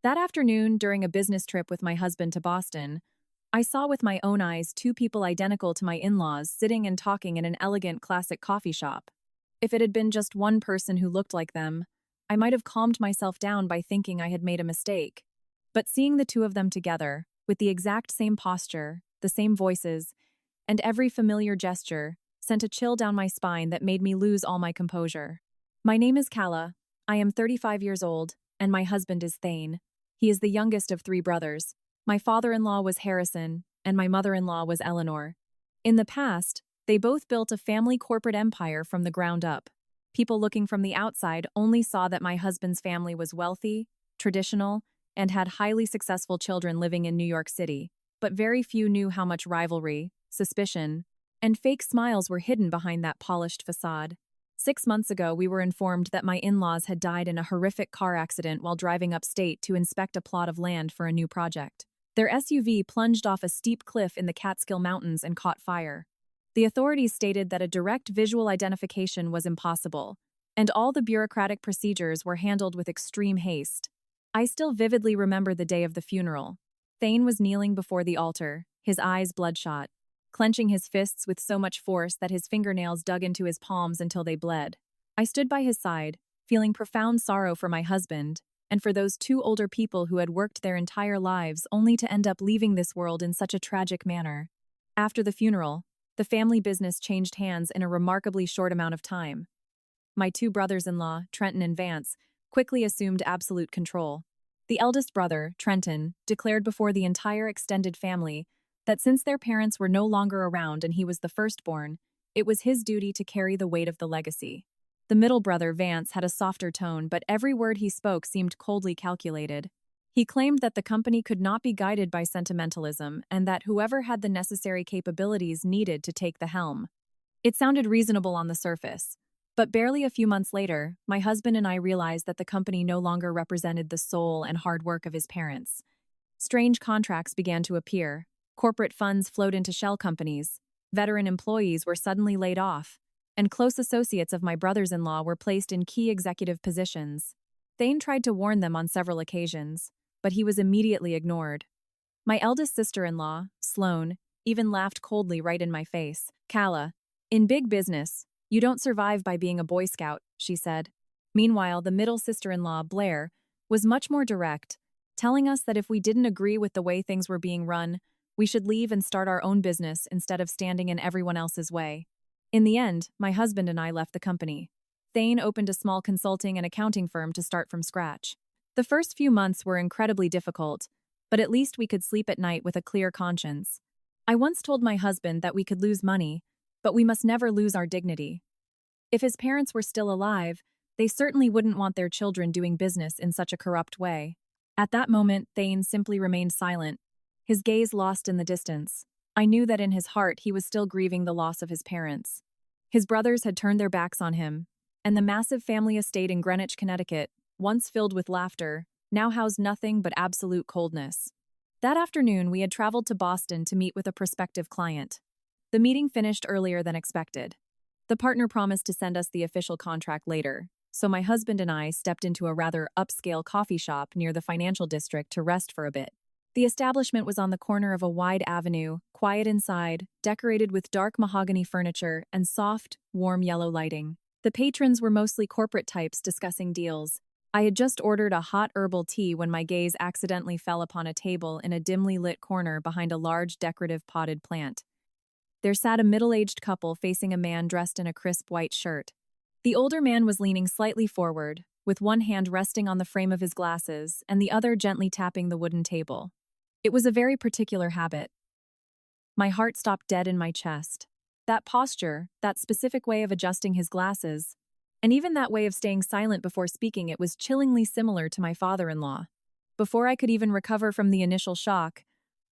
That afternoon, during a business trip with my husband to Boston, I saw with my own eyes two people identical to my in-laws sitting and talking in an elegant classic coffee shop. If it had been just one person who looked like them, I might have calmed myself down by thinking I had made a mistake. But seeing the two of them together, with the exact same posture, the same voices, and every familiar gesture, sent a chill down my spine that made me lose all my composure. My name is Kala. I am 35 years old, and my husband is Thane. He is the youngest of three brothers. My father-in-law was Harrison, and my mother-in-law was Eleanor. In the past, they both built a family corporate empire from the ground up. People looking from the outside only saw that my husband's family was wealthy, traditional, and had highly successful children living in New York City. But very few knew how much rivalry, suspicion, and fake smiles were hidden behind that polished facade. 6 months ago, we were informed that my in-laws had died in a horrific car accident while driving upstate to inspect a plot of land for a new project. Their SUV plunged off a steep cliff in the Catskill Mountains and caught fire. The authorities stated that a direct visual identification was impossible, and all the bureaucratic procedures were handled with extreme haste. I still vividly remember the day of the funeral. Thane was kneeling before the altar, his eyes bloodshot, clenching his fists with so much force that his fingernails dug into his palms until they bled. I stood by his side, feeling profound sorrow for my husband, and for those two older people who had worked their entire lives only to end up leaving this world in such a tragic manner. After the funeral, the family business changed hands in a remarkably short amount of time. My two brothers-in-law, Trenton and Vance, quickly assumed absolute control. The eldest brother, Trenton, declared before the entire extended family that since their parents were no longer around and he was the firstborn, it was his duty to carry the weight of the legacy. The middle brother, Vance, had a softer tone, but every word he spoke seemed coldly calculated. He claimed that the company could not be guided by sentimentalism and that whoever had the necessary capabilities needed to take the helm. It sounded reasonable on the surface, but barely a few months later, my husband and I realized that the company no longer represented the soul and hard work of his parents. Strange contracts began to appear. Corporate funds flowed into shell companies, veteran employees were suddenly laid off, and close associates of my brothers-in-law were placed in key executive positions. Thane tried to warn them on several occasions, but he was immediately ignored. My eldest sister-in-law, Sloane, even laughed coldly right in my face. "Kala, in big business, you don't survive by being a Boy Scout," she said. Meanwhile, the middle sister-in-law, Blair, was much more direct, telling us that if we didn't agree with the way things were being run, we should leave and start our own business instead of standing in everyone else's way. In the end, my husband and I left the company. Thane opened a small consulting and accounting firm to start from scratch. The first few months were incredibly difficult, but at least we could sleep at night with a clear conscience. I once told my husband that we could lose money, but we must never lose our dignity. If his parents were still alive, they certainly wouldn't want their children doing business in such a corrupt way. At that moment, Thane simply remained silent, his gaze lost in the distance. I knew that in his heart he was still grieving the loss of his parents. His brothers had turned their backs on him, and the massive family estate in Greenwich, Connecticut, once filled with laughter, now housed nothing but absolute coldness. That afternoon, we had traveled to Boston to meet with a prospective client. The meeting finished earlier than expected. The partner promised to send us the official contract later, so my husband and I stepped into a rather upscale coffee shop near the financial district to rest for a bit. The establishment was on the corner of a wide avenue, quiet inside, decorated with dark mahogany furniture and soft, warm yellow lighting. The patrons were mostly corporate types discussing deals. I had just ordered a hot herbal tea when my gaze accidentally fell upon a table in a dimly lit corner behind a large decorative potted plant. There sat a middle-aged couple facing a man dressed in a crisp white shirt. The older man was leaning slightly forward, with one hand resting on the frame of his glasses and the other gently tapping the wooden table. It was a very particular habit. My heart stopped dead in my chest. That posture, that specific way of adjusting his glasses, and even that way of staying silent before speaking, it was chillingly similar to my father-in-law. Before I could even recover from the initial shock,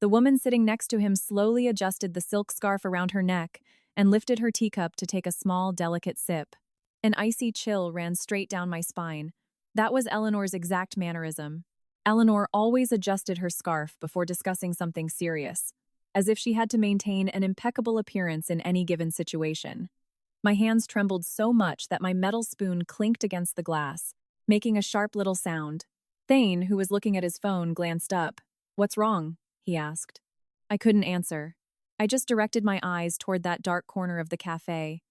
the woman sitting next to him slowly adjusted the silk scarf around her neck and lifted her teacup to take a small, delicate sip. An icy chill ran straight down my spine. That was Eleanor's exact mannerism. Eleanor always adjusted her scarf before discussing something serious, as if she had to maintain an impeccable appearance in any given situation. My hands trembled so much that my metal spoon clinked against the glass, making a sharp little sound. Thane, who was looking at his phone, glanced up. "What's wrong?" he asked. I couldn't answer. I just directed my eyes toward that dark corner of the cafe.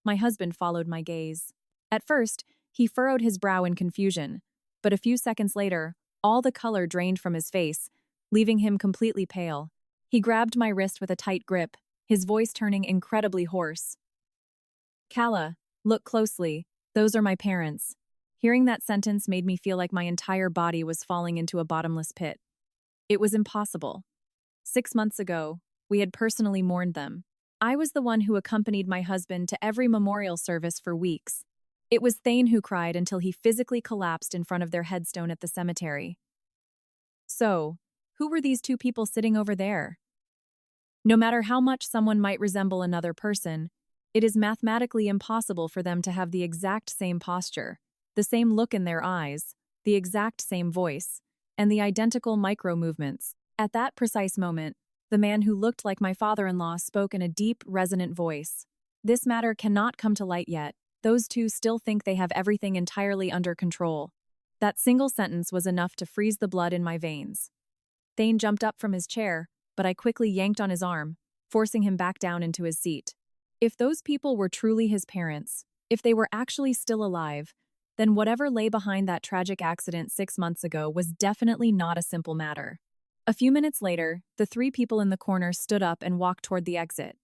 My husband followed my gaze. At first, he furrowed his brow in confusion, but a few seconds later, all the color drained from his face, leaving him completely pale. He grabbed my wrist with a tight grip, his voice turning incredibly hoarse. "Kala, look closely. Those are my parents." Hearing that sentence made me feel like my entire body was falling into a bottomless pit. It was impossible. 6 months ago, we had personally mourned them. I was the one who accompanied my husband to every memorial service for weeks. It was Thane who cried until he physically collapsed in front of their headstone at the cemetery. So, who were these two people sitting over there? No matter how much someone might resemble another person, it is mathematically impossible for them to have the exact same posture, the same look in their eyes, the exact same voice, and the identical micro-movements. At that precise moment, the man who looked like my father-in-law spoke in a deep, resonant voice. "This matter cannot come to light yet. Those two still think they have everything entirely under control." That single sentence was enough to freeze the blood in my veins. Thane jumped up from his chair, but I quickly yanked on his arm, forcing him back down into his seat. If those people were truly his parents, if they were actually still alive, then whatever lay behind that tragic accident 6 months ago was definitely not a simple matter. A few minutes later, the three people in the corner stood up and walked toward the exit.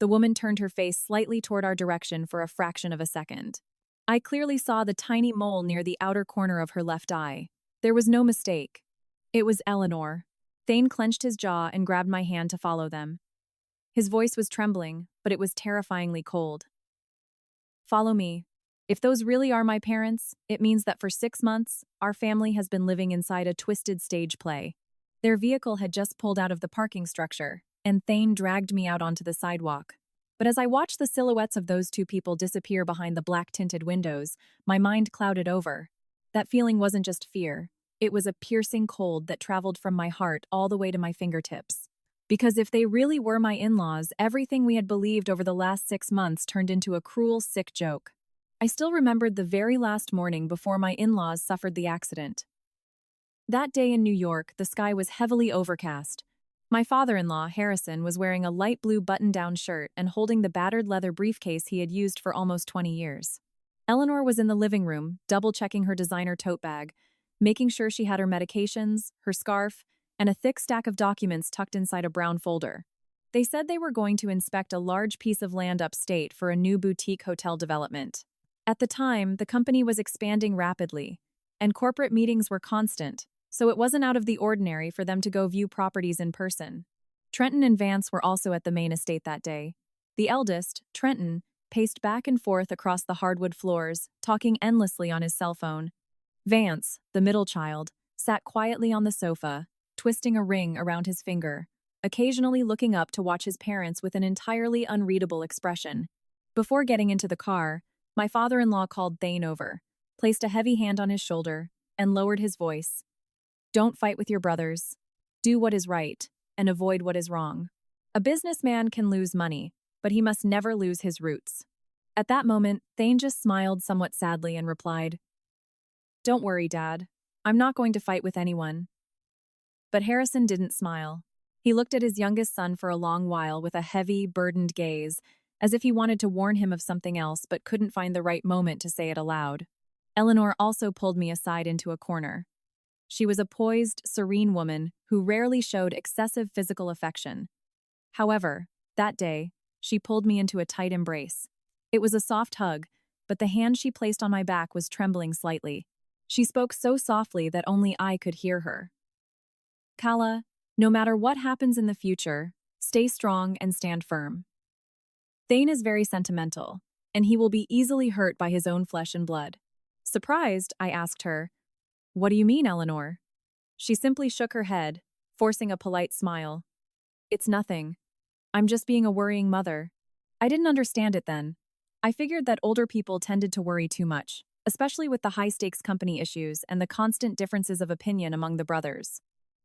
The woman turned her face slightly toward our direction for a fraction of a second. I clearly saw the tiny mole near the outer corner of her left eye. There was no mistake. It was Eleanor. Thane clenched his jaw and grabbed my hand to follow them. His voice was trembling, but it was terrifyingly cold. "Follow me. If those really are my parents, it means that for 6 months, our family has been living inside a twisted stage play." Their vehicle had just pulled out of the parking structure, and Thane dragged me out onto the sidewalk. But as I watched the silhouettes of those two people disappear behind the black-tinted windows, my mind clouded over. That feeling wasn't just fear. It was a piercing cold that traveled from my heart all the way to my fingertips. Because if they really were my in-laws, everything we had believed over the last 6 months turned into a cruel, sick joke. I still remembered the very last morning before my in-laws suffered the accident. That day in New York, the sky was heavily overcast. My father-in-law, Harrison, was wearing a light blue button-down shirt and holding the battered leather briefcase he had used for almost 20 years. Eleanor was in the living room, double-checking her designer tote bag, making sure she had her medications, her scarf, and a thick stack of documents tucked inside a brown folder. They said they were going to inspect a large piece of land upstate for a new boutique hotel development. At the time, the company was expanding rapidly, and corporate meetings were constant, so it wasn't out of the ordinary for them to go view properties in person. Trenton and Vance were also at the main estate that day. The eldest, Trenton, paced back and forth across the hardwood floors, talking endlessly on his cell phone. Vance, the middle child, sat quietly on the sofa, twisting a ring around his finger, occasionally looking up to watch his parents with an entirely unreadable expression. Before getting into the car, my father-in-law called Thane over, placed a heavy hand on his shoulder, and lowered his voice. "Don't fight with your brothers. Do what is right, and avoid what is wrong. A businessman can lose money, but he must never lose his roots." At that moment, Thane just smiled somewhat sadly and replied, "Don't worry, Dad. I'm not going to fight with anyone." But Harrison didn't smile. He looked at his youngest son for a long while with a heavy, burdened gaze, as if he wanted to warn him of something else but couldn't find the right moment to say it aloud. Eleanor also pulled me aside into a corner. She was a poised, serene woman who rarely showed excessive physical affection. However, that day, she pulled me into a tight embrace. It was a soft hug, but the hand she placed on my back was trembling slightly. She spoke so softly that only I could hear her. "Kala, no matter what happens in the future, stay strong and stand firm. Thane is very sentimental, and he will be easily hurt by his own flesh and blood." Surprised, I asked her, "What do you mean, Eleanor?" She simply shook her head, forcing a polite smile. "It's nothing. I'm just being a worrying mother." I didn't understand it then. I figured that older people tended to worry too much, especially with the high-stakes company issues and the constant differences of opinion among the brothers.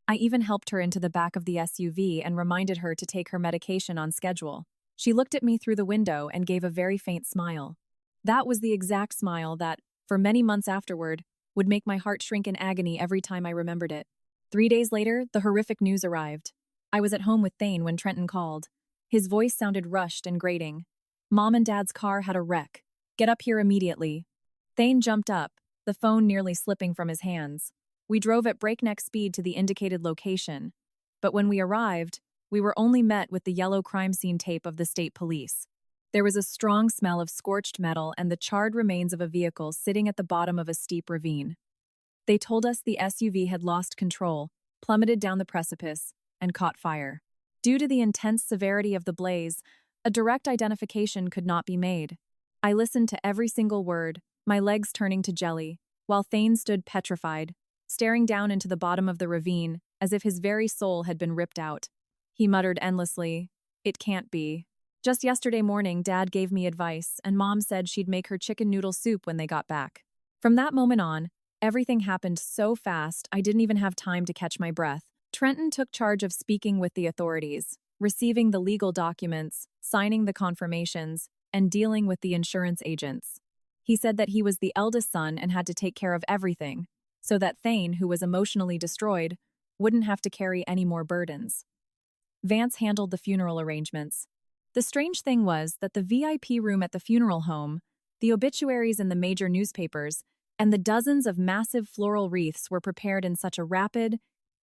I even helped her into the back of the SUV and reminded her to take her medication on schedule. She looked at me through the window and gave a very faint smile. That was the exact smile that, for many months afterward, would make my heart shrink in agony every time I remembered it. 3 days later, the horrific news arrived. I was at home with Thane when Trenton called. His voice sounded rushed and grating. Mom and Dad's car had a wreck. Get up here immediately. Thane jumped up, the phone nearly slipping from his hands. We drove at breakneck speed to the indicated location. But when we arrived, we were only met with the yellow crime scene tape of the state police. There was a strong smell of scorched metal and the charred remains of a vehicle sitting at the bottom of a steep ravine. They told us the SUV had lost control, plummeted down the precipice, and caught fire. Due to the intense severity of the blaze, a direct identification could not be made. I listened to every single word, my legs turning to jelly, while Thane stood petrified, staring down into the bottom of the ravine as if his very soul had been ripped out. He muttered endlessly, "It can't be." Just yesterday morning, Dad gave me advice, and Mom said she'd make her chicken noodle soup when they got back. From that moment on, everything happened so fast I didn't even have time to catch my breath. Trenton took charge of speaking with the authorities, receiving the legal documents, signing the confirmations, and dealing with the insurance agents. He said that he was the eldest son and had to take care of everything, so that Thane, who was emotionally destroyed, wouldn't have to carry any more burdens. Vance handled the funeral arrangements. The strange thing was that the VIP room at the funeral home, the obituaries in the major newspapers, and the dozens of massive floral wreaths were prepared in such a rapid,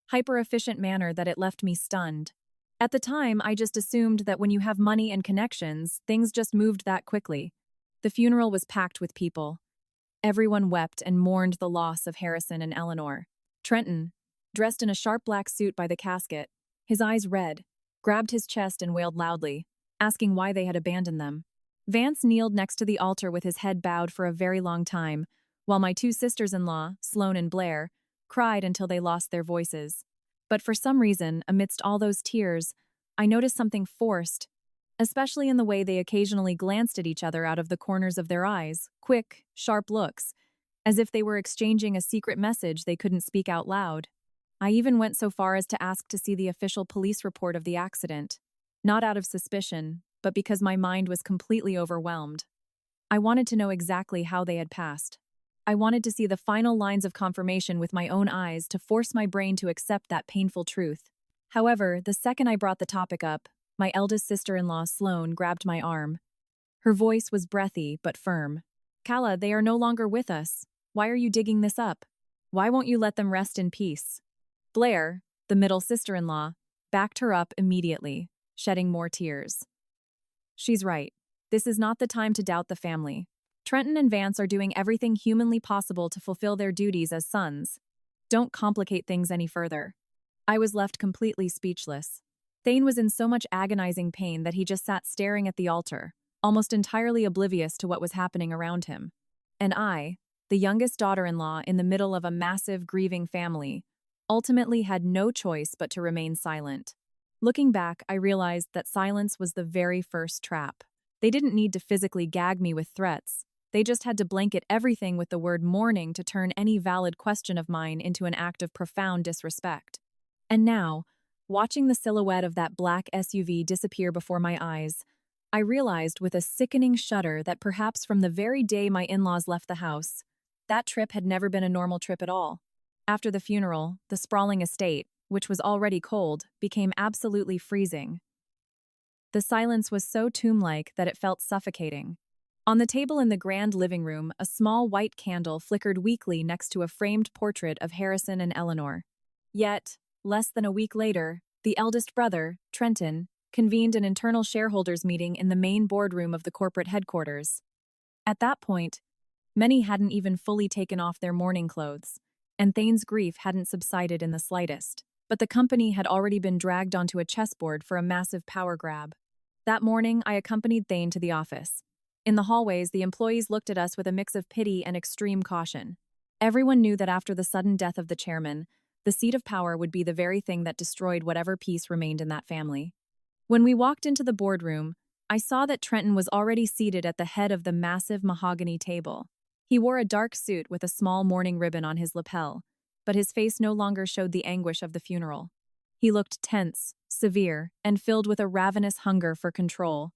hyper-efficient manner that it left me stunned. At the time, I just assumed that when you have money and connections, things just moved that quickly. The funeral was packed with people. Everyone wept and mourned the loss of Harrison and Eleanor. Trenton, dressed in a sharp black suit by the casket, his eyes red, grabbed his chest and wailed loudly, asking why they had abandoned them. Vance kneeled next to the altar with his head bowed for a very long time, while my two sisters-in-law, Sloane and Blair, cried until they lost their voices. But for some reason, amidst all those tears, I noticed something forced, especially in the way they occasionally glanced at each other out of the corners of their eyes, quick, sharp looks, as if they were exchanging a secret message they couldn't speak out loud. I even went so far as to ask to see the official police report of the accident, not out of suspicion, but because my mind was completely overwhelmed. I wanted to know exactly how they had passed. I wanted to see the final lines of confirmation with my own eyes to force my brain to accept that painful truth. However, the second I brought the topic up, my eldest sister-in-law, Sloane, grabbed my arm. Her voice was breathy but firm. "Kala, they are no longer with us. Why are you digging this up? Why won't you let them rest in peace?" Blair, the middle sister-in-law, backed her up immediately, shedding more tears. "She's right. This is not the time to doubt the family. Trenton and Vance are doing everything humanly possible to fulfill their duties as sons. Don't complicate things any further." I was left completely speechless. Thane was in so much agonizing pain that he just sat staring at the altar, almost entirely oblivious to what was happening around him. And I, the youngest daughter-in-law in the middle of a massive grieving family, ultimately had no choice but to remain silent. Looking back, I realized that silence was the very first trap. They didn't need to physically gag me with threats. They just had to blanket everything with the word mourning to turn any valid question of mine into an act of profound disrespect. And now, watching the silhouette of that black SUV disappear before my eyes, I realized with a sickening shudder that perhaps from the very day my in-laws left the house, that trip had never been a normal trip at all. After the funeral, the sprawling estate, which was already cold, became absolutely freezing. The silence was so tomb-like that it felt suffocating. On the table in the grand living room, a small white candle flickered weakly next to a framed portrait of Harrison and Eleanor. Yet, less than a week later, the eldest brother, Trenton, convened an internal shareholders meeting in the main boardroom of the corporate headquarters. At that point, many hadn't even fully taken off their mourning clothes, and Thane's grief hadn't subsided in the slightest. But the company had already been dragged onto a chessboard for a massive power grab. That morning, I accompanied Thane to the office. In the hallways, the employees looked at us with a mix of pity and extreme caution. Everyone knew that after the sudden death of the chairman, the seat of power would be the very thing that destroyed whatever peace remained in that family. When we walked into the boardroom, I saw that Trenton was already seated at the head of the massive mahogany table. He wore a dark suit with a small mourning ribbon on his lapel, but his face no longer showed the anguish of the funeral. He looked tense, severe, and filled with a ravenous hunger for control.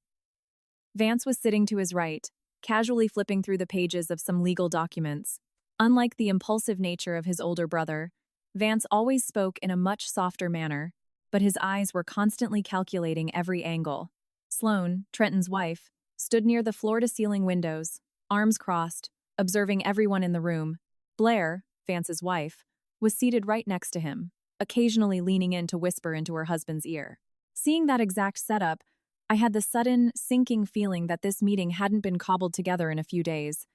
Vance was sitting to his right, casually flipping through the pages of some legal documents. Unlike the impulsive nature of his older brother, Vance always spoke in a much softer manner, but his eyes were constantly calculating every angle. Sloane, Trenton's wife, stood near the floor-to-ceiling windows, arms crossed, observing everyone in the room. Blair, Vance's wife, was seated right next to him, occasionally leaning in to whisper into her husband's ear. Seeing that exact setup, I had the sudden, sinking feeling that this meeting hadn't been cobbled together in a few days.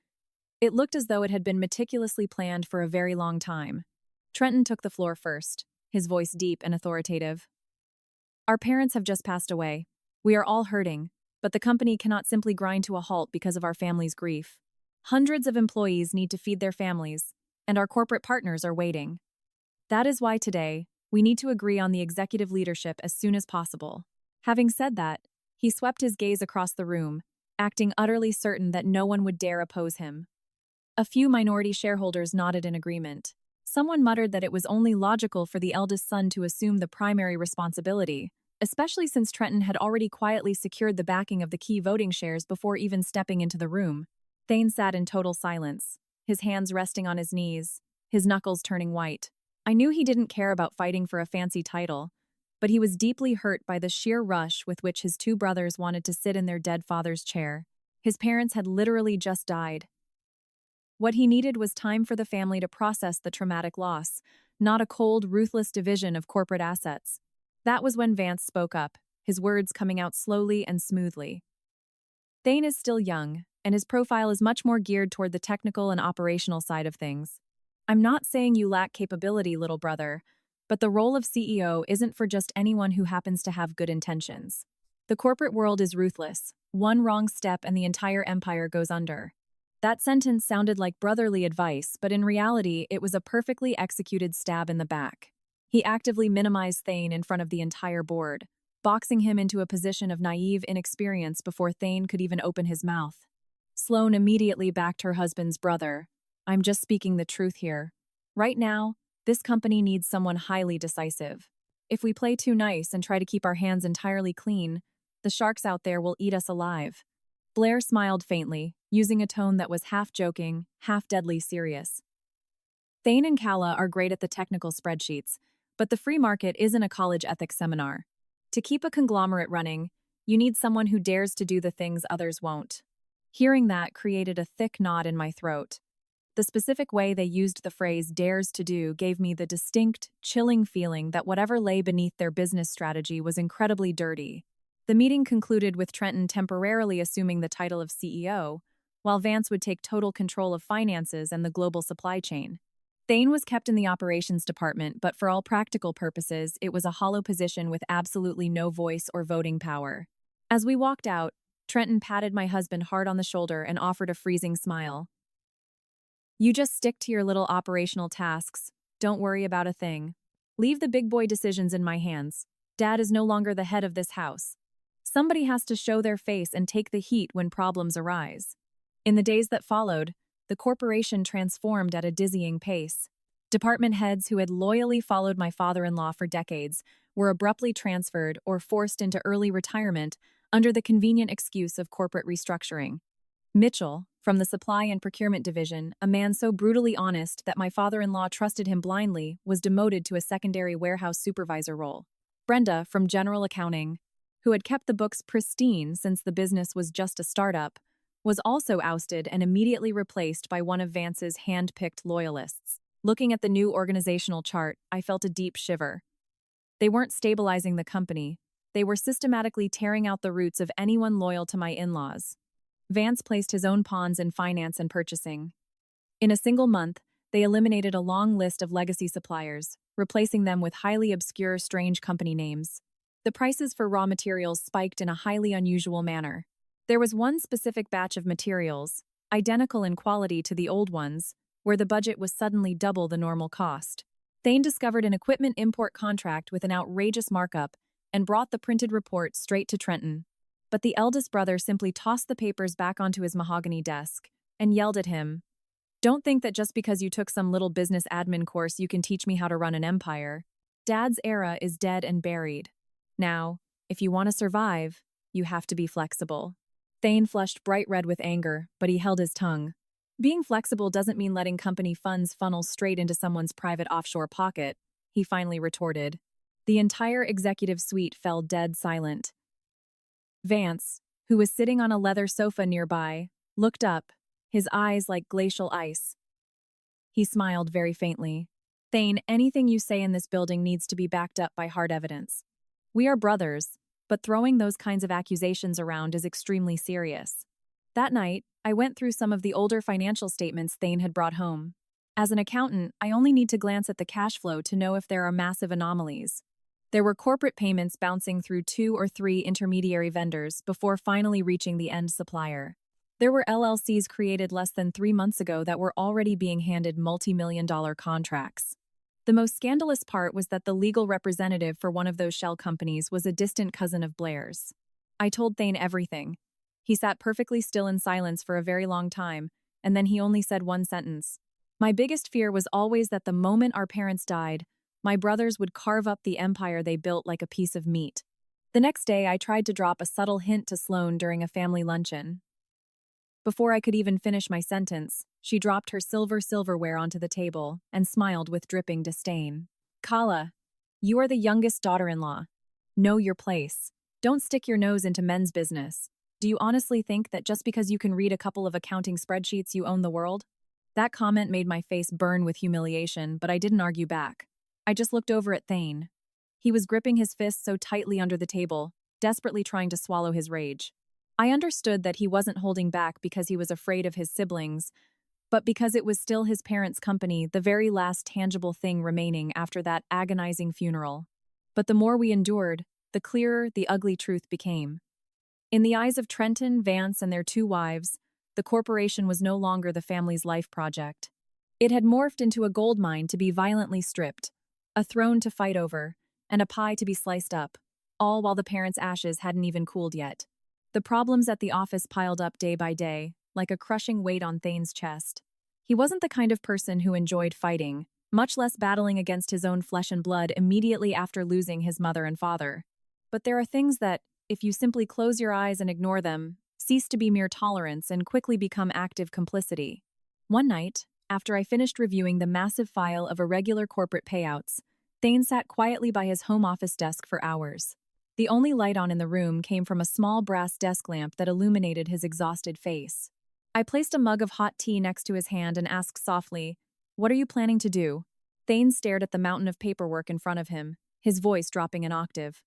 It looked as though it had been meticulously planned for a very long time. Trenton took the floor first, his voice deep and authoritative. Our parents have just passed away. We are all hurting, but the company cannot simply grind to a halt because of our family's grief. Hundreds of employees need to feed their families, and our corporate partners are waiting. That is why today, we need to agree on the executive leadership as soon as possible. Having said that, he swept his gaze across the room, acting utterly certain that no one would dare oppose him. A few minority shareholders nodded in agreement. Someone muttered that it was only logical for the eldest son to assume the primary responsibility, especially since Trenton had already quietly secured the backing of the key voting shares before even stepping into the room. Thane sat in total silence, his hands resting on his knees, his knuckles turning white. I knew he didn't care about fighting for a fancy title, but he was deeply hurt by the sheer rush with which his two brothers wanted to sit in their dead father's chair. His parents had literally just died. What he needed was time for the family to process the traumatic loss, not a cold, ruthless division of corporate assets. That was when Vance spoke up, his words coming out slowly and smoothly. Thane is still young, and his profile is much more geared toward the technical and operational side of things. I'm not saying you lack capability, little brother, but the role of CEO isn't for just anyone who happens to have good intentions. The corporate world is ruthless. One wrong step and the entire empire goes under. That sentence sounded like brotherly advice, but in reality, it was a perfectly executed stab in the back. He actively minimized Thane in front of the entire board, boxing him into a position of naive inexperience before Thane could even open his mouth. Sloane immediately backed her husband's brother. I'm just speaking the truth here. Right now, this company needs someone highly decisive. If we play too nice and try to keep our hands entirely clean, the sharks out there will eat us alive. Blair smiled faintly, using a tone that was half joking, half deadly serious. Thane and Calla are great at the technical spreadsheets, but the free market isn't a college ethics seminar. To keep a conglomerate running, you need someone who dares to do the things others won't. Hearing that created a thick knot in my throat. The specific way they used the phrase dares to do gave me the distinct, chilling feeling that whatever lay beneath their business strategy was incredibly dirty. The meeting concluded with Trenton temporarily assuming the title of CEO, while Vance would take total control of finances and the global supply chain. Thane was kept in the operations department, but for all practical purposes, it was a hollow position with absolutely no voice or voting power. As we walked out, Trenton patted my husband hard on the shoulder and offered a freezing smile. You just stick to your little operational tasks. Don't worry about a thing. Leave the big boy decisions in my hands. Dad is no longer the head of this house. Somebody has to show their face and take the heat when problems arise. In the days that followed, the corporation transformed at a dizzying pace. Department heads who had loyally followed my father-in-law for decades were abruptly transferred or forced into early retirement under the convenient excuse of corporate restructuring. Mitchell, from the supply and procurement division, a man so brutally honest that my father-in-law trusted him blindly, was demoted to a secondary warehouse supervisor role. Brenda, from general accounting, who had kept the books pristine since the business was just a startup, was also ousted and immediately replaced by one of Vance's hand-picked loyalists. Looking at the new organizational chart, I felt a deep shiver. They weren't stabilizing the company. They were systematically tearing out the roots of anyone loyal to my in-laws. Vance placed his own pawns in finance and purchasing. In a single month, they eliminated a long list of legacy suppliers, replacing them with highly obscure, strange company names. The prices for raw materials spiked in a highly unusual manner. There was one specific batch of materials, identical in quality to the old ones, where the budget was suddenly double the normal cost. Thane discovered an equipment import contract with an outrageous markup and brought the printed report straight to Trenton. But the eldest brother simply tossed the papers back onto his mahogany desk and yelled at him, "Don't think that just because you took some little business admin course you can teach me how to run an empire. Dad's era is dead and buried. Now, if you want to survive, you have to be flexible." Thane flushed bright red with anger, but he held his tongue. Being flexible doesn't mean letting company funds funnel straight into someone's private offshore pocket, he finally retorted. The entire executive suite fell dead silent. Vance, who was sitting on a leather sofa nearby, looked up, his eyes like glacial ice. He smiled very faintly. Thane, anything you say in this building needs to be backed up by hard evidence. We are brothers, but throwing those kinds of accusations around is extremely serious. That night, I went through some of the older financial statements Thane had brought home. As an accountant, I only need to glance at the cash flow to know if there are massive anomalies. There were corporate payments bouncing through 2 or 3 intermediary vendors before finally reaching the end supplier. There were LLCs created less than 3 months ago that were already being handed multi-million-dollar contracts. The most scandalous part was that the legal representative for one of those shell companies was a distant cousin of Blair's. I told Thane everything. He sat perfectly still in silence for a very long time, and then he only said one sentence. My biggest fear was always that the moment our parents died, my brothers would carve up the empire they built like a piece of meat. The next day, I tried to drop a subtle hint to Sloane during a family luncheon. Before I could even finish my sentence, she dropped her silverware onto the table and smiled with dripping disdain. Kala, you are the youngest daughter-in-law. Know your place. Don't stick your nose into men's business. Do you honestly think that just because you can read a couple of accounting spreadsheets you own the world? That comment made my face burn with humiliation, but I didn't argue back. I just looked over at Thane. He was gripping his fists so tightly under the table, desperately trying to swallow his rage. I understood that he wasn't holding back because he was afraid of his siblings, but because it was still his parents' company, the very last tangible thing remaining after that agonizing funeral. But the more we endured, the clearer the ugly truth became. In the eyes of Trenton, Vance, and their 2 wives, the corporation was no longer the family's life project. It had morphed into a gold mine to be violently stripped, a throne to fight over, and a pie to be sliced up, all while the parents' ashes hadn't even cooled yet. The problems at the office piled up day by day, like a crushing weight on Thane's chest. He wasn't the kind of person who enjoyed fighting, much less battling against his own flesh and blood immediately after losing his mother and father. But there are things that, if you simply close your eyes and ignore them, cease to be mere tolerance and quickly become active complicity. One night, after I finished reviewing the massive file of irregular corporate payouts, Thane sat quietly by his home office desk for hours. The only light on in the room came from a small brass desk lamp that illuminated his exhausted face. I placed a mug of hot tea next to his hand and asked softly, "What are you planning to do?" Thane stared at the mountain of paperwork in front of him, his voice dropping an octave.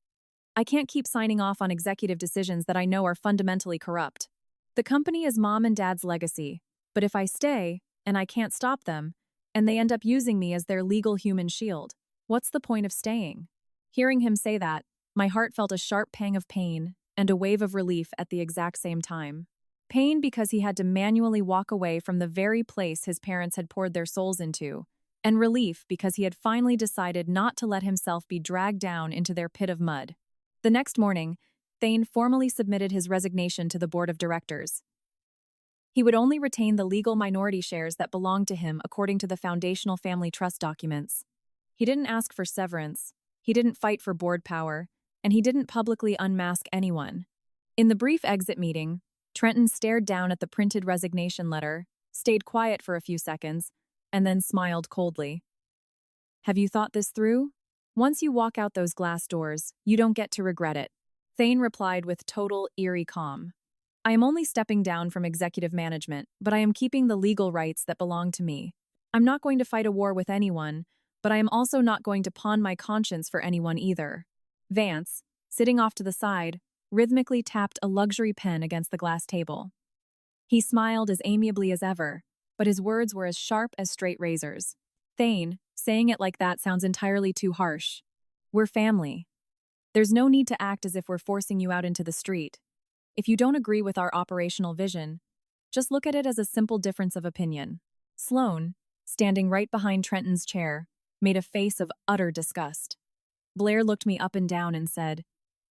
"I can't keep signing off on executive decisions that I know are fundamentally corrupt. The company is Mom and Dad's legacy, but if I stay, and I can't stop them, and they end up using me as their legal human shield, what's the point of staying?" Hearing him say that, my heart felt a sharp pang of pain and a wave of relief at the exact same time. Pain because he had to manually walk away from the very place his parents had poured their souls into, and relief because he had finally decided not to let himself be dragged down into their pit of mud. The next morning, Thane formally submitted his resignation to the board of directors. He would only retain the legal minority shares that belonged to him according to the foundational family trust documents. He didn't ask for severance, he didn't fight for board power, and he didn't publicly unmask anyone. In the brief exit meeting, Trenton stared down at the printed resignation letter, stayed quiet for a few seconds, and then smiled coldly. "Have you thought this through? Once you walk out those glass doors, you don't get to regret it." Thane replied with total, eerie calm. "I am only stepping down from executive management, but I am keeping the legal rights that belong to me. I'm not going to fight a war with anyone, but I am also not going to pawn my conscience for anyone either." Vance, sitting off to the side, rhythmically tapped a luxury pen against the glass table. He smiled as amiably as ever, but his words were as sharp as straight razors. "Thane, saying it like that sounds entirely too harsh. We're family. There's no need to act as if we're forcing you out into the street. If you don't agree with our operational vision, just look at it as a simple difference of opinion." Sloane, standing right behind Trenton's chair, made a face of utter disgust. Blair looked me up and down and said,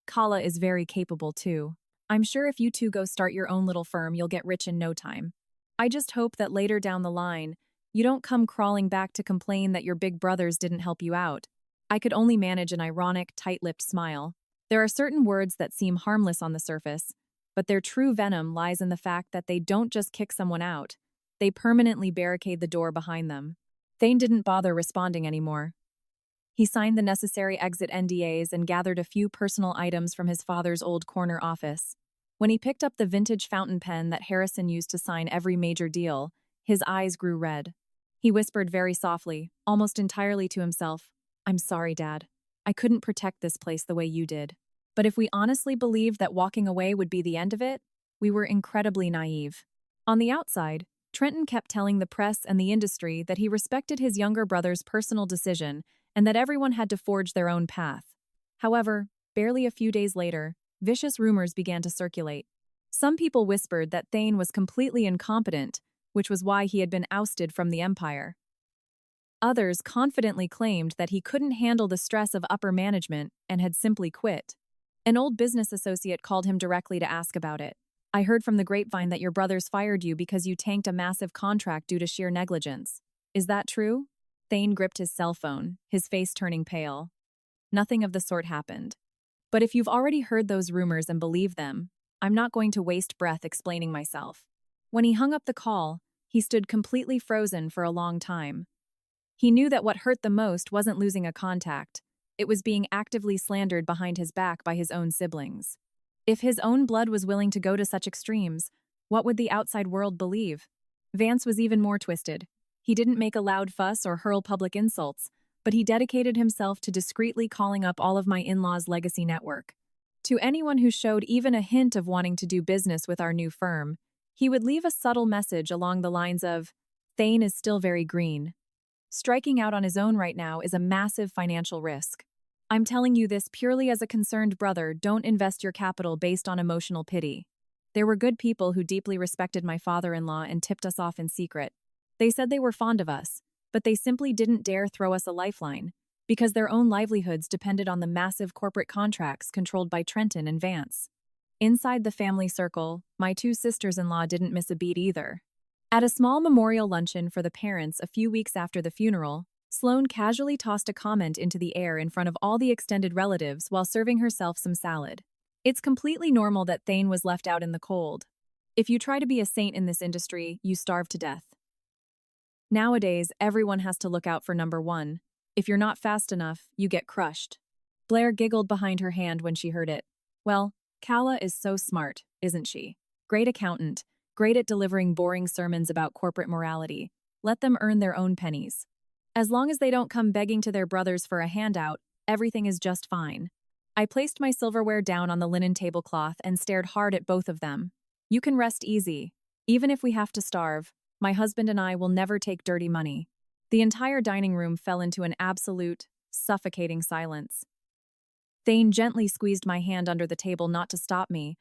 "Kala is very capable too. I'm sure if you two go start your own little firm, you'll get rich in no time. I just hope that later down the line, you don't come crawling back to complain that your big brothers didn't help you out." I could only manage an ironic, tight-lipped smile. There are certain words that seem harmless on the surface, but their true venom lies in the fact that they don't just kick someone out. They permanently barricade the door behind them. Thane didn't bother responding anymore. He signed the necessary exit NDAs and gathered a few personal items from his father's old corner office. When he picked up the vintage fountain pen that Harrison used to sign every major deal, his eyes grew red. He whispered very softly, almost entirely to himself, "I'm sorry, Dad. I couldn't protect this place the way you did." But if we honestly believed that walking away would be the end of it, we were incredibly naive. On the outside, Trenton kept telling the press and the industry that he respected his younger brother's personal decision and that everyone had to forge their own path. However, barely a few days later, vicious rumors began to circulate. Some people whispered that Thane was completely incompetent, which was why he had been ousted from the empire. Others confidently claimed that he couldn't handle the stress of upper management and had simply quit. An old business associate called him directly to ask about it. "I heard from the grapevine that your brothers fired you because you tanked a massive contract due to sheer negligence. Is that true?" Thane gripped his cell phone, his face turning pale. Nothing of the sort happened. But if you've already heard those rumors and believe them, I'm not going to waste breath explaining myself. When he hung up the call, he stood completely frozen for a long time. He knew that what hurt the most wasn't losing a contact. It was being actively slandered behind his back by his own siblings. If his own blood was willing to go to such extremes, what would the outside world believe? Vance was even more twisted. He didn't make a loud fuss or hurl public insults, but he dedicated himself to discreetly calling up all of my in-laws' legacy network. To anyone who showed even a hint of wanting to do business with our new firm, he would leave a subtle message along the lines of, "Thane is still very green. Striking out on his own right now is a massive financial risk. I'm telling you this purely as a concerned brother. Don't invest your capital based on emotional pity." There were good people who deeply respected my father-in-law and tipped us off in secret. They said they were fond of us, but they simply didn't dare throw us a lifeline, because their own livelihoods depended on the massive corporate contracts controlled by Trenton and Vance. Inside the family circle, my two sisters-in-law didn't miss a beat either. At a small memorial luncheon for the parents a few weeks after the funeral, Sloane casually tossed a comment into the air in front of all the extended relatives while serving herself some salad. It's completely normal that Thane was left out in the cold. If you try to be a saint in this industry, you starve to death. Nowadays, everyone has to look out for number one. If you're not fast enough, you get crushed. Blair giggled behind her hand when she heard it. Well, Kala is so smart, isn't she? Great accountant, great at delivering boring sermons about corporate morality. Let them earn their own pennies. As long as they don't come begging to their brothers for a handout, everything is just fine. I placed my silverware down on the linen tablecloth and stared hard at both of them. You can rest easy. Even if we have to starve, my husband and I will never take dirty money. The entire dining room fell into an absolute, suffocating silence. Thane gently squeezed my hand under the table not to stop me,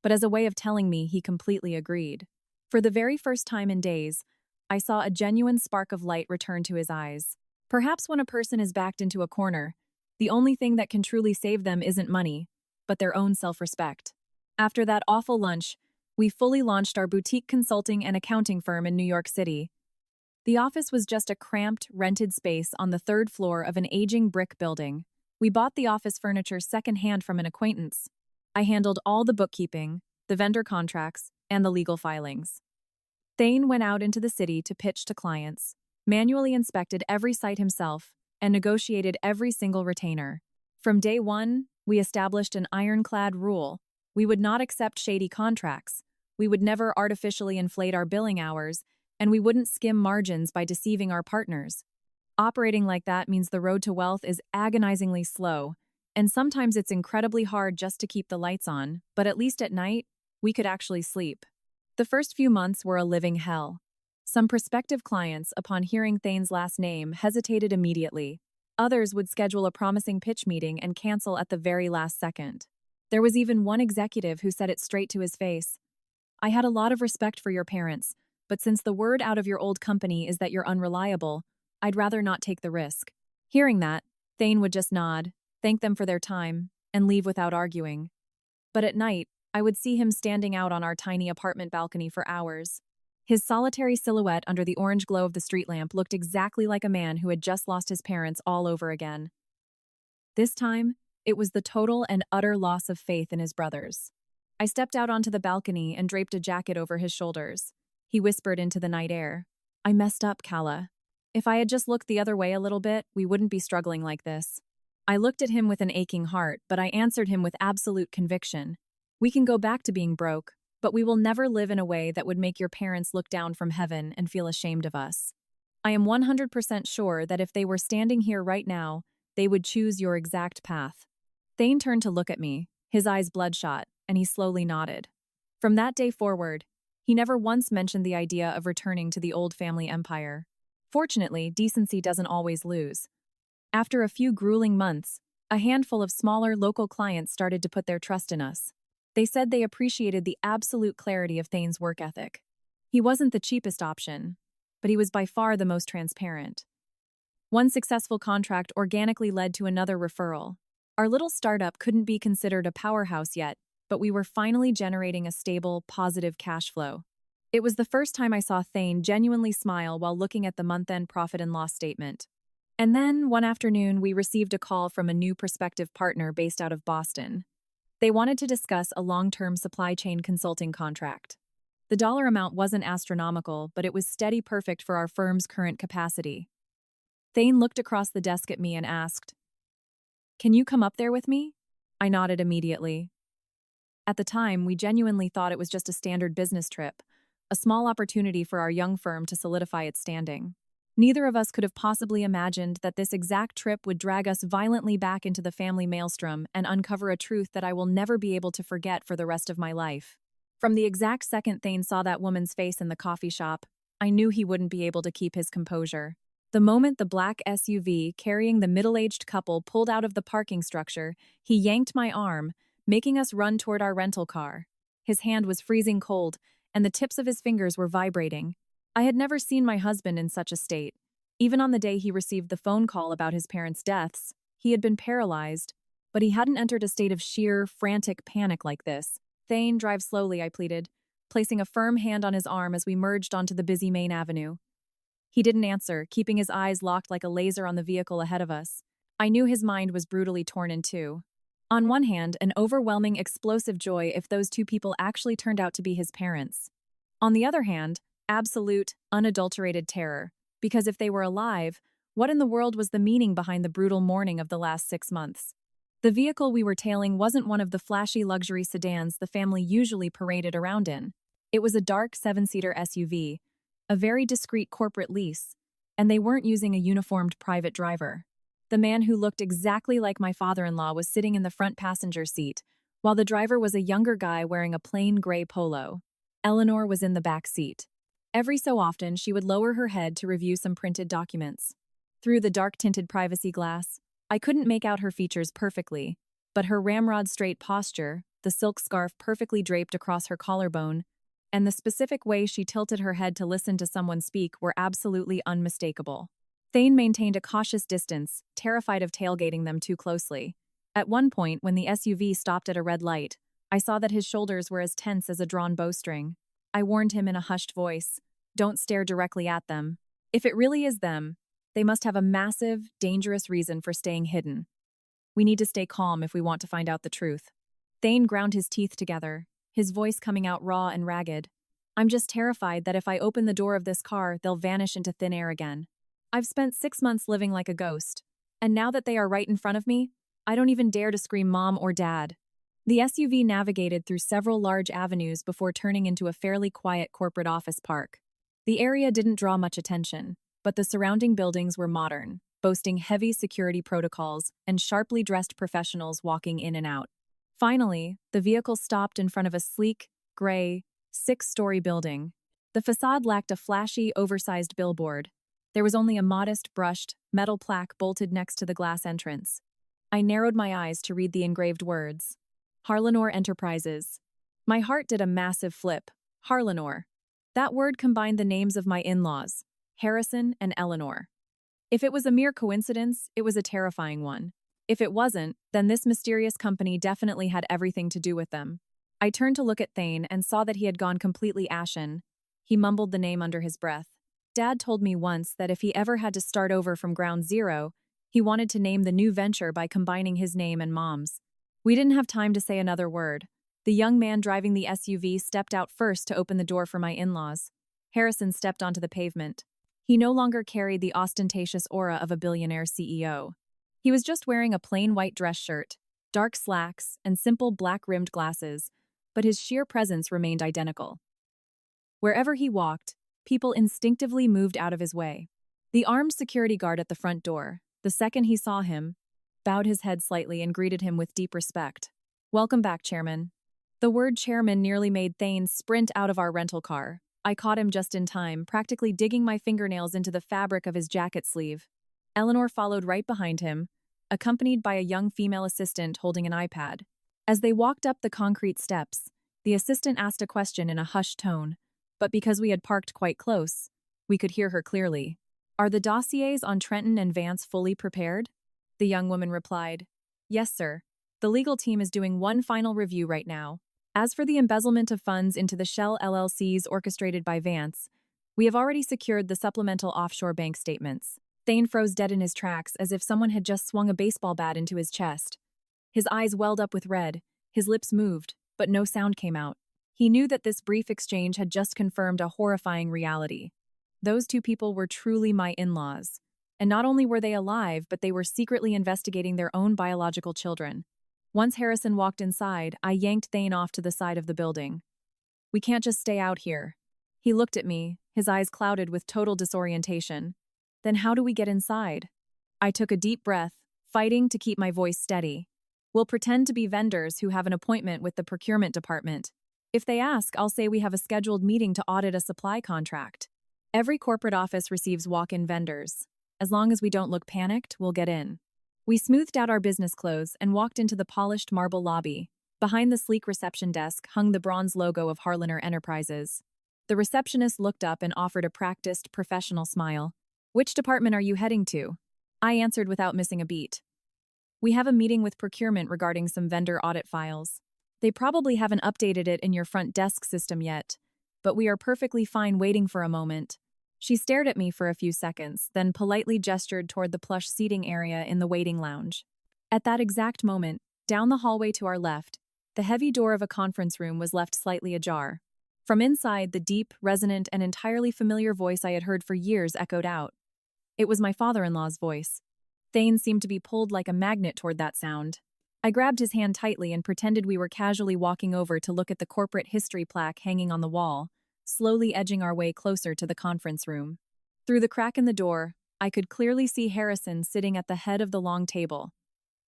but as a way of telling me he completely agreed. For the very first time in days, I saw a genuine spark of light return to his eyes. Perhaps when a person is backed into a corner, the only thing that can truly save them isn't money, but their own self-respect. After that awful lunch, we fully launched our boutique consulting and accounting firm in New York City. The office was just a cramped, rented space on the third floor of an aging brick building. We bought the office furniture secondhand from an acquaintance. I handled all the bookkeeping, the vendor contracts, and the legal filings. Thane went out into the city to pitch to clients, manually inspected every site himself, and negotiated every single retainer. From day one, we established an ironclad rule. We would not accept shady contracts. We would never artificially inflate our billing hours, and we wouldn't skim margins by deceiving our partners. Operating like that means the road to wealth is agonizingly slow, and sometimes it's incredibly hard just to keep the lights on, but at least at night, we could actually sleep. The first few months were a living hell. Some prospective clients, upon hearing Thane's last name, hesitated immediately. Others would schedule a promising pitch meeting and cancel at the very last second. There was even one executive who said it straight to his face. "I had a lot of respect for your parents, but since the word out of your old company is that you're unreliable, I'd rather not take the risk." Hearing that, Thane would just nod, thank them for their time, and leave without arguing. But at night, I would see him standing out on our tiny apartment balcony for hours. His solitary silhouette under the orange glow of the street lamp looked exactly like a man who had just lost his parents all over again. This time, it was the total and utter loss of faith in his brothers. I stepped out onto the balcony and draped a jacket over his shoulders. He whispered into the night air. I messed up, Kala. If I had just looked the other way a little bit, we wouldn't be struggling like this. I looked at him with an aching heart, but I answered him with absolute conviction. We can go back to being broke, but we will never live in a way that would make your parents look down from heaven and feel ashamed of us. I am 100% sure that if they were standing here right now, they would choose your exact path. Thane turned to look at me, his eyes bloodshot, and he slowly nodded. From that day forward, he never once mentioned the idea of returning to the old family empire. Fortunately, decency doesn't always lose. After a few grueling months, a handful of smaller local clients started to put their trust in us. They said they appreciated the absolute clarity of Thane's work ethic. He wasn't the cheapest option, but he was by far the most transparent. One successful contract organically led to another referral. Our little startup couldn't be considered a powerhouse yet, but we were finally generating a stable, positive cash flow. It was the first time I saw Thane genuinely smile while looking at the month-end profit and loss statement. And then, one afternoon, we received a call from a new prospective partner based out of Boston. They wanted to discuss a long-term supply chain consulting contract. The dollar amount wasn't astronomical, but it was steady perfect for our firm's current capacity. Thane looked across the desk at me and asked, "Can you come up there with me?" I nodded immediately. At the time, we genuinely thought it was just a standard business trip, a small opportunity for our young firm to solidify its standing. Neither of us could have possibly imagined that this exact trip would drag us violently back into the family maelstrom and uncover a truth that I will never be able to forget for the rest of my life. From the exact second Thane saw that woman's face in the coffee shop, I knew he wouldn't be able to keep his composure. The moment the black SUV carrying the middle-aged couple pulled out of the parking structure, he yanked my arm, making us run toward our rental car. His hand was freezing cold, and the tips of his fingers were vibrating. I had never seen my husband in such a state. Even on the day he received the phone call about his parents' deaths, he had been paralyzed, but he hadn't entered a state of sheer, frantic panic like this. "Thane, drive slowly," I pleaded, placing a firm hand on his arm as we merged onto the busy main avenue. He didn't answer, keeping his eyes locked like a laser on the vehicle ahead of us. I knew his mind was brutally torn in two. On one hand, an overwhelming, explosive joy if those two people actually turned out to be his parents. On the other hand, absolute, unadulterated terror, because if they were alive, what in the world was the meaning behind the brutal mourning of the last 6 months? The vehicle we were tailing wasn't one of the flashy luxury sedans the family usually paraded around in. It was a dark 7-seater SUV, a very discreet corporate lease, and they weren't using a uniformed private driver. The man who looked exactly like my father-in-law was sitting in the front passenger seat, while the driver was a younger guy wearing a plain gray polo. Eleanor was in the back seat. Every so often, she would lower her head to review some printed documents. Through the dark-tinted privacy glass, I couldn't make out her features perfectly, but her ramrod-straight posture, the silk scarf perfectly draped across her collarbone, and the specific way she tilted her head to listen to someone speak were absolutely unmistakable. Thane maintained a cautious distance, terrified of tailgating them too closely. At one point, when the SUV stopped at a red light, I saw that his shoulders were as tense as a drawn bowstring. I warned him in a hushed voice, "Don't stare directly at them. If it really is them, they must have a massive, dangerous reason for staying hidden. We need to stay calm if we want to find out the truth." Thane ground his teeth together, his voice coming out raw and ragged. "I'm just terrified that if I open the door of this car, they'll vanish into thin air again. I've spent 6 months living like a ghost, and now that they are right in front of me, I don't even dare to scream Mom or Dad." The SUV navigated through several large avenues before turning into a fairly quiet corporate office park. The area didn't draw much attention, but the surrounding buildings were modern, boasting heavy security protocols and sharply dressed professionals walking in and out. Finally, the vehicle stopped in front of a sleek, gray, 6-story building. The facade lacked a flashy, oversized billboard. There was only a modest, brushed, metal plaque bolted next to the glass entrance. I narrowed my eyes to read the engraved words. Harlanor Enterprises. My heart did a massive flip. Harlanor. That word combined the names of my in-laws, Harrison and Eleanor. If it was a mere coincidence, it was a terrifying one. If it wasn't, then this mysterious company definitely had everything to do with them. I turned to look at Thane and saw that he had gone completely ashen. He mumbled the name under his breath. Dad told me once that if he ever had to start over from ground zero, he wanted to name the new venture by combining his name and Mom's. We didn't have time to say another word. The young man driving the SUV stepped out first to open the door for my in-laws. Harrison stepped onto the pavement. He no longer carried the ostentatious aura of a billionaire CEO. He was just wearing a plain white dress shirt, dark slacks, and simple black-rimmed glasses, but his sheer presence remained identical. Wherever he walked, people instinctively moved out of his way. The armed security guard at the front door, the second he saw him, bowed his head slightly and greeted him with deep respect. "Welcome back, Chairman." The word chairman nearly made Thane sprint out of our rental car. I caught him just in time, practically digging my fingernails into the fabric of his jacket sleeve. Eleanor followed right behind him, accompanied by a young female assistant holding an iPad. As they walked up the concrete steps, the assistant asked a question in a hushed tone, but because we had parked quite close, we could hear her clearly. "Are the dossiers on Trenton and Vance fully prepared?" The young woman replied, "Yes, sir. The legal team is doing one final review right now. As for the embezzlement of funds into the Shell LLCs orchestrated by Vance, we have already secured the supplemental offshore bank statements." Thane froze dead in his tracks as if someone had just swung a baseball bat into his chest. His eyes welled up with red, his lips moved, but no sound came out. He knew that this brief exchange had just confirmed a horrifying reality. Those two people were truly my in-laws. And not only were they alive, but they were secretly investigating their own biological children. Once Harrison walked inside, I yanked Thane off to the side of the building. "We can't just stay out here." He looked at me, his eyes clouded with total disorientation. "Then how do we get inside?" I took a deep breath, fighting to keep my voice steady. "We'll pretend to be vendors who have an appointment with the procurement department. If they ask, I'll say we have a scheduled meeting to audit a supply contract. Every corporate office receives walk-in vendors. As long as we don't look panicked, we'll get in." We smoothed out our business clothes and walked into the polished marble lobby. Behind the sleek reception desk hung the bronze logo of Harliner Enterprises. The receptionist looked up and offered a practiced, professional smile. "Which department are you heading to?" I answered without missing a beat. "We have a meeting with procurement regarding some vendor audit files. They probably haven't updated it in your front desk system yet, but we are perfectly fine waiting for a moment." She stared at me for a few seconds, then politely gestured toward the plush seating area in the waiting lounge. At that exact moment, down the hallway to our left, the heavy door of a conference room was left slightly ajar. From inside, the deep, resonant, and entirely familiar voice I had heard for years echoed out. It was my father-in-law's voice. Thane seemed to be pulled like a magnet toward that sound. I grabbed his hand tightly and pretended we were casually walking over to look at the corporate history plaque hanging on the wall, slowly edging our way closer to the conference room. Through the crack in the door, I could clearly see Harrison sitting at the head of the long table.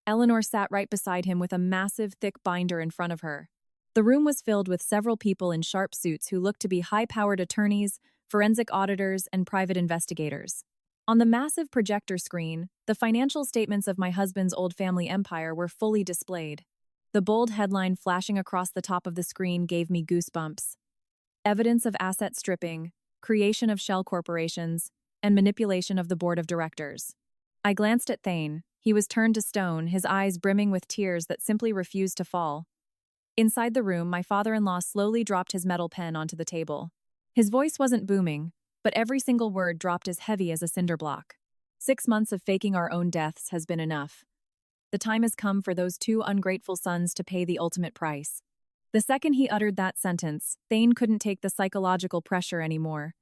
Eleanor sat right beside him with a massive, thick binder in front of her. The room was filled with several people in sharp suits who looked to be high-powered attorneys, forensic auditors, and private investigators. On the massive projector screen, the financial statements of my husband's old family empire were fully displayed. The bold headline flashing across the top of the screen gave me goosebumps. Evidence of asset stripping, creation of shell corporations, and manipulation of the board of directors. I glanced at Thane. He was turned to stone, his eyes brimming with tears that simply refused to fall. Inside the room, my father-in-law slowly dropped his metal pen onto the table. His voice wasn't booming, but every single word dropped as heavy as a cinder block. 6 months of faking our own deaths has been enough. The time has come for those two ungrateful sons to pay the ultimate price. The second he uttered that sentence, Thane couldn't take the psychological pressure anymore.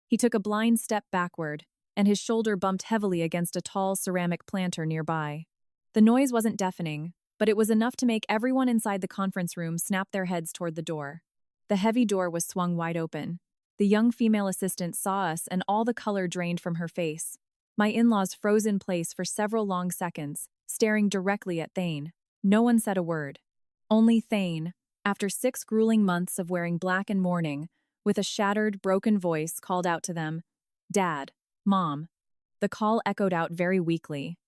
He took a blind step backward, and his shoulder bumped heavily against a tall ceramic planter nearby. The noise wasn't deafening, but it was enough to make everyone inside the conference room snap their heads toward the door. The heavy door was swung wide open. The young female assistant saw us and all the color drained from her face. My in-laws froze in place for several long seconds, staring directly at Thane. No one said a word. Only Thane, after 6 grueling months of wearing black and mourning, with a shattered, broken voice, called out to them, "Dad, Mom." The call echoed out very weakly.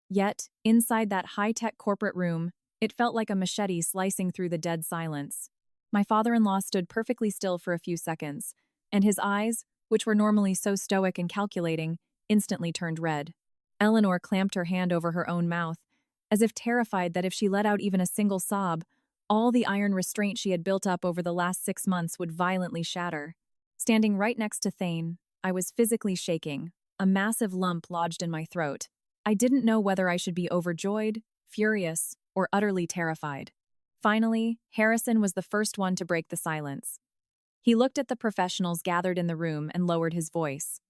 Yet, inside that high-tech corporate room, it felt like a machete slicing through the dead silence. My father-in-law stood perfectly still for a few seconds, and his eyes, which were normally so stoic and calculating, instantly turned red. Eleanor clamped her hand over her own mouth, as if terrified that if she let out even a single sob, all the iron restraint she had built up over the last 6 months would violently shatter. Standing right next to Thane, I was physically shaking, a massive lump lodged in my throat. I didn't know whether I should be overjoyed, furious, or utterly terrified. Finally, Harrison was the first one to break the silence. He looked at the professionals gathered in the room and lowered his voice.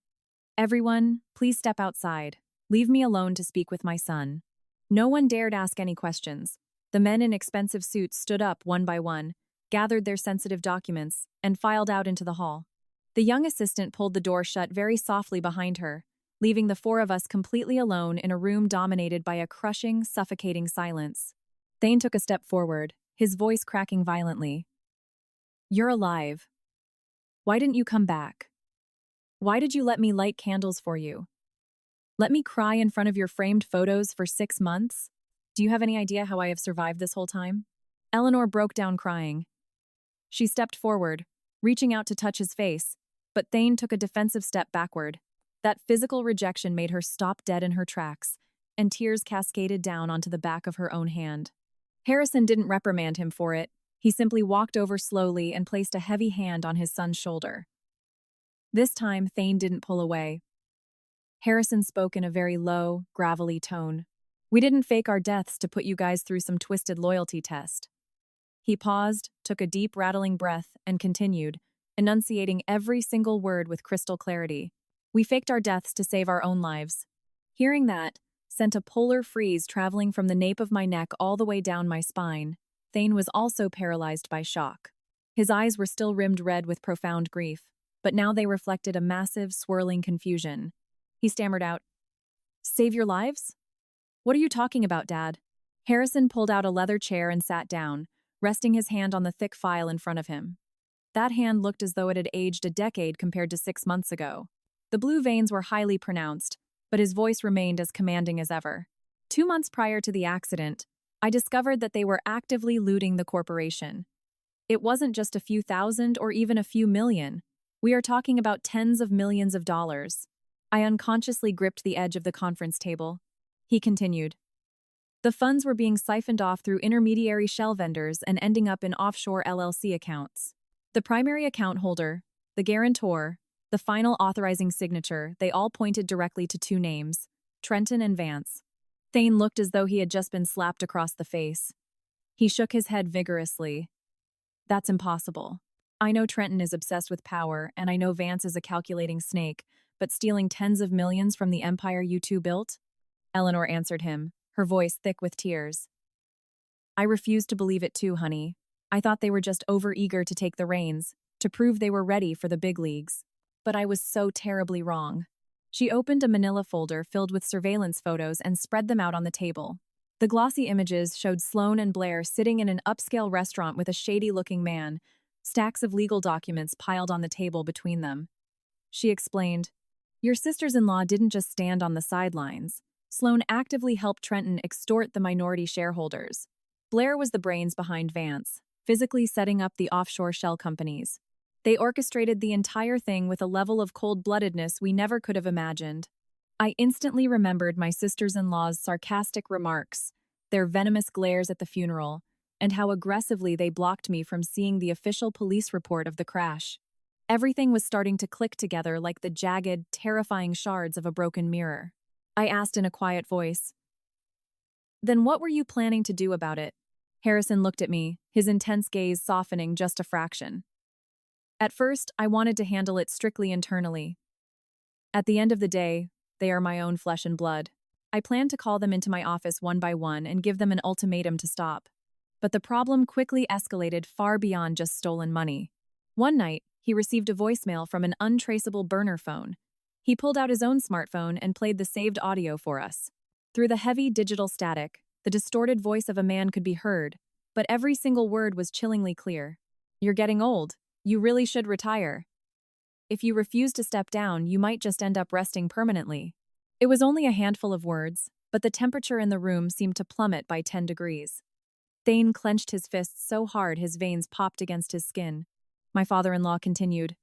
Everyone, please step outside. Leave me alone to speak with my son. No one dared ask any questions. The men in expensive suits stood up one by one, gathered their sensitive documents, and filed out into the hall. The young assistant pulled the door shut very softly behind her, leaving the four of us completely alone in a room dominated by a crushing, suffocating silence. Thane took a step forward, his voice cracking violently. You're alive. Why didn't you come back? Why did you let me light candles for you? Let me cry in front of your framed photos for 6 months? Do you have any idea how I have survived this whole time? Eleanor broke down crying. She stepped forward, reaching out to touch his face, but Thane took a defensive step backward. That physical rejection made her stop dead in her tracks, and tears cascaded down onto the back of her own hand. Harrison didn't reprimand him for it. He simply walked over slowly and placed a heavy hand on his son's shoulder. This time, Thane didn't pull away. Harrison spoke in a very low, gravelly tone. We didn't fake our deaths to put you guys through some twisted loyalty test. He paused, took a deep, rattling breath, and continued, enunciating every single word with crystal clarity. We faked our deaths to save our own lives. Hearing that sent a polar freeze traveling from the nape of my neck all the way down my spine. Thane was also paralyzed by shock. His eyes were still rimmed red with profound grief, but now they reflected a massive, swirling confusion. He stammered out, Save your lives? What are you talking about, Dad? Harrison pulled out a leather chair and sat down, resting his hand on the thick file in front of him. That hand looked as though it had aged a decade compared to 6 months ago. The blue veins were highly pronounced, but his voice remained as commanding as ever. 2 months prior to the accident, I discovered that they were actively looting the corporation. It wasn't just a few thousand or even a few million. We are talking about tens of millions of dollars. I unconsciously gripped the edge of the conference table. He continued. The funds were being siphoned off through intermediary shell vendors and ending up in offshore LLC accounts. The primary account holder, the guarantor, the final authorizing signature, they all pointed directly to 2 names, Trenton and Vance. Thane looked as though he had just been slapped across the face. He shook his head vigorously. That's impossible. I know Trenton is obsessed with power, and I know Vance is a calculating snake, but stealing tens of millions from the empire you two built? Eleanor answered him, her voice thick with tears. I refused to believe it too, honey. I thought they were just overeager to take the reins, to prove they were ready for the big leagues. But I was so terribly wrong. She opened a manila folder filled with surveillance photos and spread them out on the table. The glossy images showed Sloan and Blair sitting in an upscale restaurant with a shady-looking man, stacks of legal documents piled on the table between them. She explained, Your sisters-in-law didn't just stand on the sidelines. Sloan actively helped Trenton extort the minority shareholders. Blair was the brains behind Vance, physically setting up the offshore shell companies. They orchestrated the entire thing with a level of cold-bloodedness we never could have imagined. I instantly remembered my sisters-in-law's sarcastic remarks, their venomous glares at the funeral, and how aggressively they blocked me from seeing the official police report of the crash. Everything was starting to click together like the jagged, terrifying shards of a broken mirror. I asked in a quiet voice, Then what were you planning to do about it? Harrison looked at me, his intense gaze softening just a fraction. At first, I wanted to handle it strictly internally. At the end of the day, they are my own flesh and blood. I planned to call them into my office one by one and give them an ultimatum to stop. But the problem quickly escalated far beyond just stolen money. One night, he received a voicemail from an untraceable burner phone. He pulled out his own smartphone and played the saved audio for us. Through the heavy digital static, the distorted voice of a man could be heard, but every single word was chillingly clear. You're getting old. You really should retire. If you refuse to step down, you might just end up resting permanently. It was only a handful of words, but the temperature in the room seemed to plummet by 10 degrees. Thane clenched his fists so hard his veins popped against his skin. My father-in-law continued,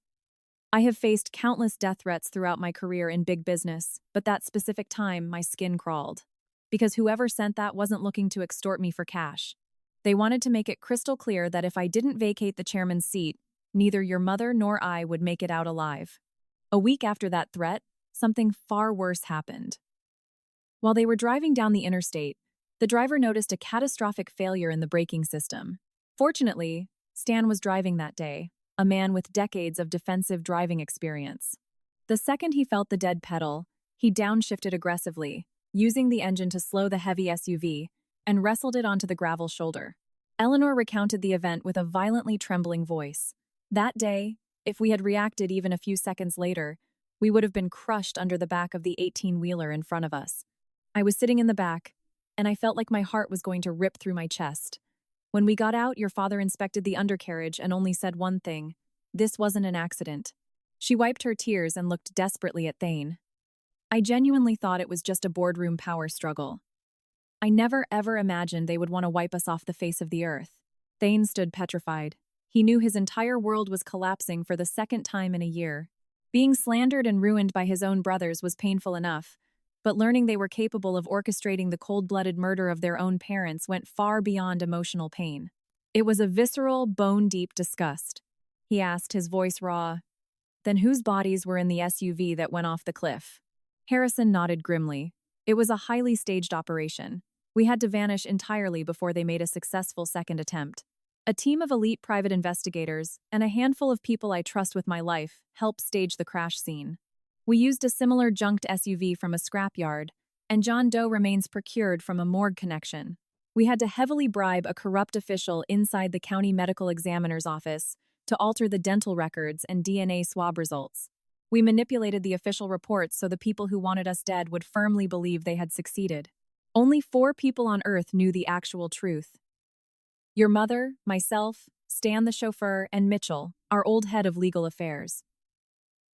I have faced countless death threats throughout my career in big business, but that specific time, my skin crawled. Because whoever sent that wasn't looking to extort me for cash. They wanted to make it crystal clear that if I didn't vacate the chairman's seat, neither your mother nor I would make it out alive. A week after that threat, something far worse happened. While they were driving down the interstate, the driver noticed a catastrophic failure in the braking system. Fortunately, Stan was driving that day. a man with decades of defensive driving experience. The second he felt the dead pedal, he downshifted aggressively, using the engine to slow the heavy SUV, and wrestled it onto the gravel shoulder. Eleanor recounted the event with a violently trembling voice. That day, if we had reacted even a few seconds later, we would have been crushed under the back of the 18-wheeler in front of us. I was sitting in the back, and I felt like my heart was going to rip through my chest. When we got out, your father inspected the undercarriage and only said one thing: this wasn't an accident. She wiped her tears and looked desperately at Thane. I genuinely thought it was just a boardroom power struggle. I never ever imagined they would want to wipe us off the face of the earth. Thane stood petrified. He knew his entire world was collapsing for the second time in a year. Being slandered and ruined by his own brothers was painful enough, but learning they were capable of orchestrating the cold-blooded murder of their own parents went far beyond emotional pain. It was a visceral, bone-deep disgust. He asked, his voice raw, "Then whose bodies were in the SUV that went off the cliff?" Harrison nodded grimly. It was a highly staged operation. We had to vanish entirely before they made a successful second attempt. A team of elite private investigators and a handful of people I trust with my life helped stage the crash scene. We used a similar junked SUV from a scrapyard, and John Doe remains procured from a morgue connection. We had to heavily bribe a corrupt official inside the county medical examiner's office to alter the dental records and DNA swab results. We manipulated the official reports so the people who wanted us dead would firmly believe they had succeeded. Only 4 people on Earth knew the actual truth. Your mother, myself, Stan the chauffeur, and Mitchell, our old head of legal affairs.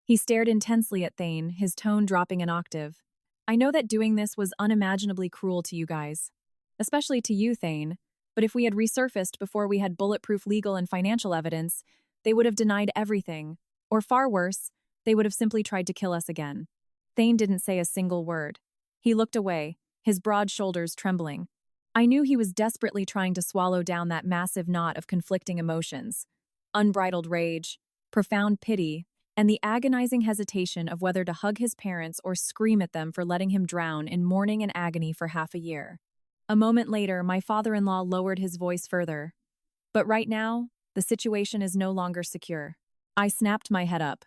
He stared intensely at Thane, his tone dropping an octave. I know that doing this was unimaginably cruel to you guys. Especially to you, Thane, but if we had resurfaced before we had bulletproof legal and financial evidence, they would have denied everything. Or far worse, they would have simply tried to kill us again. Thane didn't say a single word. He looked away, his broad shoulders trembling. I knew he was desperately trying to swallow down that massive knot of conflicting emotions. Unbridled rage, profound pity, and the agonizing hesitation of whether to hug his parents or scream at them for letting him drown in mourning and agony for half a year. A moment later, my father-in-law lowered his voice further. But right now, the situation is no longer secure. I snapped my head up.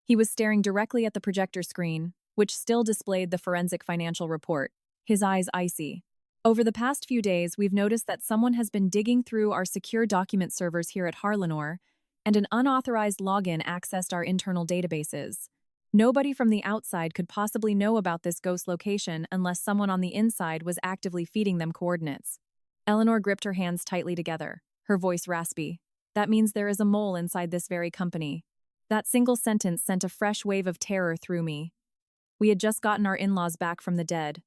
He was staring directly at the projector screen, which still displayed the forensic financial report, his eyes icy. Over the past few days, we've noticed that someone has been digging through our secure document servers here at Harlanor, and an unauthorized login accessed our internal databases. Nobody from the outside could possibly know about this ghost location unless someone on the inside was actively feeding them coordinates. Eleanor gripped her hands tightly together, her voice raspy. That means there is a mole inside this very company. That single sentence sent a fresh wave of terror through me. We had just gotten our in-laws back from the dead.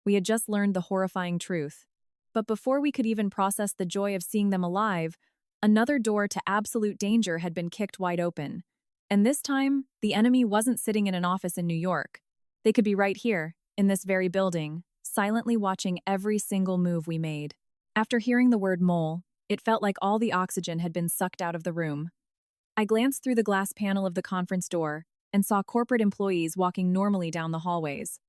We had just learned the horrifying truth. But before we could even process the joy of seeing them alive, another door to absolute danger had been kicked wide open. And this time, the enemy wasn't sitting in an office in New York. They could be right here, in this very building, silently watching every single move we made. After hearing the word mole, it felt like all the oxygen had been sucked out of the room. I glanced through the glass panel of the conference door and saw corporate employees walking normally down the hallways.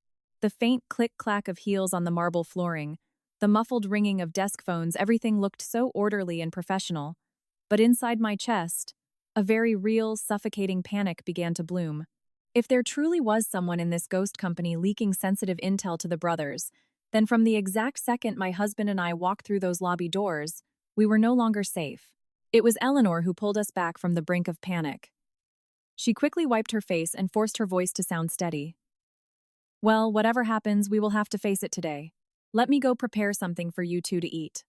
The faint click-clack of heels on the marble flooring, the muffled ringing of desk phones, everything looked so orderly and professional. But inside my chest, a very real, suffocating panic began to bloom. If there truly was someone in this ghost company leaking sensitive intel to the brothers, then from the exact second my husband and I walked through those lobby doors, we were no longer safe. It was Eleanor who pulled us back from the brink of panic. She quickly wiped her face and forced her voice to sound steady. Well, whatever happens, we will have to face it today. Let me go prepare something for you two to eat.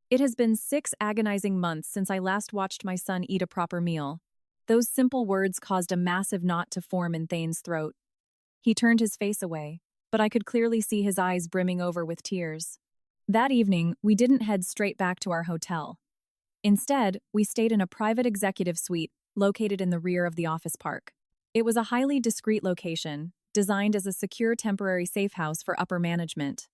It has been 6 agonizing months since I last watched my son eat a proper meal. Those simple words caused a massive knot to form in Thane's throat. He turned his face away, but I could clearly see his eyes brimming over with tears. That evening, we didn't head straight back to our hotel. Instead, we stayed in a private executive suite located in the rear of the office park. It was a highly discreet location, designed as a secure temporary safe house for upper management.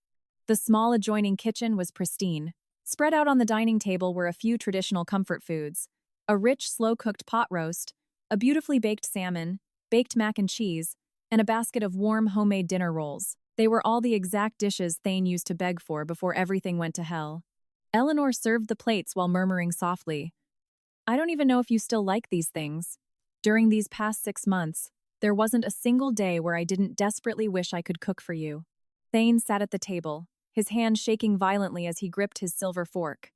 The small adjoining kitchen was pristine. Spread out on the dining table were a few traditional comfort foods: a rich, slow-cooked pot roast, a beautifully baked salmon, baked mac and cheese, and a basket of warm homemade dinner rolls. They were all the exact dishes Thane used to beg for before everything went to hell. Eleanor served the plates while murmuring softly, I don't even know if you still like these things. During these past 6 months, there wasn't a single day where I didn't desperately wish I could cook for you. Thane sat at the table, his hand shaking violently as he gripped his silver fork.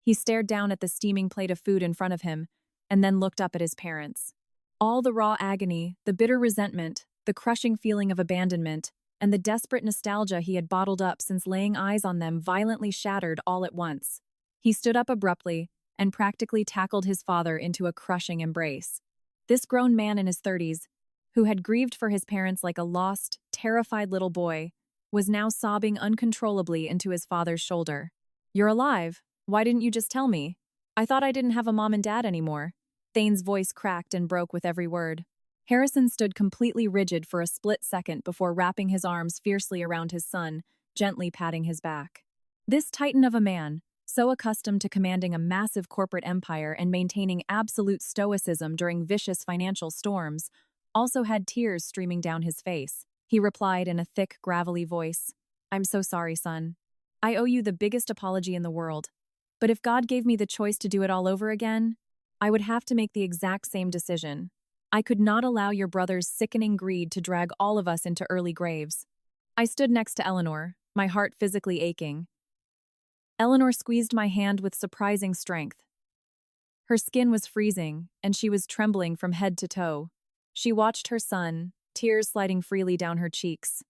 He stared down at the steaming plate of food in front of him, and then looked up at his parents. All the raw agony, the bitter resentment, the crushing feeling of abandonment, and the desperate nostalgia he had bottled up since laying eyes on them violently shattered all at once. He stood up abruptly and practically tackled his father into a crushing embrace. This grown man in his 30s, who had grieved for his parents like a lost, terrified little boy, was now sobbing uncontrollably into his father's shoulder. "You're alive. Why didn't you just tell me? I thought I didn't have a mom and dad anymore." Thane's voice cracked and broke with every word. Harrison stood completely rigid for a split second before wrapping his arms fiercely around his son, gently patting his back. This titan of a man, so accustomed to commanding a massive corporate empire and maintaining absolute stoicism during vicious financial storms, also had tears streaming down his face. He replied in a thick, gravelly voice, "I'm so sorry, son. I owe you the biggest apology in the world. But if God gave me the choice to do it all over again, I would have to make the exact same decision. I could not allow your brother's sickening greed to drag all of us into early graves." I stood next to Eleanor, my heart physically aching. Eleanor squeezed my hand with surprising strength. Her skin was freezing, and she was trembling from head to toe. She watched her son, tears sliding freely down her cheeks.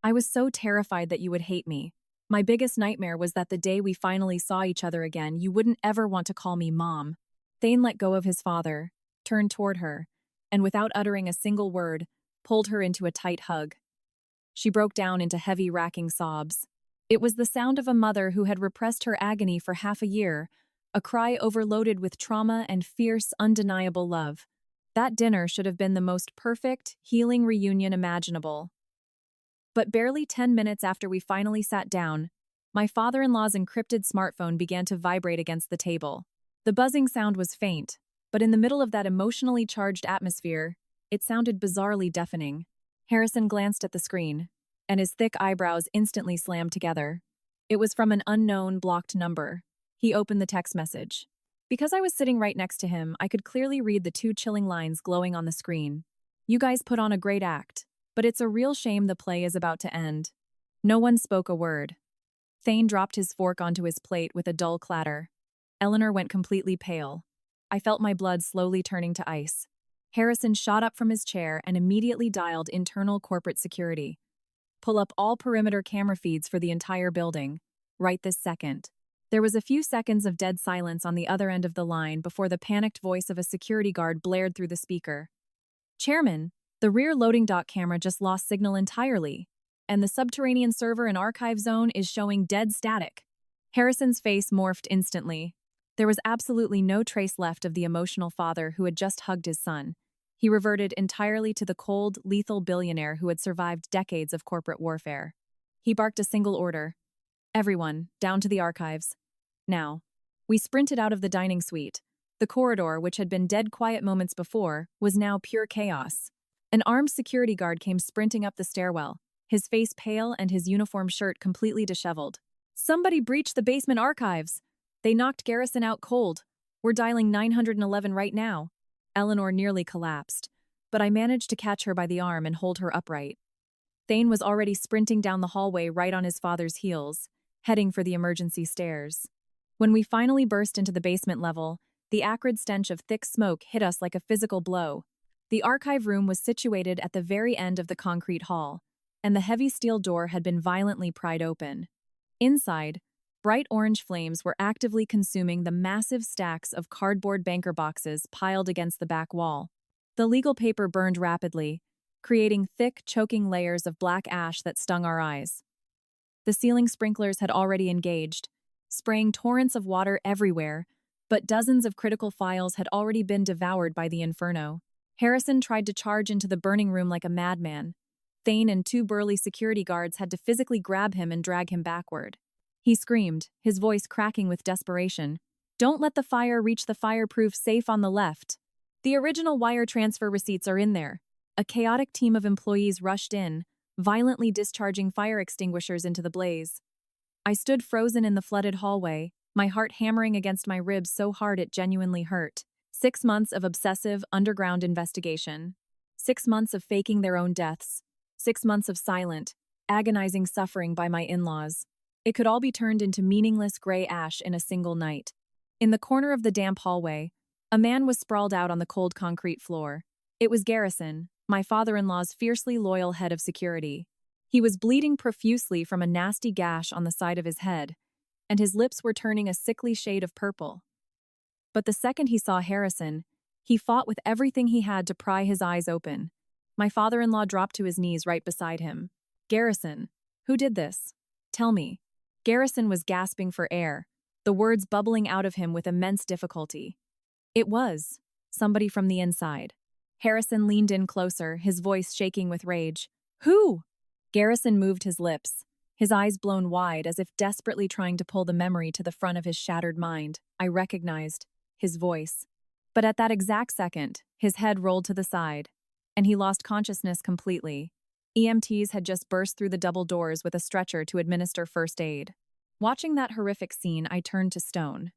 "I was so terrified that you would hate me. My biggest nightmare was that the day we finally saw each other again, you wouldn't ever want to call me Mom." Thane let go of his father, turned toward her, and without uttering a single word, pulled her into a tight hug. She broke down into heavy, racking sobs. It was the sound of a mother who had repressed her agony for half a year, a cry overloaded with trauma and fierce, undeniable love. That dinner should have been the most perfect, healing reunion imaginable. But barely 10 minutes after we finally sat down, my father-in-law's encrypted smartphone began to vibrate against the table. The buzzing sound was faint, but in the middle of that emotionally charged atmosphere, it sounded bizarrely deafening. Harrison glanced at the screen, and his thick eyebrows instantly slammed together. It was from an unknown, blocked number. He opened the text message. Because I was sitting right next to him, I could clearly read the 2 chilling lines glowing on the screen. "You guys put on a great act, but it's a real shame the play is about to end." No one spoke a word. Thane dropped his fork onto his plate with a dull clatter. Eleanor went completely pale. I felt my blood slowly turning to ice. Harrison shot up from his chair and immediately dialed internal corporate security. "Pull up all perimeter camera feeds for the entire building. Right this second." There was a few seconds of dead silence on the other end of the line before the panicked voice of a security guard blared through the speaker. "Chairman, the rear loading dock camera just lost signal entirely, and the subterranean server and archive zone is showing dead static." Harrison's face morphed instantly. There was absolutely no trace left of the emotional father who had just hugged his son. He reverted entirely to the cold, lethal billionaire who had survived decades of corporate warfare. He barked a single order. "Everyone, down to the archives. Now." We sprinted out of the dining suite. The corridor, which had been dead quiet moments before, was now pure chaos. An armed security guard came sprinting up the stairwell, his face pale and his uniform shirt completely disheveled. "Somebody breached the basement archives. They knocked Garrison out cold. We're dialing 911 right now." Eleanor nearly collapsed, but I managed to catch her by the arm and hold her upright. Thane was already sprinting down the hallway right on his father's heels, heading for the emergency stairs. When we finally burst into the basement level, the acrid stench of thick smoke hit us like a physical blow. The archive room was situated at the very end of the concrete hall, and the heavy steel door had been violently pried open. Inside, bright orange flames were actively consuming the massive stacks of cardboard banker boxes piled against the back wall. The legal paper burned rapidly, creating thick, choking layers of black ash that stung our eyes. The ceiling sprinklers had already engaged, spraying torrents of water everywhere, but dozens of critical files had already been devoured by the inferno. Harrison tried to charge into the burning room like a madman. Thane and 2 burly security guards had to physically grab him and drag him backward. He screamed, his voice cracking with desperation. "Don't let the fire reach the fireproof safe on the left. The original wire transfer receipts are in there." A chaotic team of employees rushed in, violently discharging fire extinguishers into the blaze. I stood frozen in the flooded hallway, my heart hammering against my ribs so hard it genuinely hurt. 6 months of obsessive, underground investigation. 6 months of faking their own deaths. 6 months of silent, agonizing suffering by my in-laws. It could all be turned into meaningless gray ash in a single night. In the corner of the damp hallway, a man was sprawled out on the cold concrete floor. It was Garrison, my father-in-law's fiercely loyal head of security. He was bleeding profusely from a nasty gash on the side of his head, and his lips were turning a sickly shade of purple. But the second he saw Harrison, he fought with everything he had to pry his eyes open. My father-in-law dropped to his knees right beside him. Garrison, who did this? Tell me. Garrison was gasping for air, the words bubbling out of him with immense difficulty. It was somebody from the inside. Harrison leaned in closer, his voice shaking with rage. Who? Garrison moved his lips, his eyes blown wide as if desperately trying to pull the memory to the front of his shattered mind. I recognized his voice. But at that exact second, his head rolled to the side, and he lost consciousness completely. EMTs had just burst through the double doors with a stretcher to administer first aid. Watching that horrific scene, I turned to stone.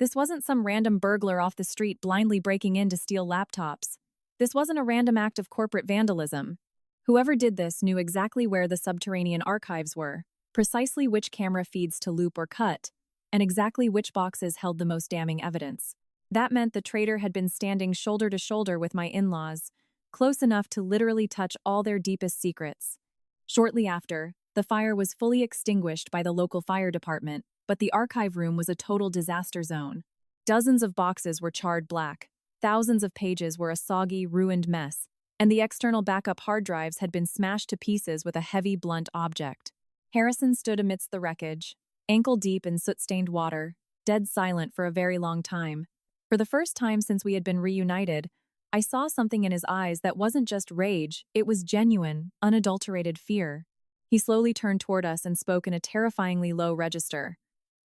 This wasn't some random burglar off the street blindly breaking in to steal laptops. This wasn't a random act of corporate vandalism. Whoever did this knew exactly where the subterranean archives were, precisely which camera feeds to loop or cut, and exactly which boxes held the most damning evidence. That meant the traitor had been standing shoulder to shoulder with my in-laws, close enough to literally touch all their deepest secrets. Shortly after, the fire was fully extinguished by the local fire department, but the archive room was a total disaster zone. Dozens of boxes were charred black, thousands of pages were a soggy, ruined mess, and the external backup hard drives had been smashed to pieces with a heavy, blunt object. Harrison stood amidst the wreckage, ankle-deep in soot-stained water, dead silent for a very long time. For the first time since we had been reunited, I saw something in his eyes that wasn't just rage, it was genuine, unadulterated fear. He slowly turned toward us and spoke in a terrifyingly low register.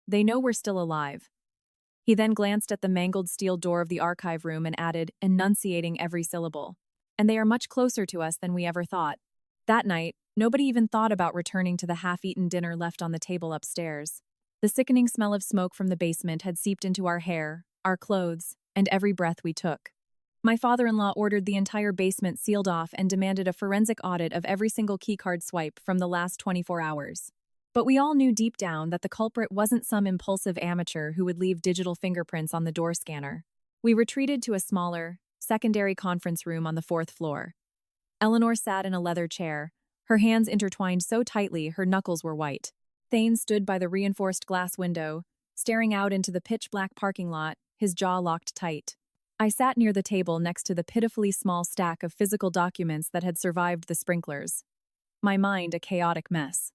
They know we're still alive. He then glanced at the mangled steel door of the archive room and added, enunciating every syllable. And they are much closer to us than we ever thought. That night, nobody even thought about returning to the half-eaten dinner left on the table upstairs. The sickening smell of smoke from the basement had seeped into our hair, our clothes, and every breath we took. My father-in-law ordered the entire basement sealed off and demanded a forensic audit of every single keycard swipe from the last 24 hours. But we all knew deep down that the culprit wasn't some impulsive amateur who would leave digital fingerprints on the door scanner. We retreated to a smaller, secondary conference room on the 4th floor. Eleanor sat in a leather chair, her hands intertwined so tightly her knuckles were white. Thane stood by the reinforced glass window, staring out into the pitch-black parking lot, his jaw locked tight. I sat near the table next to the pitifully small stack of physical documents that had survived the sprinklers. My mind a chaotic mess.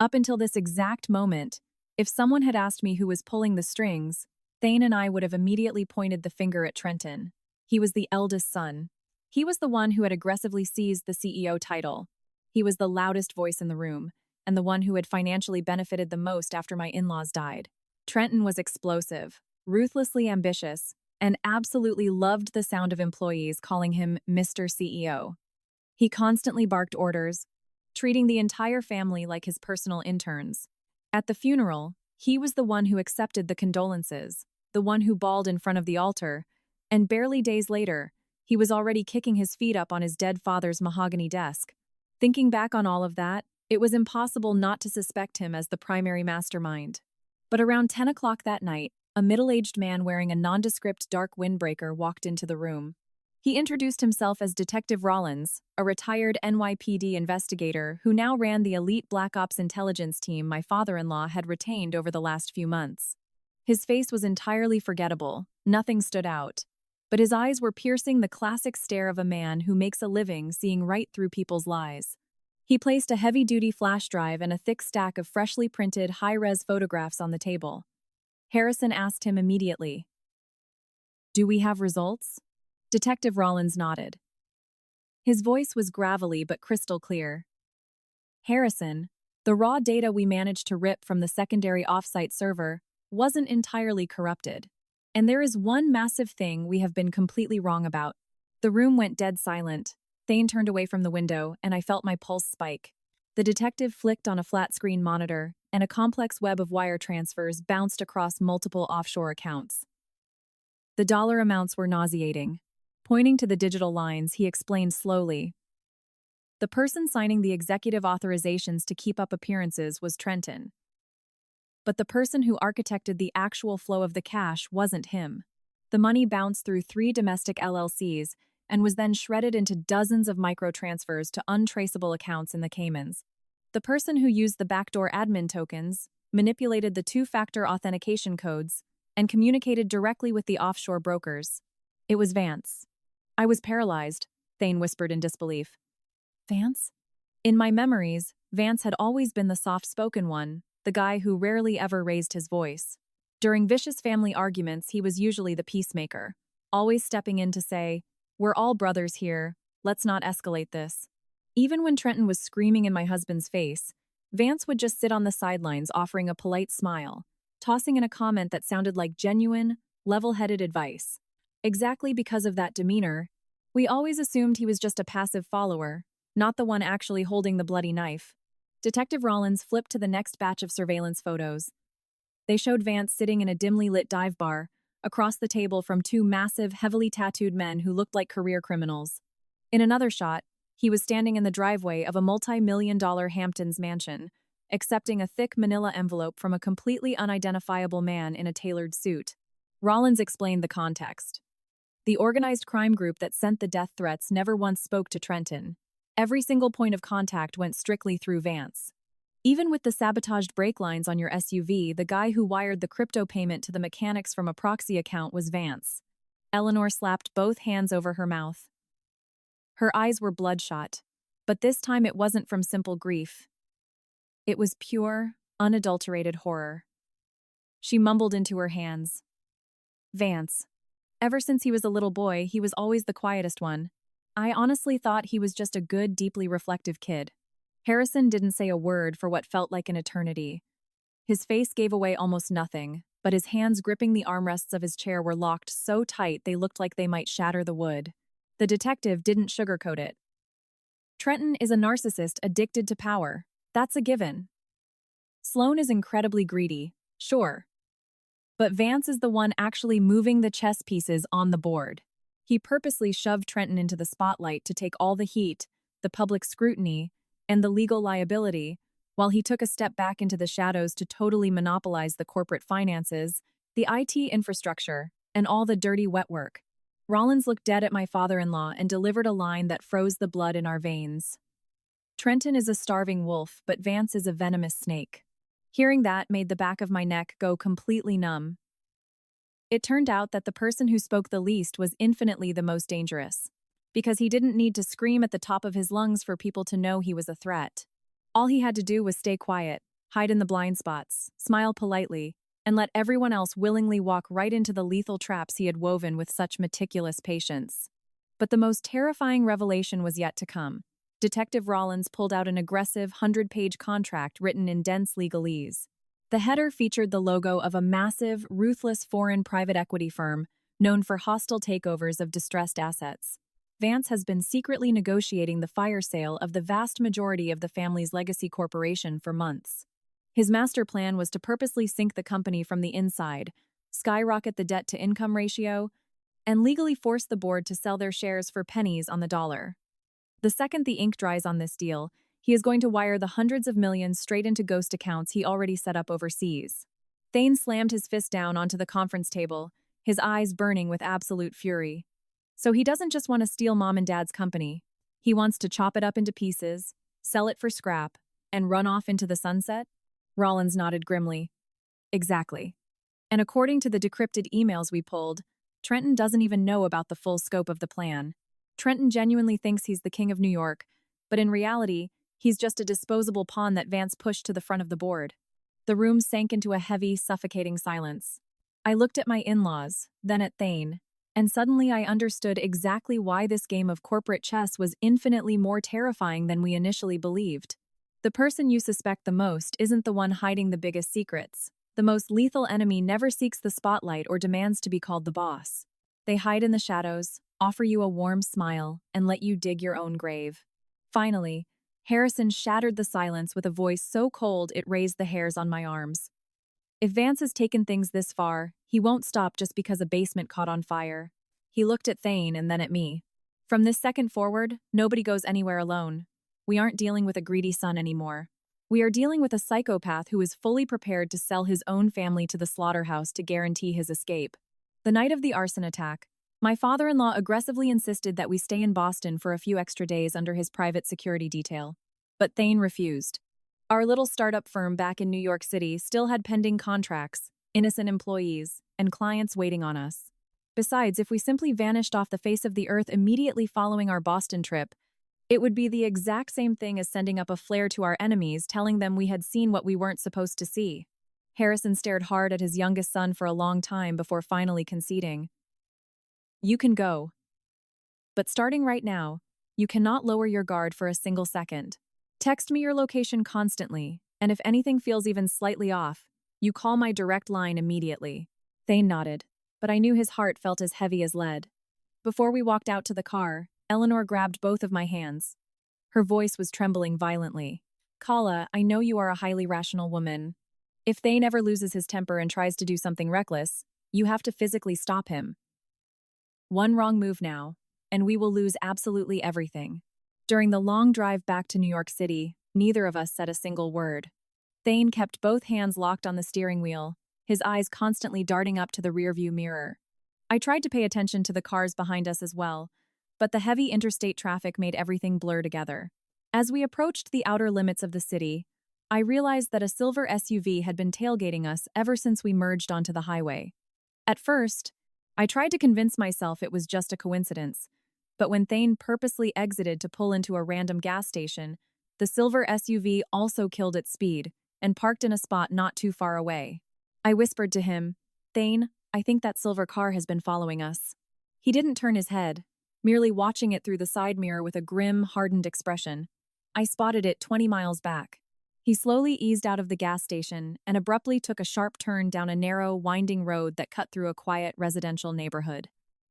Up until this exact moment, if someone had asked me who was pulling the strings, Thane and I would have immediately pointed the finger at Trenton. He was the eldest son. He was the one who had aggressively seized the CEO title. He was the loudest voice in the room, and the one who had financially benefited the most after my in-laws died. Trenton was explosive, ruthlessly ambitious, and absolutely loved the sound of employees calling him Mr. CEO. He constantly barked orders, treating the entire family like his personal interns. At the funeral, he was the one who accepted the condolences, the one who bawled in front of the altar, and barely days later, he was already kicking his feet up on his dead father's mahogany desk. Thinking back on all of that, it was impossible not to suspect him as the primary mastermind. But around 10 o'clock that night, a middle-aged man wearing a nondescript dark windbreaker walked into the room. He introduced himself as Detective Rollins, a retired NYPD investigator who now ran the elite Black Ops intelligence team my father-in-law had retained over the last few months. His face was entirely forgettable, nothing stood out, but his eyes were piercing the classic stare of a man who makes a living seeing right through people's lies. He placed a heavy-duty flash drive and a thick stack of freshly printed high-res photographs on the table. Harrison asked him immediately, "Do we have results?" Detective Rollins nodded. His voice was gravelly but crystal clear. "Harrison, the raw data we managed to rip from the secondary offsite server wasn't entirely corrupted. And there is one massive thing we have been completely wrong about." The room went dead silent. Thane turned away from the window, and I felt my pulse spike. The detective flicked on a flat-screen monitor, and a complex web of wire transfers bounced across multiple offshore accounts. The dollar amounts were nauseating. Pointing to the digital lines, he explained slowly. The person signing the executive authorizations to keep up appearances was Trenton. But the person who architected the actual flow of the cash wasn't him. The money bounced through 3 domestic LLCs and was then shredded into dozens of microtransfers to untraceable accounts in the Caymans. The person who used the backdoor admin tokens, manipulated the 2-factor authentication codes, and communicated directly with the offshore brokers. It was Vance. I was paralyzed, Thane whispered in disbelief. Vance? In my memories, Vance had always been the soft-spoken one, the guy who rarely ever raised his voice. During vicious family arguments, he was usually the peacemaker, always stepping in to say, "We're all brothers here, let's not escalate this." Even when Trenton was screaming in my husband's face, Vance would just sit on the sidelines offering a polite smile, tossing in a comment that sounded like genuine, level-headed advice. Exactly because of that demeanor, we always assumed he was just a passive follower, not the one actually holding the bloody knife. Detective Rollins flipped to the next batch of surveillance photos. They showed Vance sitting in a dimly lit dive bar, across the table from 2 massive, heavily tattooed men who looked like career criminals. In another shot, he was standing in the driveway of a multi-million-dollar Hamptons mansion, accepting a thick manila envelope from a completely unidentifiable man in a tailored suit. Rollins explained the context. The organized crime group that sent the death threats never once spoke to Trenton. Every single point of contact went strictly through Vance. Even with the sabotaged brake lines on your SUV, the guy who wired the crypto payment to the mechanics from a proxy account was Vance. Eleanor slapped both hands over her mouth. Her eyes were bloodshot, but this time it wasn't from simple grief. It was pure, unadulterated horror. She mumbled into her hands. Vance. Ever since he was a little boy, he was always the quietest one. I honestly thought he was just a good, deeply reflective kid. Harrison didn't say a word for what felt like an eternity. His face gave away almost nothing, but his hands gripping the armrests of his chair were locked so tight they looked like they might shatter the wood. The detective didn't sugarcoat it. Trenton is a narcissist addicted to power. That's a given. Sloane is incredibly greedy, sure. But Vance is the one actually moving the chess pieces on the board. He purposely shoved Trenton into the spotlight to take all the heat, the public scrutiny, and the legal liability, while he took a step back into the shadows to totally monopolize the corporate finances, the IT infrastructure, and all the dirty wet work. Rollins looked dead at my father-in-law and delivered a line that froze the blood in our veins. Trenton is a starving wolf, but Vance is a venomous snake. Hearing that made the back of my neck go completely numb. It turned out that the person who spoke the least was infinitely the most dangerous, because he didn't need to scream at the top of his lungs for people to know he was a threat. All he had to do was stay quiet, hide in the blind spots, smile politely, and let everyone else willingly walk right into the lethal traps he had woven with such meticulous patience. But the most terrifying revelation was yet to come. Detective Rollins pulled out an aggressive 100-page contract written in dense legalese. The header featured the logo of a massive, ruthless foreign private equity firm known for hostile takeovers of distressed assets. Vance has been secretly negotiating the fire sale of the vast majority of the family's legacy corporation for months. His master plan was to purposely sink the company from the inside, skyrocket the debt-to-income ratio, and legally force the board to sell their shares for pennies on the dollar. The second the ink dries on this deal, he is going to wire the hundreds of millions straight into ghost accounts he already set up overseas. Thane slammed his fist down onto the conference table, his eyes burning with absolute fury. So he doesn't just want to steal Mom and Dad's company. He wants to chop it up into pieces, sell it for scrap, and run off into the sunset? Rollins nodded grimly. Exactly. And according to the decrypted emails we pulled, Trenton doesn't even know about the full scope of the plan. Trenton genuinely thinks he's the king of New York, but in reality, he's just a disposable pawn that Vance pushed to the front of the board. The room sank into a heavy, suffocating silence. I looked at my in-laws, then at Thane, and suddenly I understood exactly why this game of corporate chess was infinitely more terrifying than we initially believed. The person you suspect the most isn't the one hiding the biggest secrets. The most lethal enemy never seeks the spotlight or demands to be called the boss. They hide in the shadows, offer you a warm smile, and let you dig your own grave. Finally, Harrison shattered the silence with a voice so cold it raised the hairs on my arms. If Vance has taken things this far, he won't stop just because a basement caught on fire. He looked at Thane and then at me. From this second forward, nobody goes anywhere alone. We aren't dealing with a greedy son anymore. We are dealing with a psychopath who is fully prepared to sell his own family to the slaughterhouse to guarantee his escape. The night of the arson attack, my father-in-law aggressively insisted that we stay in Boston for a few extra days under his private security detail. But Thane refused. Our little startup firm back in New York City still had pending contracts, innocent employees, and clients waiting on us. Besides, if we simply vanished off the face of the earth immediately following our Boston trip, it would be the exact same thing as sending up a flare to our enemies telling them we had seen what we weren't supposed to see. Harrison stared hard at his youngest son for a long time before finally conceding. You can go. But starting right now, you cannot lower your guard for a single second. Text me your location constantly, and if anything feels even slightly off, you call my direct line immediately. Thane nodded, but I knew his heart felt as heavy as lead. Before we walked out to the car, Eleanor grabbed both of my hands. Her voice was trembling violently. Kala, I know you are a highly rational woman. If Thane ever loses his temper and tries to do something reckless, you have to physically stop him. One wrong move now, and we will lose absolutely everything. During the long drive back to New York City, neither of us said a single word. Thane kept both hands locked on the steering wheel, his eyes constantly darting up to the rearview mirror. I tried to pay attention to the cars behind us as well, but the heavy interstate traffic made everything blur together. As we approached the outer limits of the city, I realized that a silver SUV had been tailgating us ever since we merged onto the highway. At first, I tried to convince myself it was just a coincidence, but when Thane purposely exited to pull into a random gas station, the silver SUV also killed its speed and parked in a spot not too far away. I whispered to him, Thane, I think that silver car has been following us. He didn't turn his head, merely watching it through the side mirror with a grim, hardened expression. I spotted it 20 miles back. He slowly eased out of the gas station and abruptly took a sharp turn down a narrow, winding road that cut through a quiet residential neighborhood.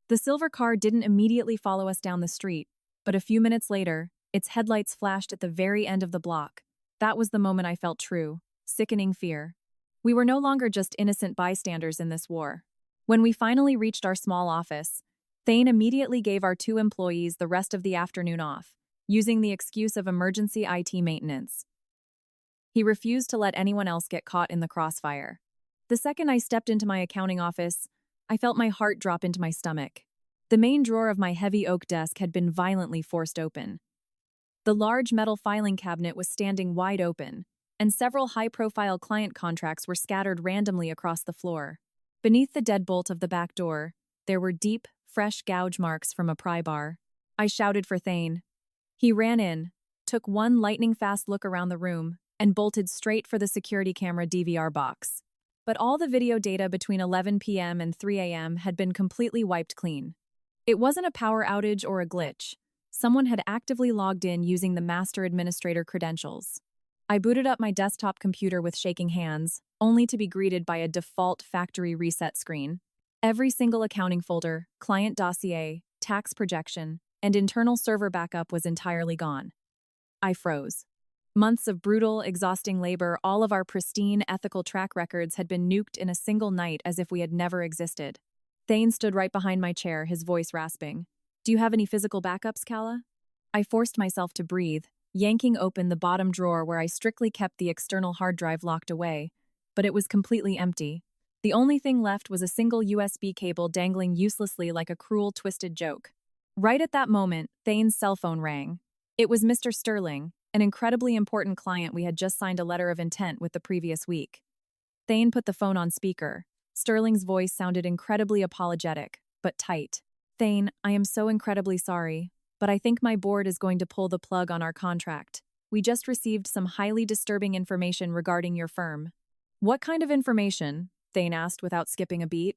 The silver car didn't immediately follow us down the street, but a few minutes later, its headlights flashed at the very end of the block. That was the moment I felt true, sickening fear. We were no longer just innocent bystanders in this war. When we finally reached our small office, Thane immediately gave our 2 employees the rest of the afternoon off, using the excuse of emergency IT maintenance. He refused to let anyone else get caught in the crossfire. The second I stepped into my accounting office, I felt my heart drop into my stomach. The main drawer of my heavy oak desk had been violently forced open. The large metal filing cabinet was standing wide open, and several high-profile client contracts were scattered randomly across the floor. Beneath the deadbolt of the back door, there were deep, fresh gouge marks from a pry bar. I shouted for Thane. He ran in, took one lightning-fast look around the room, and bolted straight for the security camera DVR box. But all the video data between 11 p.m. and 3 a.m. had been completely wiped clean. It wasn't a power outage or a glitch. Someone had actively logged in using the master administrator credentials. I booted up my desktop computer with shaking hands, only to be greeted by a default factory reset screen. Every single accounting folder, client dossier, tax projection, and internal server backup was entirely gone. I froze. Months of brutal, exhausting labor, all of our pristine, ethical track records had been nuked in a single night as if we had never existed. Thane stood right behind my chair, his voice rasping. Do you have any physical backups, Kala? I forced myself to breathe, yanking open the bottom drawer where I strictly kept the external hard drive locked away, but it was completely empty. The only thing left was a single USB cable dangling uselessly like a cruel, twisted joke. Right at that moment, Thane's cell phone rang. It was Mr. Sterling, an incredibly important client we had just signed a letter of intent with the previous week. Thane put the phone on speaker. Sterling's voice sounded incredibly apologetic, but tight. Thane, I am so incredibly sorry, but I think my board is going to pull the plug on our contract. We just received some highly disturbing information regarding your firm. What kind of information? Thane asked without skipping a beat.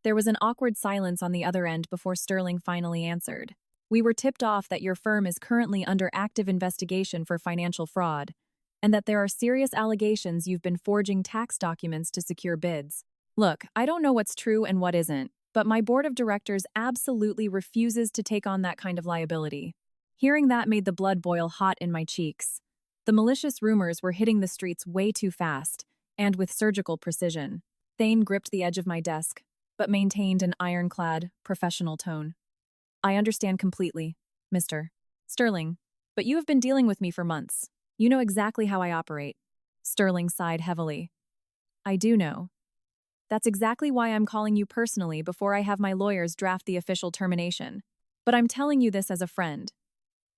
There was an awkward silence on the other end before Sterling finally answered. We were tipped off that your firm is currently under active investigation for financial fraud, and that there are serious allegations you've been forging tax documents to secure bids. Look, I don't know what's true and what isn't, but my board of directors absolutely refuses to take on that kind of liability. Hearing that made the blood boil hot in my cheeks. The malicious rumors were hitting the streets way too fast, and with surgical precision. Thane gripped the edge of my desk, but maintained an ironclad, professional tone. I understand completely, Mr. Sterling, but you have been dealing with me for months. You know exactly how I operate. Sterling sighed heavily. I do know. That's exactly why I'm calling you personally before I have my lawyers draft the official termination. But I'm telling you this as a friend.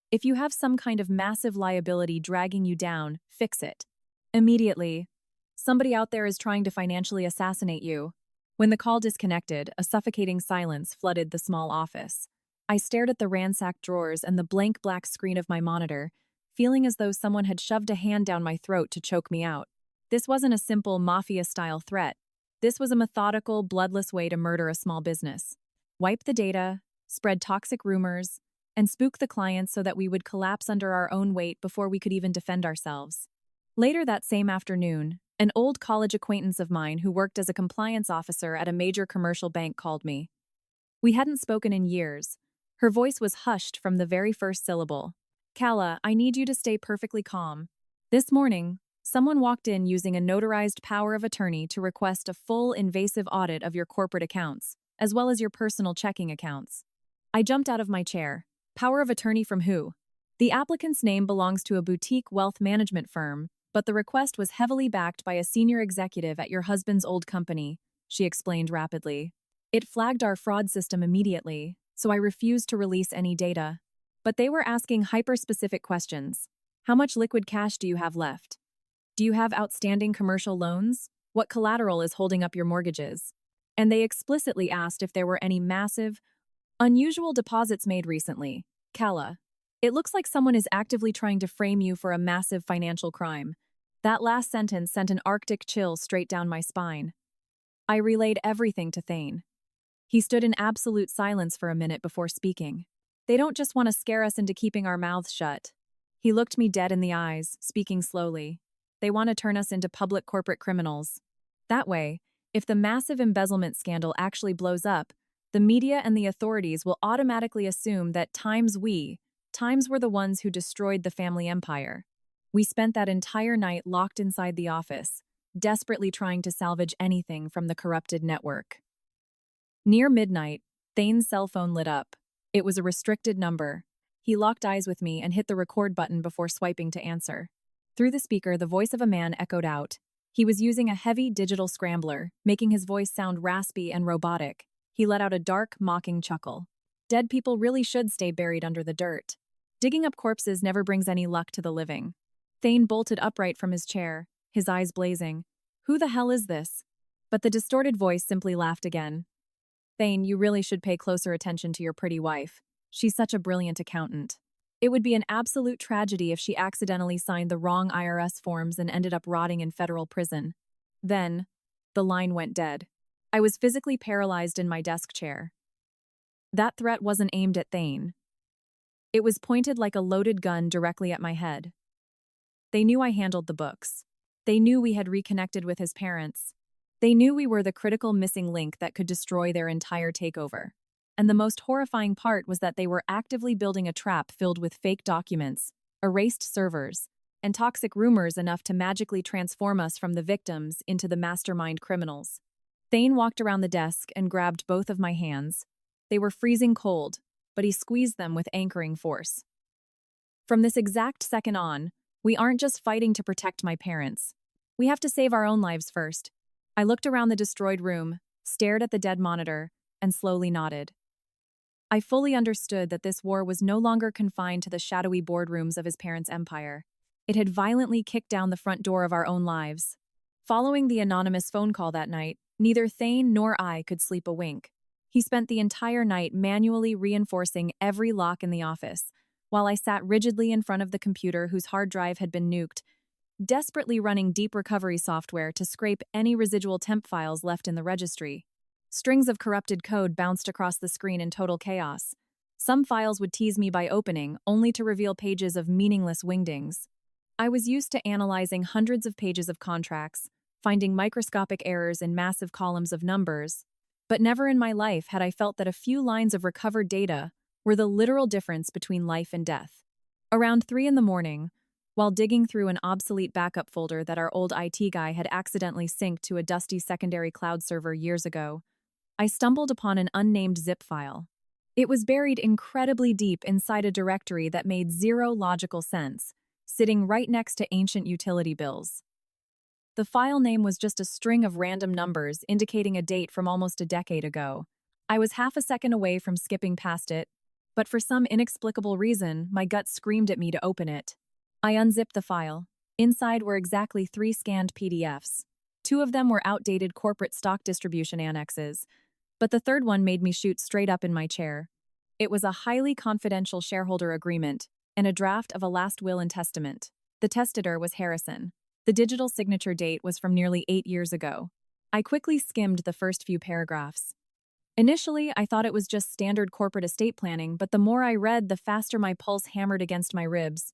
If you have some kind of massive liability dragging you down, fix it. Immediately. Somebody out there is trying to financially assassinate you. When the call disconnected, a suffocating silence flooded the small office. I stared at the ransacked drawers and the blank black screen of my monitor, feeling as though someone had shoved a hand down my throat to choke me out. This wasn't a simple mafia-style threat. This was a methodical, bloodless way to murder a small business. Wipe the data, spread toxic rumors, and spook the clients so that we would collapse under our own weight before we could even defend ourselves. Later that same afternoon, an old college acquaintance of mine who worked as a compliance officer at a major commercial bank called me. We hadn't spoken in years. Her voice was hushed from the very first syllable. Calla, I need you to stay perfectly calm. This morning, someone walked in using a notarized power of attorney to request a full invasive audit of your corporate accounts, as well as your personal checking accounts. I jumped out of my chair. Power of attorney from who? The applicant's name belongs to a boutique wealth management firm, but the request was heavily backed by a senior executive at your husband's old company, she explained rapidly. It flagged our fraud system immediately, so I refused to release any data. But they were asking hyper-specific questions. How much liquid cash do you have left? Do you have outstanding commercial loans? What collateral is holding up your mortgages? And they explicitly asked if there were any massive, unusual deposits made recently. Calla, it looks like someone is actively trying to frame you for a massive financial crime. That last sentence sent an Arctic chill straight down my spine. I relayed everything to Thane. He stood in absolute silence for a minute before speaking. They don't just want to scare us into keeping our mouths shut. He looked me dead in the eyes, speaking slowly. They want to turn us into public corporate criminals. That way, if the massive embezzlement scandal actually blows up, the media and the authorities will automatically assume that Times were the ones who destroyed the family empire. We spent that entire night locked inside the office, desperately trying to salvage anything from the corrupted network. Near midnight, Thane's cell phone lit up. It was a restricted number. He locked eyes with me and hit the record button before swiping to answer. Through the speaker, the voice of a man echoed out. He was using a heavy digital scrambler, making his voice sound raspy and robotic. He let out a dark, mocking chuckle. Dead people really should stay buried under the dirt. Digging up corpses never brings any luck to the living. Thane bolted upright from his chair, his eyes blazing. Who the hell is this? But the distorted voice simply laughed again. Thane, you really should pay closer attention to your pretty wife. She's such a brilliant accountant. It would be an absolute tragedy if she accidentally signed the wrong IRS forms and ended up rotting in federal prison. Then, the line went dead. I was physically paralyzed in my desk chair. That threat wasn't aimed at Thane. It was pointed like a loaded gun directly at my head. They knew I handled the books. They knew we had reconnected with his parents. They knew we were the critical missing link that could destroy their entire takeover. And the most horrifying part was that they were actively building a trap filled with fake documents, erased servers, and toxic rumors enough to magically transform us from the victims into the mastermind criminals. Thane walked around the desk and grabbed both of my hands. They were freezing cold, but he squeezed them with anchoring force. From this exact second on, we aren't just fighting to protect my parents. We have to save our own lives first. I looked around the destroyed room, stared at the dead monitor, and slowly nodded. I fully understood that this war was no longer confined to the shadowy boardrooms of his parents' empire. It had violently kicked down the front door of our own lives. Following the anonymous phone call that night, neither Thane nor I could sleep a wink. He spent the entire night manually reinforcing every lock in the office, while I sat rigidly in front of the computer whose hard drive had been nuked, desperately running deep recovery software to scrape any residual temp files left in the registry. Strings of corrupted code bounced across the screen in total chaos. Some files would tease me by opening, only to reveal pages of meaningless wingdings. I was used to analyzing hundreds of pages of contracts, finding microscopic errors in massive columns of numbers, but never in my life had I felt that a few lines of recovered data were the literal difference between life and death. Around 3 in the morning, While digging through an obsolete backup folder that our old IT guy had accidentally synced to a dusty secondary cloud server years ago, I stumbled upon an unnamed zip file. It was buried incredibly deep inside a directory that made zero logical sense, sitting right next to ancient utility bills. The file name was just a string of random numbers indicating a date from almost a decade ago. I was half a second away from skipping past it, but for some inexplicable reason, my gut screamed at me to open it. I unzipped the file. Inside were exactly 3 scanned PDFs. 2 of them were outdated corporate stock distribution annexes, but the third one made me shoot straight up in my chair. It was a highly confidential shareholder agreement and a draft of a last will and testament. The testator was Harrison. The digital signature date was from nearly 8 years ago. I quickly skimmed the first few paragraphs. Initially, I thought it was just standard corporate estate planning, but the more I read, the faster my pulse hammered against my ribs.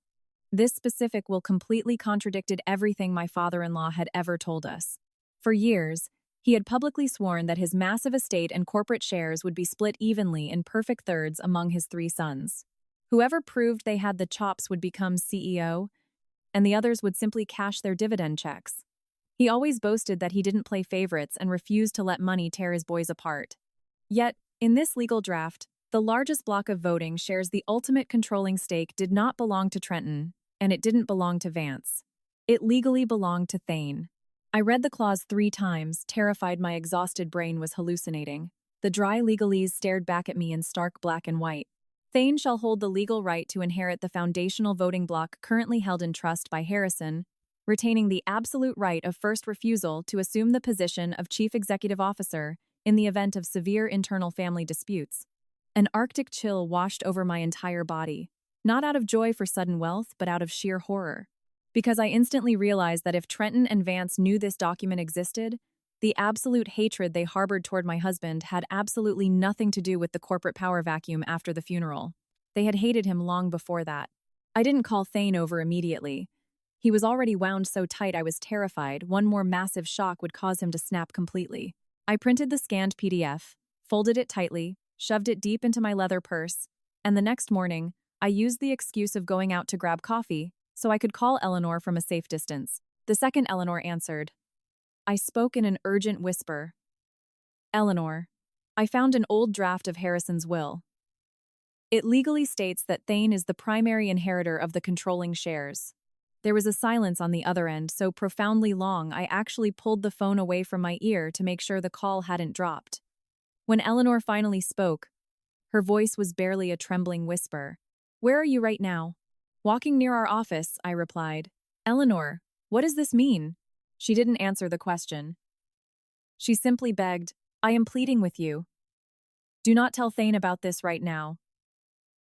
This specific will completely contradicted everything my father-in-law had ever told us. For years, he had publicly sworn that his massive estate and corporate shares would be split evenly in perfect thirds among his 3 sons. Whoever proved they had the chops would become CEO, and the others would simply cash their dividend checks. He always boasted that he didn't play favorites and refused to let money tear his boys apart. Yet, in this legal draft, the largest block of voting shares the ultimate controlling stake did not belong to Trenton, and it didn't belong to Vance. It legally belonged to Thane. I read the clause 3 times, terrified my exhausted brain was hallucinating. The dry legalese stared back at me in stark black and white. Thane shall hold the legal right to inherit the foundational voting block currently held in trust by Harrison, retaining the absolute right of first refusal to assume the position of Chief Executive Officer in the event of severe internal family disputes. An Arctic chill washed over my entire body, not out of joy for sudden wealth, but out of sheer horror. Because I instantly realized that if Trenton and Vance knew this document existed, the absolute hatred they harbored toward my husband had absolutely nothing to do with the corporate power vacuum after the funeral. They had hated him long before that. I didn't call Thane over immediately. He was already wound so tight I was terrified one more massive shock would cause him to snap completely. I printed the scanned PDF, folded it tightly, shoved it deep into my leather purse, and the next morning, I used the excuse of going out to grab coffee so I could call Eleanor from a safe distance. The second Eleanor answered. I spoke in an urgent whisper. Eleanor, I found an old draft of Harrison's will. It legally states that Thane is the primary inheritor of the controlling shares. There was a silence on the other end, so profoundly long I actually pulled the phone away from my ear to make sure the call hadn't dropped. When Eleanor finally spoke, her voice was barely a trembling whisper. Where are you right now? Walking near our office, I replied. Eleanor, what does this mean? She didn't answer the question. She simply begged, I am pleading with you. Do not tell Thane about this right now.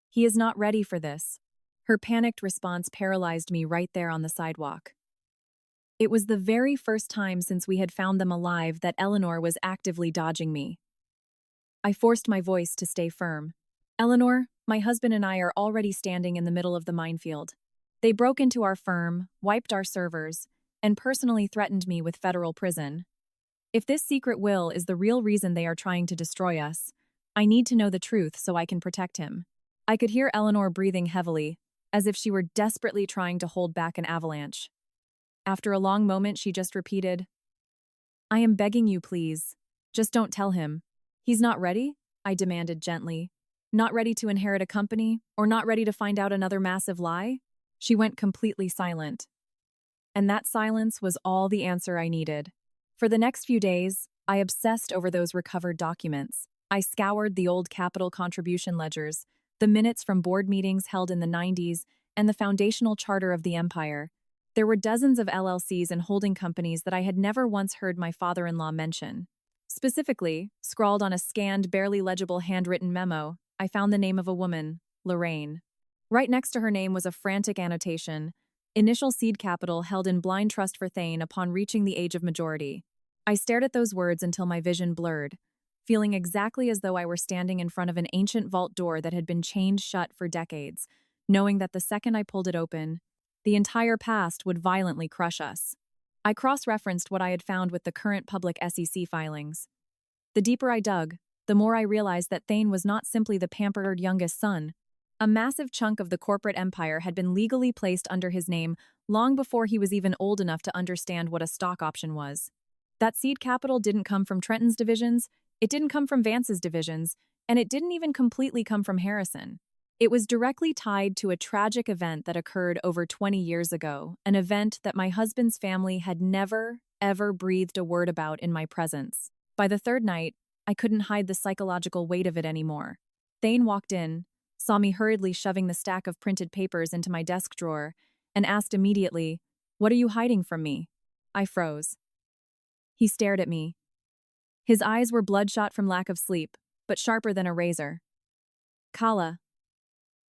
He is not ready for this. Her panicked response paralyzed me right there on the sidewalk. It was the very first time since we had found them alive that Eleanor was actively dodging me. I forced my voice to stay firm. Eleanor, my husband and I are already standing in the middle of the minefield. They broke into our firm, wiped our servers, and personally threatened me with federal prison. If this secret will is the real reason they are trying to destroy us, I need to know the truth so I can protect him. I could hear Eleanor breathing heavily, as if she were desperately trying to hold back an avalanche. After a long moment, she just repeated, I am begging you, please. Just don't tell him. He's not ready? I demanded gently. Not ready to inherit a company, or not ready to find out another massive lie? She went completely silent. And that silence was all the answer I needed. For the next few days, I obsessed over those recovered documents. I scoured the old capital contribution ledgers, the minutes from board meetings held in the 90s, and the foundational charter of the empire. There were dozens of LLCs and holding companies that I had never once heard my father-in-law mention. Specifically, scrawled on a scanned, barely legible handwritten memo, I found the name of a woman, Lorraine. Right next to her name was a frantic annotation, initial seed capital held in blind trust for Thane upon reaching the age of majority. I stared at those words until my vision blurred, feeling exactly as though I were standing in front of an ancient vault door that had been chained shut for decades, knowing that the second I pulled it open, the entire past would violently crush us. I cross-referenced what I had found with the current public SEC filings. The deeper I dug, the more I realized that Thane was not simply the pampered youngest son. A massive chunk of the corporate empire had been legally placed under his name long before he was even old enough to understand what a stock option was. That seed capital didn't come from Trenton's divisions, it didn't come from Vance's divisions, and it didn't even completely come from Harrison. It was directly tied to a tragic event that occurred over 20 years ago, an event that my husband's family had never, ever breathed a word about in my presence. By the third night, I couldn't hide the psychological weight of it anymore. Thane walked in, saw me hurriedly shoving the stack of printed papers into my desk drawer, and asked immediately, "What are you hiding from me?" I froze. He stared at me. His eyes were bloodshot from lack of sleep, but sharper than a razor. "Kala,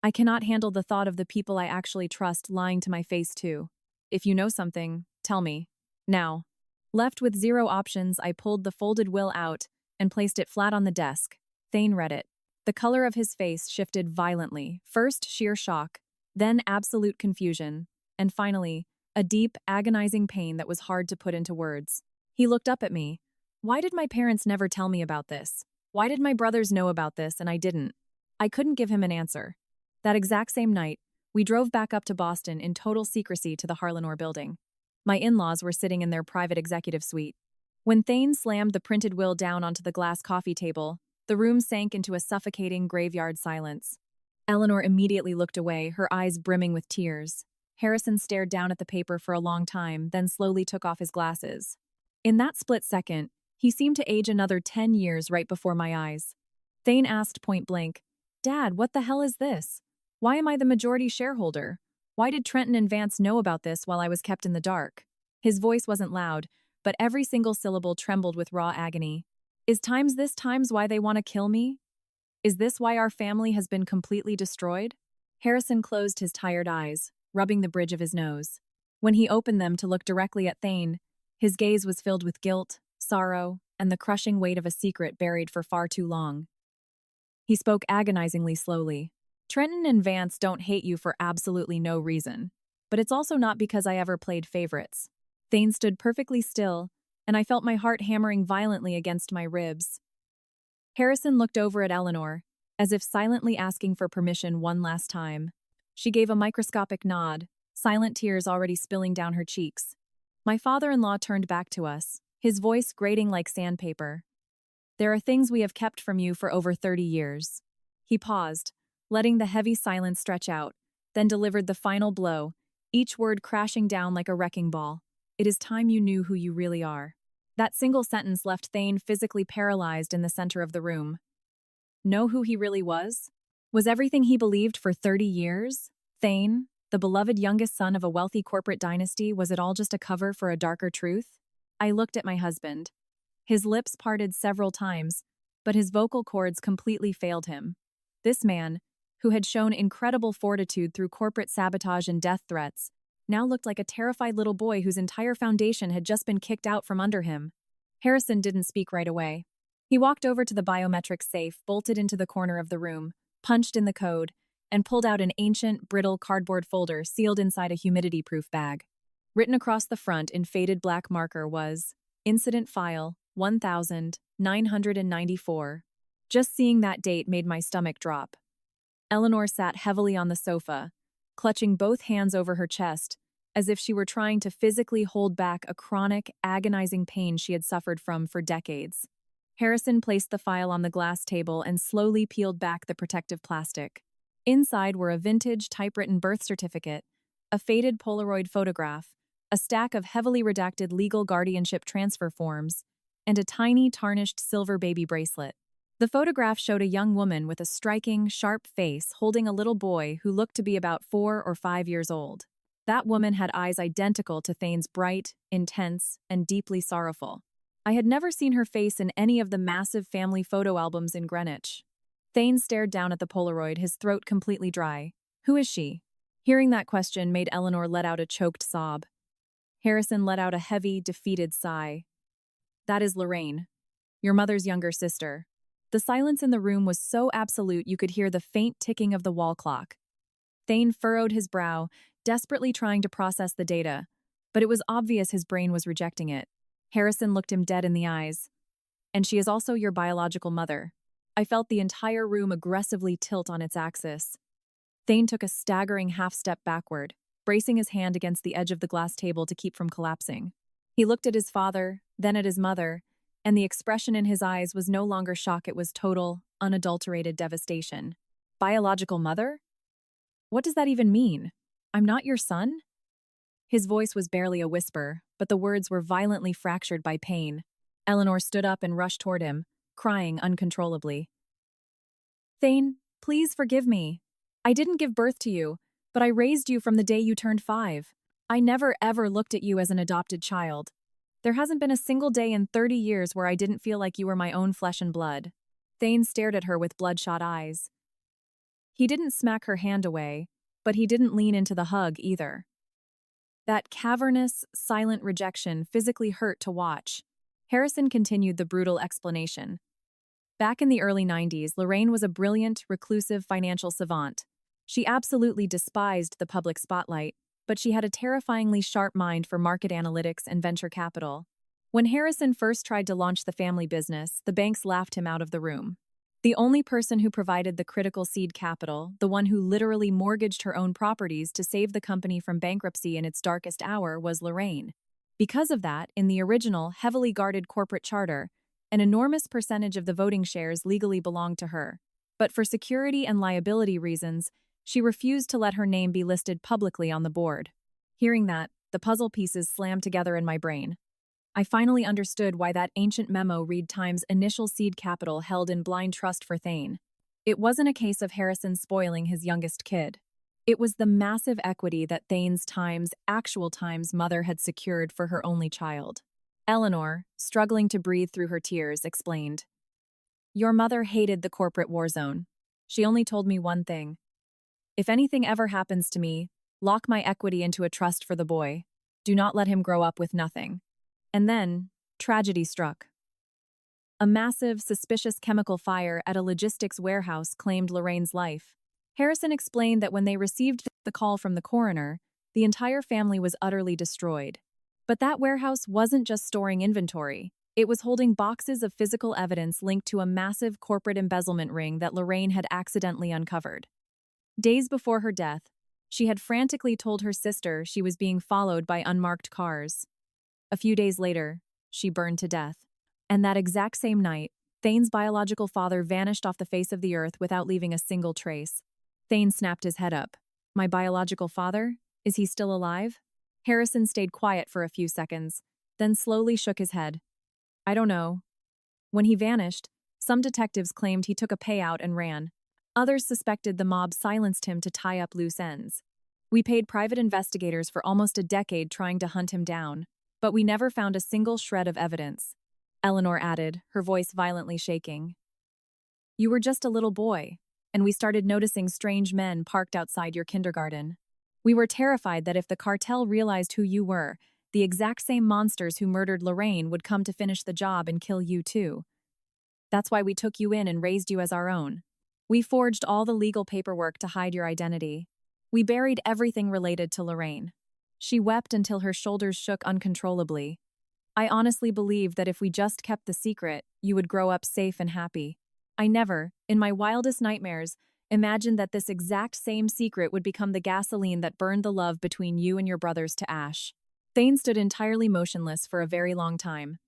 I cannot handle the thought of the people I actually trust lying to my face too. If you know something, tell me. Now." Left with zero options, I pulled the folded will out and placed it flat on the desk. Thane read it. The color of his face shifted violently, first sheer shock, then absolute confusion, and finally, a deep, agonizing pain that was hard to put into words. He looked up at me. Why did my parents never tell me about this? Why did my brothers know about this and I didn't? I couldn't give him an answer. That exact same night, we drove back up to Boston in total secrecy to the Harlanor building. My in-laws were sitting in their private executive suite. When Thane slammed the printed will down onto the glass coffee table, the room sank into a suffocating graveyard silence. Eleanor immediately looked away, her eyes brimming with tears. Harrison stared down at the paper for a long time, then slowly took off his glasses. In that split second, he seemed to age another 10 years right before my eyes. Thane asked point blank, "Dad, what the hell is this? Why am I the majority shareholder? Why did Trenton and Vance know about this while I was kept in the dark?" His voice wasn't loud, but every single syllable trembled with raw agony. Is this times why they want to kill me? Is this why our family has been completely destroyed? Harrison closed his tired eyes, rubbing the bridge of his nose. When he opened them to look directly at Thane, his gaze was filled with guilt, sorrow, and the crushing weight of a secret buried for far too long. He spoke agonizingly slowly. "Trenton and Vance don't hate you for absolutely no reason, but it's also not because I ever played favorites." Thane stood perfectly still, and I felt my heart hammering violently against my ribs. Harrison looked over at Eleanor, as if silently asking for permission one last time. She gave a microscopic nod, silent tears already spilling down her cheeks. My father-in-law turned back to us, his voice grating like sandpaper. "There are things we have kept from you for over 30 years. He paused, letting the heavy silence stretch out, then delivered the final blow, each word crashing down like a wrecking ball. "It is time you knew who you really are." That single sentence left Thane physically paralyzed in the center of the room. Know who he really was? Was everything he believed for 30 years? Thane, the beloved youngest son of a wealthy corporate dynasty, was it all just a cover for a darker truth? I looked at my husband. His lips parted several times, but his vocal cords completely failed him. This man, who had shown incredible fortitude through corporate sabotage and death threats, now looked like a terrified little boy whose entire foundation had just been kicked out from under him. Harrison didn't speak right away. He walked over to the biometric safe bolted into the corner of the room, punched in the code, and pulled out an ancient, brittle cardboard folder sealed inside a humidity-proof bag. Written across the front in faded black marker was, "Incident File 1994. Just seeing that date made my stomach drop. Eleanor sat heavily on the sofa, clutching both hands over her chest, as if she were trying to physically hold back a chronic, agonizing pain she had suffered from for decades. Harrison placed the file on the glass table and slowly peeled back the protective plastic. Inside were a vintage typewritten birth certificate, a faded Polaroid photograph, a stack of heavily redacted legal guardianship transfer forms, and a tiny, tarnished silver baby bracelet. The photograph showed a young woman with a striking, sharp face holding a little boy who looked to be about 4 or 5 years old. That woman had eyes identical to Thane's, bright, intense, and deeply sorrowful. I had never seen her face in any of the massive family photo albums in Greenwich. Thane stared down at the Polaroid, his throat completely dry. "Who is she?" Hearing that question made Eleanor let out a choked sob. Harrison let out a heavy, defeated sigh. "That is Lorraine, your mother's younger sister." The silence in the room was so absolute you could hear the faint ticking of the wall clock. Thane furrowed his brow, desperately trying to process the data, but it was obvious his brain was rejecting it. Harrison looked him dead in the eyes. "And she is also your biological mother." I felt the entire room aggressively tilt on its axis. Thane took a staggering half-step backward. bracing his hand against the edge of the glass table to keep from collapsing. He looked at his father, then at his mother, and the expression in his eyes was no longer shock, it was total, unadulterated devastation. Biological mother? What does that even mean? I'm not your son? His voice was barely a whisper, but the words were violently fractured by pain. Eleanor stood up and rushed toward him, crying uncontrollably. Thane, please forgive me. I didn't give birth to you, but I raised you from the day you turned 5. I never ever looked at you as an adopted child. There hasn't been a single day in 30 years where I didn't feel like you were my own flesh and blood. Thane stared at her with bloodshot eyes. He didn't smack her hand away, but he didn't lean into the hug either. That cavernous, silent rejection physically hurt to watch. Harrison continued the brutal explanation. Back in the early 90s, Lorraine was a brilliant, reclusive financial savant. She absolutely despised the public spotlight, but she had a terrifyingly sharp mind for market analytics and venture capital. When Harrison first tried to launch the family business, the banks laughed him out of the room. The only person who provided the critical seed capital, the one who literally mortgaged her own properties to save the company from bankruptcy in its darkest hour, was Lorraine. Because of that, in the original, heavily guarded corporate charter, an enormous percentage of the voting shares legally belonged to her. But for security and liability reasons, she refused to let her name be listed publicly on the board. Hearing that, the puzzle pieces slammed together in my brain. I finally understood why that ancient memo read Time's initial seed capital held in blind trust for Thane. It wasn't a case of Harrison spoiling his youngest kid. It was the massive equity that Thane's actual Time's mother had secured for her only child. Eleanor, struggling to breathe through her tears, explained. Your mother hated the corporate war zone. She only told me one thing. If anything ever happens to me, lock my equity into a trust for the boy. Do not let him grow up with nothing. And then, tragedy struck. A massive, suspicious chemical fire at a logistics warehouse claimed Lorraine's life. Harrison explained that when they received the call from the coroner, the entire family was utterly destroyed. But that warehouse wasn't just storing inventory. It was holding boxes of physical evidence linked to a massive corporate embezzlement ring that Lorraine had accidentally uncovered. Days before her death, she had frantically told her sister she was being followed by unmarked cars. A few days later, she burned to death. And that exact same night, Thane's biological father vanished off the face of the earth without leaving a single trace. Thane snapped his head up. My biological father? Is he still alive? Harrison stayed quiet for a few seconds, then slowly shook his head. I don't know. When he vanished, some detectives claimed he took a payout and ran. Others suspected the mob silenced him to tie up loose ends. We paid private investigators for almost a decade trying to hunt him down, but we never found a single shred of evidence. Eleanor added, her voice violently shaking. You were just a little boy, and we started noticing strange men parked outside your kindergarten. We were terrified that if the cartel realized who you were, the exact same monsters who murdered Lorraine would come to finish the job and kill you too. That's why we took you in and raised you as our own. We forged all the legal paperwork to hide your identity. We buried everything related to Lorraine. She wept until her shoulders shook uncontrollably. I honestly believed that if we just kept the secret, you would grow up safe and happy. I never, in my wildest nightmares, imagined that this exact same secret would become the gasoline that burned the love between you and your brothers to ash. Thane stood entirely motionless for a very long time.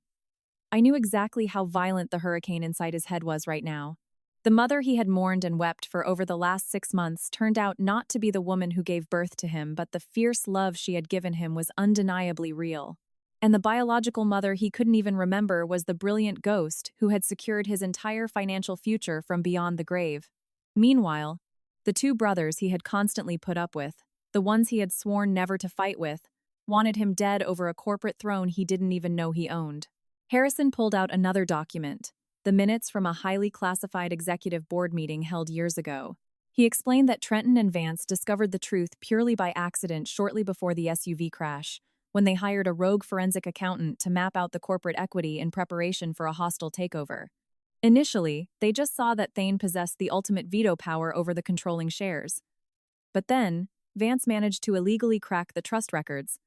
I knew exactly how violent the hurricane inside his head was right now. The mother he had mourned and wept for over the last 6 months turned out not to be the woman who gave birth to him, but the fierce love she had given him was undeniably real. And the biological mother he couldn't even remember was the brilliant ghost who had secured his entire financial future from beyond the grave. Meanwhile, the 2 brothers he had constantly put up with, the ones he had sworn never to fight with, wanted him dead over a corporate throne he didn't even know he owned. Harrison pulled out another document, the minutes from a highly classified executive board meeting held years ago. He explained that Trenton and Vance discovered the truth purely by accident shortly before the SUV crash, when they hired a rogue forensic accountant to map out the corporate equity in preparation for a hostile takeover. Initially, they just saw that Thane possessed the ultimate veto power over the controlling shares. But then, Vance managed to illegally crack the trust records,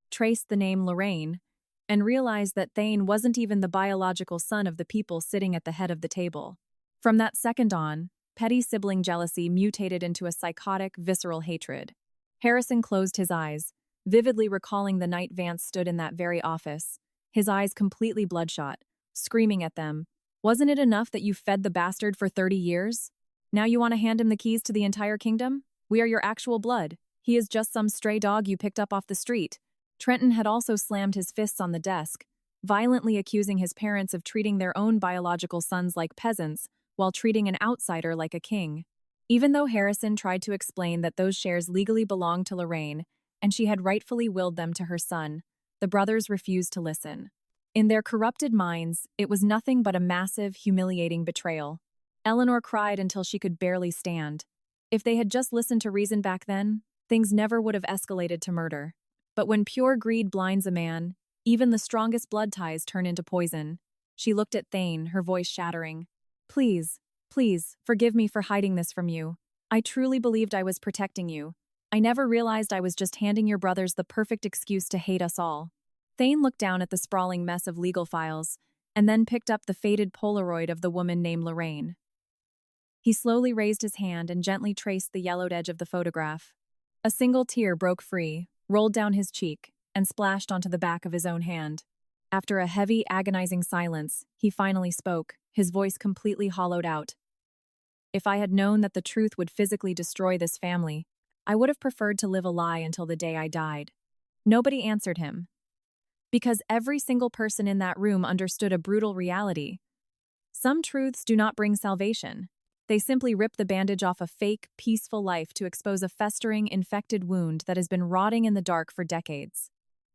traced the name Lorraine, and realized that Thane wasn't even the biological son of the people sitting at the head of the table. From that second on, petty sibling jealousy mutated into a psychotic, visceral hatred. Harrison closed his eyes, vividly recalling the night Vance stood in that very office, his eyes completely bloodshot, screaming at them. Wasn't it enough that you fed the bastard for 30 years? Now you want to hand him the keys to the entire kingdom? We are your actual blood. He is just some stray dog you picked up off the street. Trenton had also slammed his fists on the desk, violently accusing his parents of treating their own biological sons like peasants while treating an outsider like a king. Even though Harrison tried to explain that those shares legally belonged to Lorraine and she had rightfully willed them to her son, the brothers refused to listen. In their corrupted minds, it was nothing but a massive, humiliating betrayal. Eleanor cried until she could barely stand. If they had just listened to reason back then, things never would have escalated to murder. But when pure greed blinds a man, even the strongest blood ties turn into poison. She looked at Thane, her voice shattering. Please, please, forgive me for hiding this from you. I truly believed I was protecting you. I never realized I was just handing your brothers the perfect excuse to hate us all. Thane looked down at the sprawling mess of legal files, and then picked up the faded Polaroid of the woman named Lorraine. He slowly raised his hand and gently traced the yellowed edge of the photograph. A single tear broke free, rolled down his cheek, and splashed onto the back of his own hand. After a heavy, agonizing silence, he finally spoke, his voice completely hollowed out. If I had known that the truth would physically destroy this family, I would have preferred to live a lie until the day I died. Nobody answered him, because every single person in that room understood a brutal reality. Some truths do not bring salvation. They simply rip the bandage off a fake, peaceful life to expose a festering, infected wound that has been rotting in the dark for decades.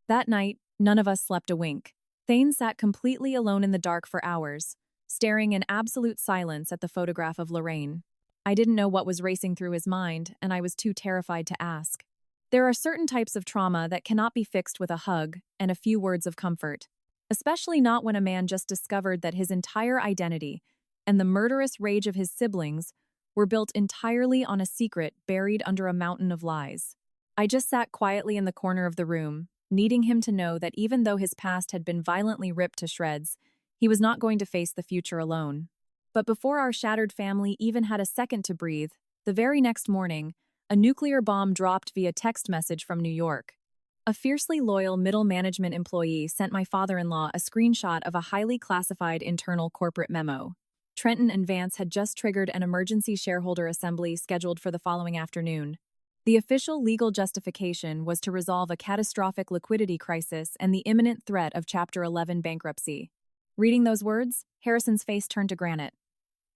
That night, none of us slept a wink. Thane sat completely alone in the dark for hours, staring in absolute silence at the photograph of Lorraine. I didn't know what was racing through his mind, and I was too terrified to ask. There are certain types of trauma that cannot be fixed with a hug and a few words of comfort, especially not when a man just discovered that his entire identity and the murderous rage of his siblings were built entirely on a secret buried under a mountain of lies. I just sat quietly in the corner of the room, needing him to know that even though his past had been violently ripped to shreds, he was not going to face the future alone. But before our shattered family even had a second to breathe, the very next morning, a nuclear bomb dropped via text message from New York. A fiercely loyal middle management employee sent my father-in-law a screenshot of a highly classified internal corporate memo. Trenton and Vance had just triggered an emergency shareholder assembly scheduled for the following afternoon. The official legal justification was to resolve a catastrophic liquidity crisis and the imminent threat of Chapter 11 bankruptcy. Reading those words, Harrison's face turned to granite.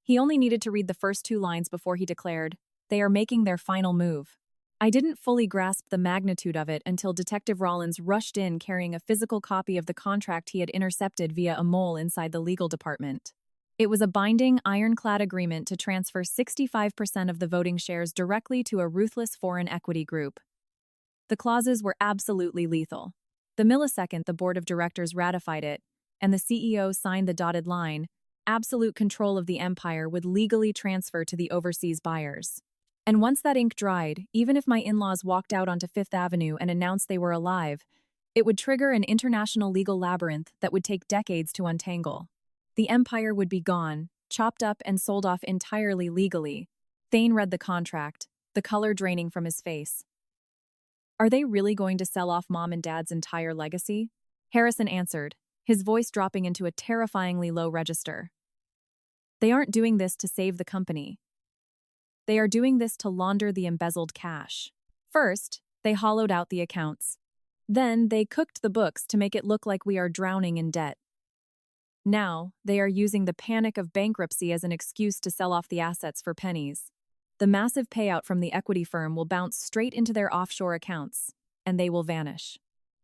He only needed to read the first 2 lines before he declared, "They are making their final move." I didn't fully grasp the magnitude of it until Detective Rollins rushed in carrying a physical copy of the contract he had intercepted via a mole inside the legal department. It was a binding, ironclad agreement to transfer 65% of the voting shares directly to a ruthless foreign equity group. The clauses were absolutely lethal. The millisecond the board of directors ratified it, and the CEO signed the dotted line, absolute control of the empire would legally transfer to the overseas buyers. And once that ink dried, even if my in-laws walked out onto Fifth Avenue and announced they were alive, it would trigger an international legal labyrinth that would take decades to untangle. The empire would be gone, chopped up and sold off entirely legally. Thane read the contract, the color draining from his face. Are they really going to sell off Mom and Dad's entire legacy? Harrison answered, his voice dropping into a terrifyingly low register. They aren't doing this to save the company. They are doing this to launder the embezzled cash. First, they hollowed out the accounts. Then, they cooked the books to make it look like we are drowning in debt. Now, they are using the panic of bankruptcy as an excuse to sell off the assets for pennies. The massive payout from the equity firm will bounce straight into their offshore accounts, and they will vanish.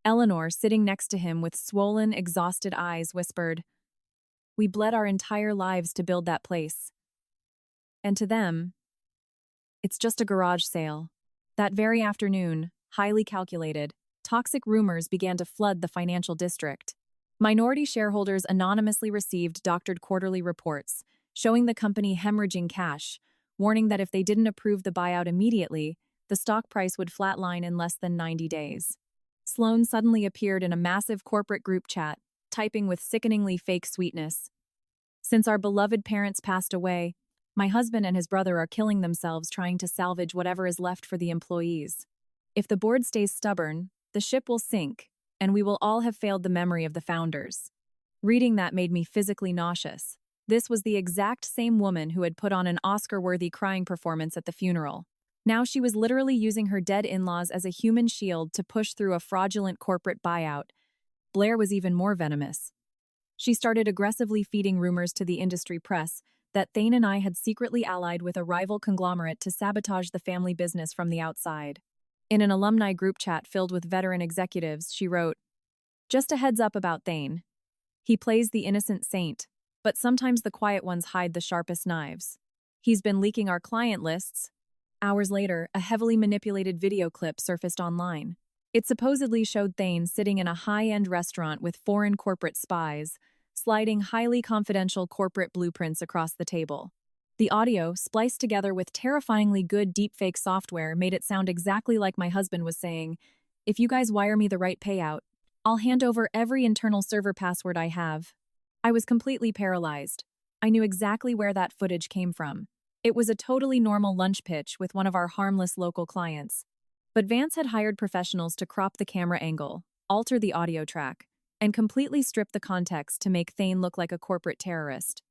Eleanor, sitting next to him with swollen, exhausted eyes, whispered, "We bled our entire lives to build that place. And to them, it's just a garage sale." That very afternoon, highly calculated, toxic rumors began to flood the financial district. Minority shareholders anonymously received doctored quarterly reports, showing the company hemorrhaging cash, warning that if they didn't approve the buyout immediately, the stock price would flatline in less than 90 days. Sloan suddenly appeared in a massive corporate group chat, typing with sickeningly fake sweetness. "Since our beloved parents passed away, my husband and his brother are killing themselves trying to salvage whatever is left for the employees. If the board stays stubborn, the ship will sink, and we will all have failed the memory of the founders. Reading that made me physically nauseous. This was the exact same woman who had put on an Oscar-worthy crying performance at the funeral. Now she was literally using her dead in-laws as a human shield to push through a fraudulent corporate buyout. Blair was even more venomous. She started aggressively feeding rumors to the industry press that Thane and I had secretly allied with a rival conglomerate to sabotage the family business from the outside. In an alumni group chat filled with veteran executives, she wrote, "Just a heads up about Thane. He plays the innocent saint, but sometimes the quiet ones hide the sharpest knives. He's been leaking our client lists." Hours later, a heavily manipulated video clip surfaced online. It supposedly showed Thane sitting in a high-end restaurant with foreign corporate spies, sliding highly confidential corporate blueprints across the table. The audio, spliced together with terrifyingly good deepfake software, made it sound exactly like my husband was saying, "If you guys wire me the right payout, I'll hand over every internal server password I have." I was completely paralyzed. I knew exactly where that footage came from. It was a totally normal lunch pitch with one of our harmless local clients. But Vance had hired professionals to crop the camera angle, alter the audio track, and completely strip the context to make Thane look like a corporate terrorist.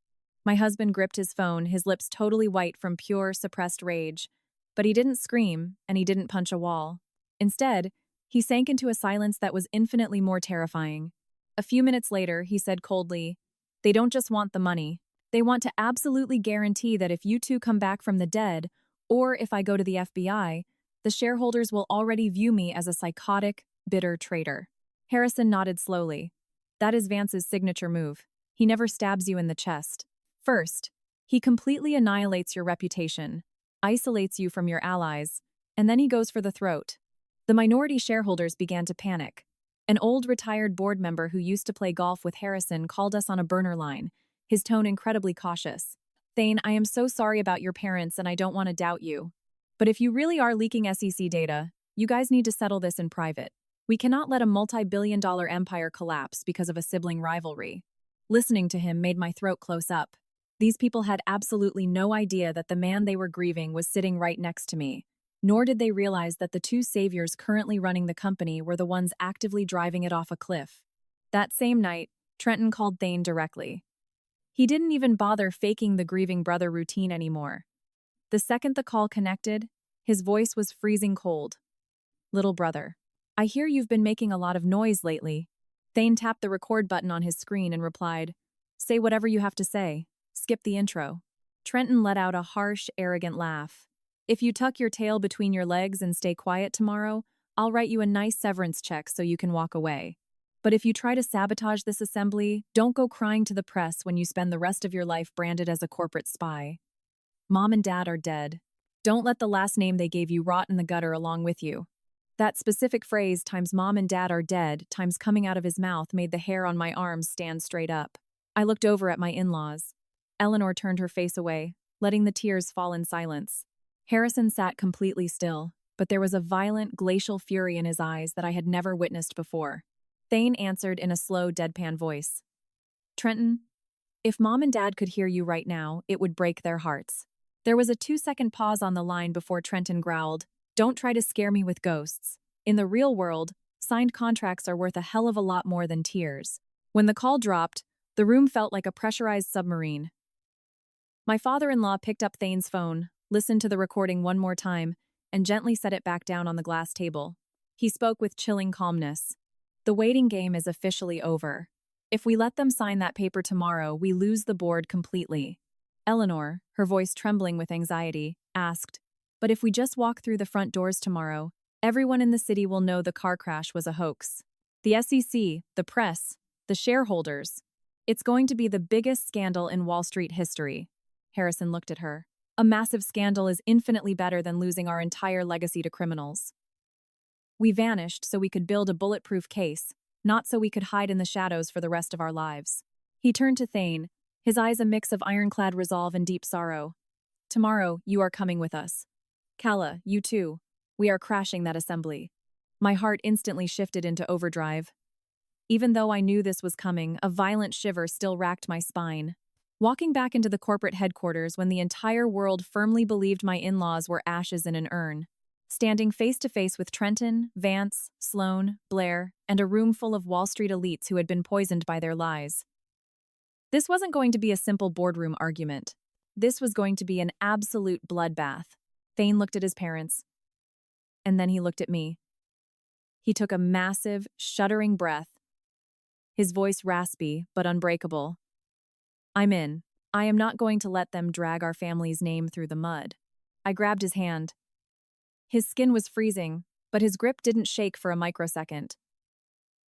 My husband gripped his phone, his lips totally white from pure, suppressed rage. But he didn't scream, and he didn't punch a wall. Instead, he sank into a silence that was infinitely more terrifying. A few minutes later, he said coldly, "They don't just want the money. They want to absolutely guarantee that if you two come back from the dead, or if I go to the FBI, the shareholders will already view me as a psychotic, bitter traitor." Harrison nodded slowly. That is Vance's signature move. He never stabs you in the chest. First, he completely annihilates your reputation, isolates you from your allies, and then he goes for the throat. The minority shareholders began to panic. An old retired board member who used to play golf with Harrison called us on a burner line, his tone incredibly cautious. "Thane, I am so sorry about your parents and I don't want to doubt you. But if you really are leaking SEC data, you guys need to settle this in private. We cannot let a multi-billion-dollar empire collapse because of a sibling rivalry." Listening to him made my throat close up. These people had absolutely no idea that the man they were grieving was sitting right next to me, nor did they realize that the two saviors currently running the company were the ones actively driving it off a cliff. That same night, Trenton called Thane directly. He didn't even bother faking the grieving brother routine anymore. The second the call connected, his voice was freezing cold. "Little brother, I hear you've been making a lot of noise lately." Thane tapped the record button on his screen and replied, "Say whatever you have to say. Skip the intro." Trenton let out a harsh, arrogant laugh. "If you tuck your tail between your legs and stay quiet tomorrow, I'll write you a nice severance check so you can walk away. But if you try to sabotage this assembly, don't go crying to the press when you spend the rest of your life branded as a corporate spy. Mom and Dad are dead. Don't let the last name they gave you rot in the gutter along with you." That specific phrase times "Mom and Dad are dead" times coming out of his mouth made the hair on my arms stand straight up. I looked over at my in-laws. Eleanor turned her face away, letting the tears fall in silence. Harrison sat completely still, but there was a violent, glacial fury in his eyes that I had never witnessed before. Thane answered in a slow, deadpan voice. "Trenton, if Mom and Dad could hear you right now, it would break their hearts." There was a 2-second pause on the line before Trenton growled, "Don't try to scare me with ghosts. In the real world, signed contracts are worth a hell of a lot more than tears." When the call dropped, the room felt like a pressurized submarine. My father-in-law picked up Thane's phone, listened to the recording one more time, and gently set it back down on the glass table. He spoke with chilling calmness. "The waiting game is officially over. If we let them sign that paper tomorrow, we lose the board completely." Eleanor, her voice trembling with anxiety, asked, "But if we just walk through the front doors tomorrow, everyone in the city will know the car crash was a hoax. The SEC, the press, the shareholders. It's going to be the biggest scandal in Wall Street history." Harrison looked at her. "A massive scandal is infinitely better than losing our entire legacy to criminals. We vanished so we could build a bulletproof case, not so we could hide in the shadows for the rest of our lives." He turned to Thane, his eyes a mix of ironclad resolve and deep sorrow. "Tomorrow, you are coming with us. Kala, you too. We are crashing that assembly." My heart instantly shifted into overdrive. Even though I knew this was coming, a violent shiver still racked my spine. Walking back into the corporate headquarters when the entire world firmly believed my in-laws were ashes in an urn standing face to face with Trenton, Vance, Sloan, Blair, and a room full of Wall Street elites who had been poisoned by their lies. This wasn't going to be a simple boardroom argument. This was going to be an absolute bloodbath. Thane looked at his parents, and then he looked at me. He took a massive, shuddering breath, his voice raspy but unbreakable. "I'm in. I am not going to let them drag our family's name through the mud." I grabbed his hand. His skin was freezing, but his grip didn't shake for a microsecond.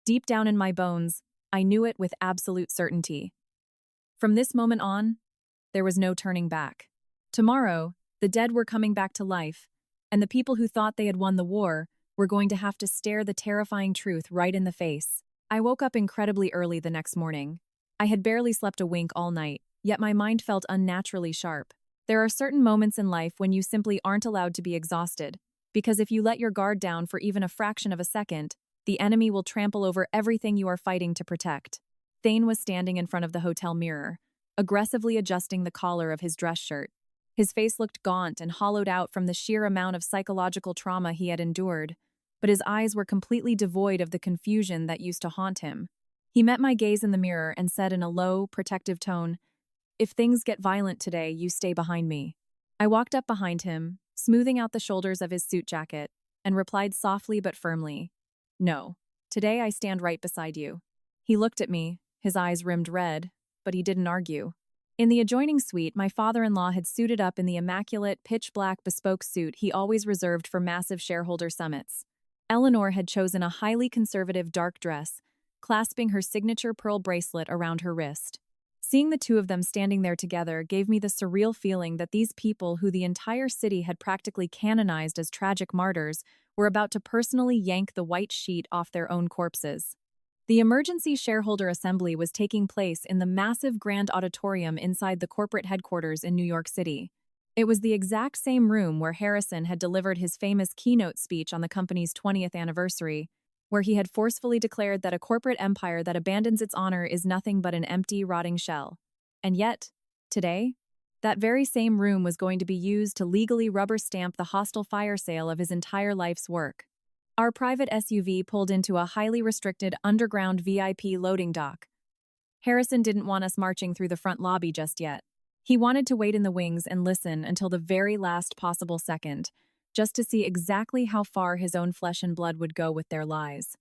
Deep down in my bones, I knew it with absolute certainty. From this moment on, there was no turning back. Tomorrow, the dead were coming back to life, and the people who thought they had won the war were going to have to stare the terrifying truth right in the face. I woke up incredibly early the next morning. I had barely slept a wink all night, yet my mind felt unnaturally sharp. There are certain moments in life when you simply aren't allowed to be exhausted, because if you let your guard down for even a fraction of a second, the enemy will trample over everything you are fighting to protect. Thane was standing in front of the hotel mirror, aggressively adjusting the collar of his dress shirt. His face looked gaunt and hollowed out from the sheer amount of psychological trauma he had endured, but his eyes were completely devoid of the confusion that used to haunt him. He met my gaze in the mirror and said in a low, protective tone, "If things get violent today, you stay behind me." I walked up behind him, smoothing out the shoulders of his suit jacket, and replied softly but firmly, "No, today I stand right beside you." He looked at me, his eyes rimmed red, but he didn't argue. In the adjoining suite, my father-in-law had suited up in the immaculate, pitch-black bespoke suit he always reserved for massive shareholder summits. Eleanor had chosen a highly conservative dark dress, clasping her signature pearl bracelet around her wrist. Seeing the two of them standing there together gave me the surreal feeling that these people who the entire city had practically canonized as tragic martyrs were about to personally yank the white sheet off their own corpses. The emergency shareholder assembly was taking place in the massive grand auditorium inside the corporate headquarters in New York City. It was the exact same room where Harrison had delivered his famous keynote speech on the company's 20th anniversary, where he had forcefully declared that a corporate empire that abandons its honor is nothing but an empty, rotting shell. And yet, today, that very same room was going to be used to legally rubber stamp the hostile fire sale of his entire life's work. Our private SUV pulled into a highly restricted underground VIP loading dock. Harrison didn't want us marching through the front lobby just yet. He wanted to wait in the wings and listen until the very last possible second, just to see exactly how far his own flesh and blood would go with their lies.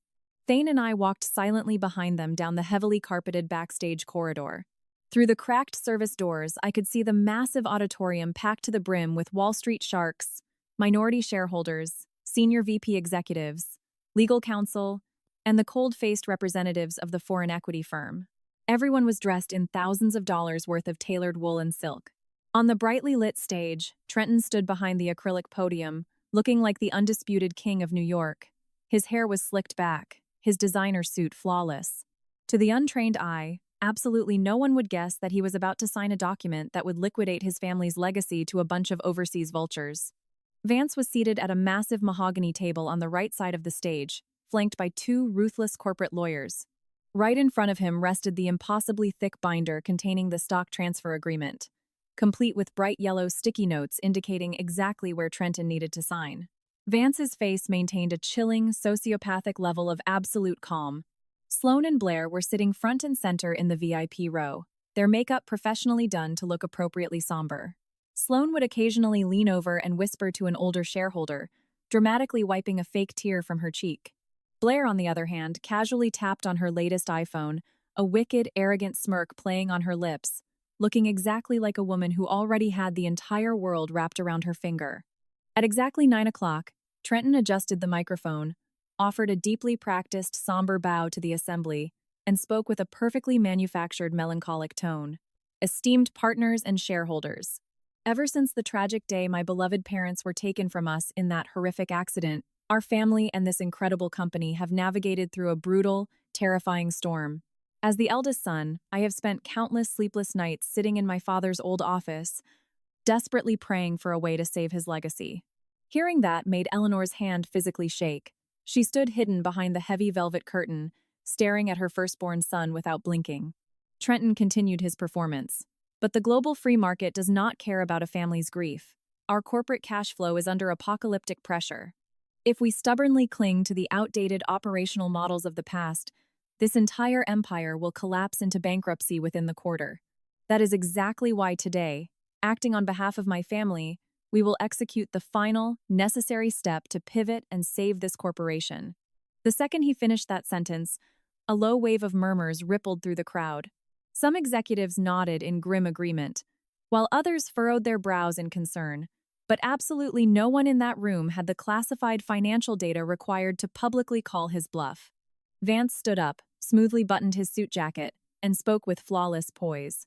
Thane and I walked silently behind them down the heavily carpeted backstage corridor. Through the cracked service doors, I could see the massive auditorium packed to the brim with Wall Street sharks, minority shareholders, senior VP executives, legal counsel, and the cold-faced representatives of the foreign equity firm. Everyone was dressed in thousands of dollars worth of tailored wool and silk. On the brightly lit stage, Trenton stood behind the acrylic podium, looking like the undisputed king of New York. His hair was slicked back, his designer suit flawless. To the untrained eye, absolutely no one would guess that he was about to sign a document that would liquidate his family's legacy to a bunch of overseas vultures. Vance was seated at a massive mahogany table on the right side of the stage, flanked by two ruthless corporate lawyers. Right in front of him rested the impossibly thick binder containing the stock transfer agreement, complete with bright yellow sticky notes indicating exactly where Trenton needed to sign. Vance's face maintained a chilling, sociopathic level of absolute calm. Sloan and Blair were sitting front and center in the VIP row, their makeup professionally done to look appropriately somber. Sloan would occasionally lean over and whisper to an older shareholder, dramatically wiping a fake tear from her cheek. Blair, on the other hand, casually tapped on her latest iPhone, a wicked, arrogant smirk playing on her lips, looking exactly like a woman who already had the entire world wrapped around her finger. At exactly 9 o'clock, Trenton adjusted the microphone, offered a deeply practiced, somber bow to the assembly, and spoke with a perfectly manufactured melancholic tone. "Esteemed partners and shareholders, ever since the tragic day my beloved parents were taken from us in that horrific accident, our family and this incredible company have navigated through a brutal, terrifying storm. As the eldest son, I have spent countless sleepless nights sitting in my father's old office, desperately praying for a way to save his legacy." Hearing that made Eleanor's hand physically shake. She stood hidden behind the heavy velvet curtain, staring at her firstborn son without blinking. Trenton continued his performance. "But the global free market does not care about a family's grief. our corporate cash flow is under apocalyptic pressure. If we stubbornly cling to the outdated operational models of the past, this entire empire will collapse into bankruptcy within the quarter. That is exactly why today, acting on behalf of my family, we will execute the final, necessary step to pivot and save this corporation. The second he finished that sentence, a low wave of murmurs rippled through the crowd. Some executives nodded in grim agreement, while others furrowed their brows in concern. But absolutely no one in that room had the classified financial data required to publicly call his bluff. Vance stood up, smoothly buttoned his suit jacket, and spoke with flawless poise.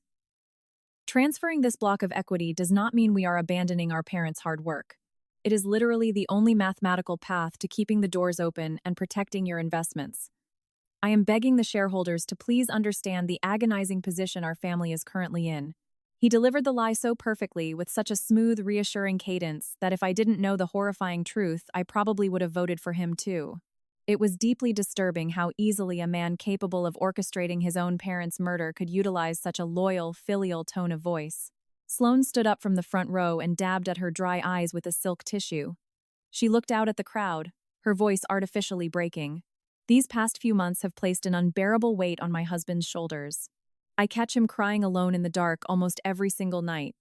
Transferring this block of equity does not mean we are abandoning our parents' hard work. It is literally the only mathematical path to keeping the doors open and protecting your investments. I am begging the shareholders to please understand the agonizing position our family is currently in. He delivered the lie so perfectly, with such a smooth, reassuring cadence, that if I didn't know the horrifying truth, I probably would have voted for him too. It was deeply disturbing how easily a man capable of orchestrating his own parents' murder could utilize such a loyal, filial tone of voice. Sloane stood up from the front row and dabbed at her dry eyes with a silk tissue. She looked out at the crowd, her voice artificially breaking. These past few months have placed an unbearable weight on my husband's shoulders. I catch him crying alone in the dark almost every single night.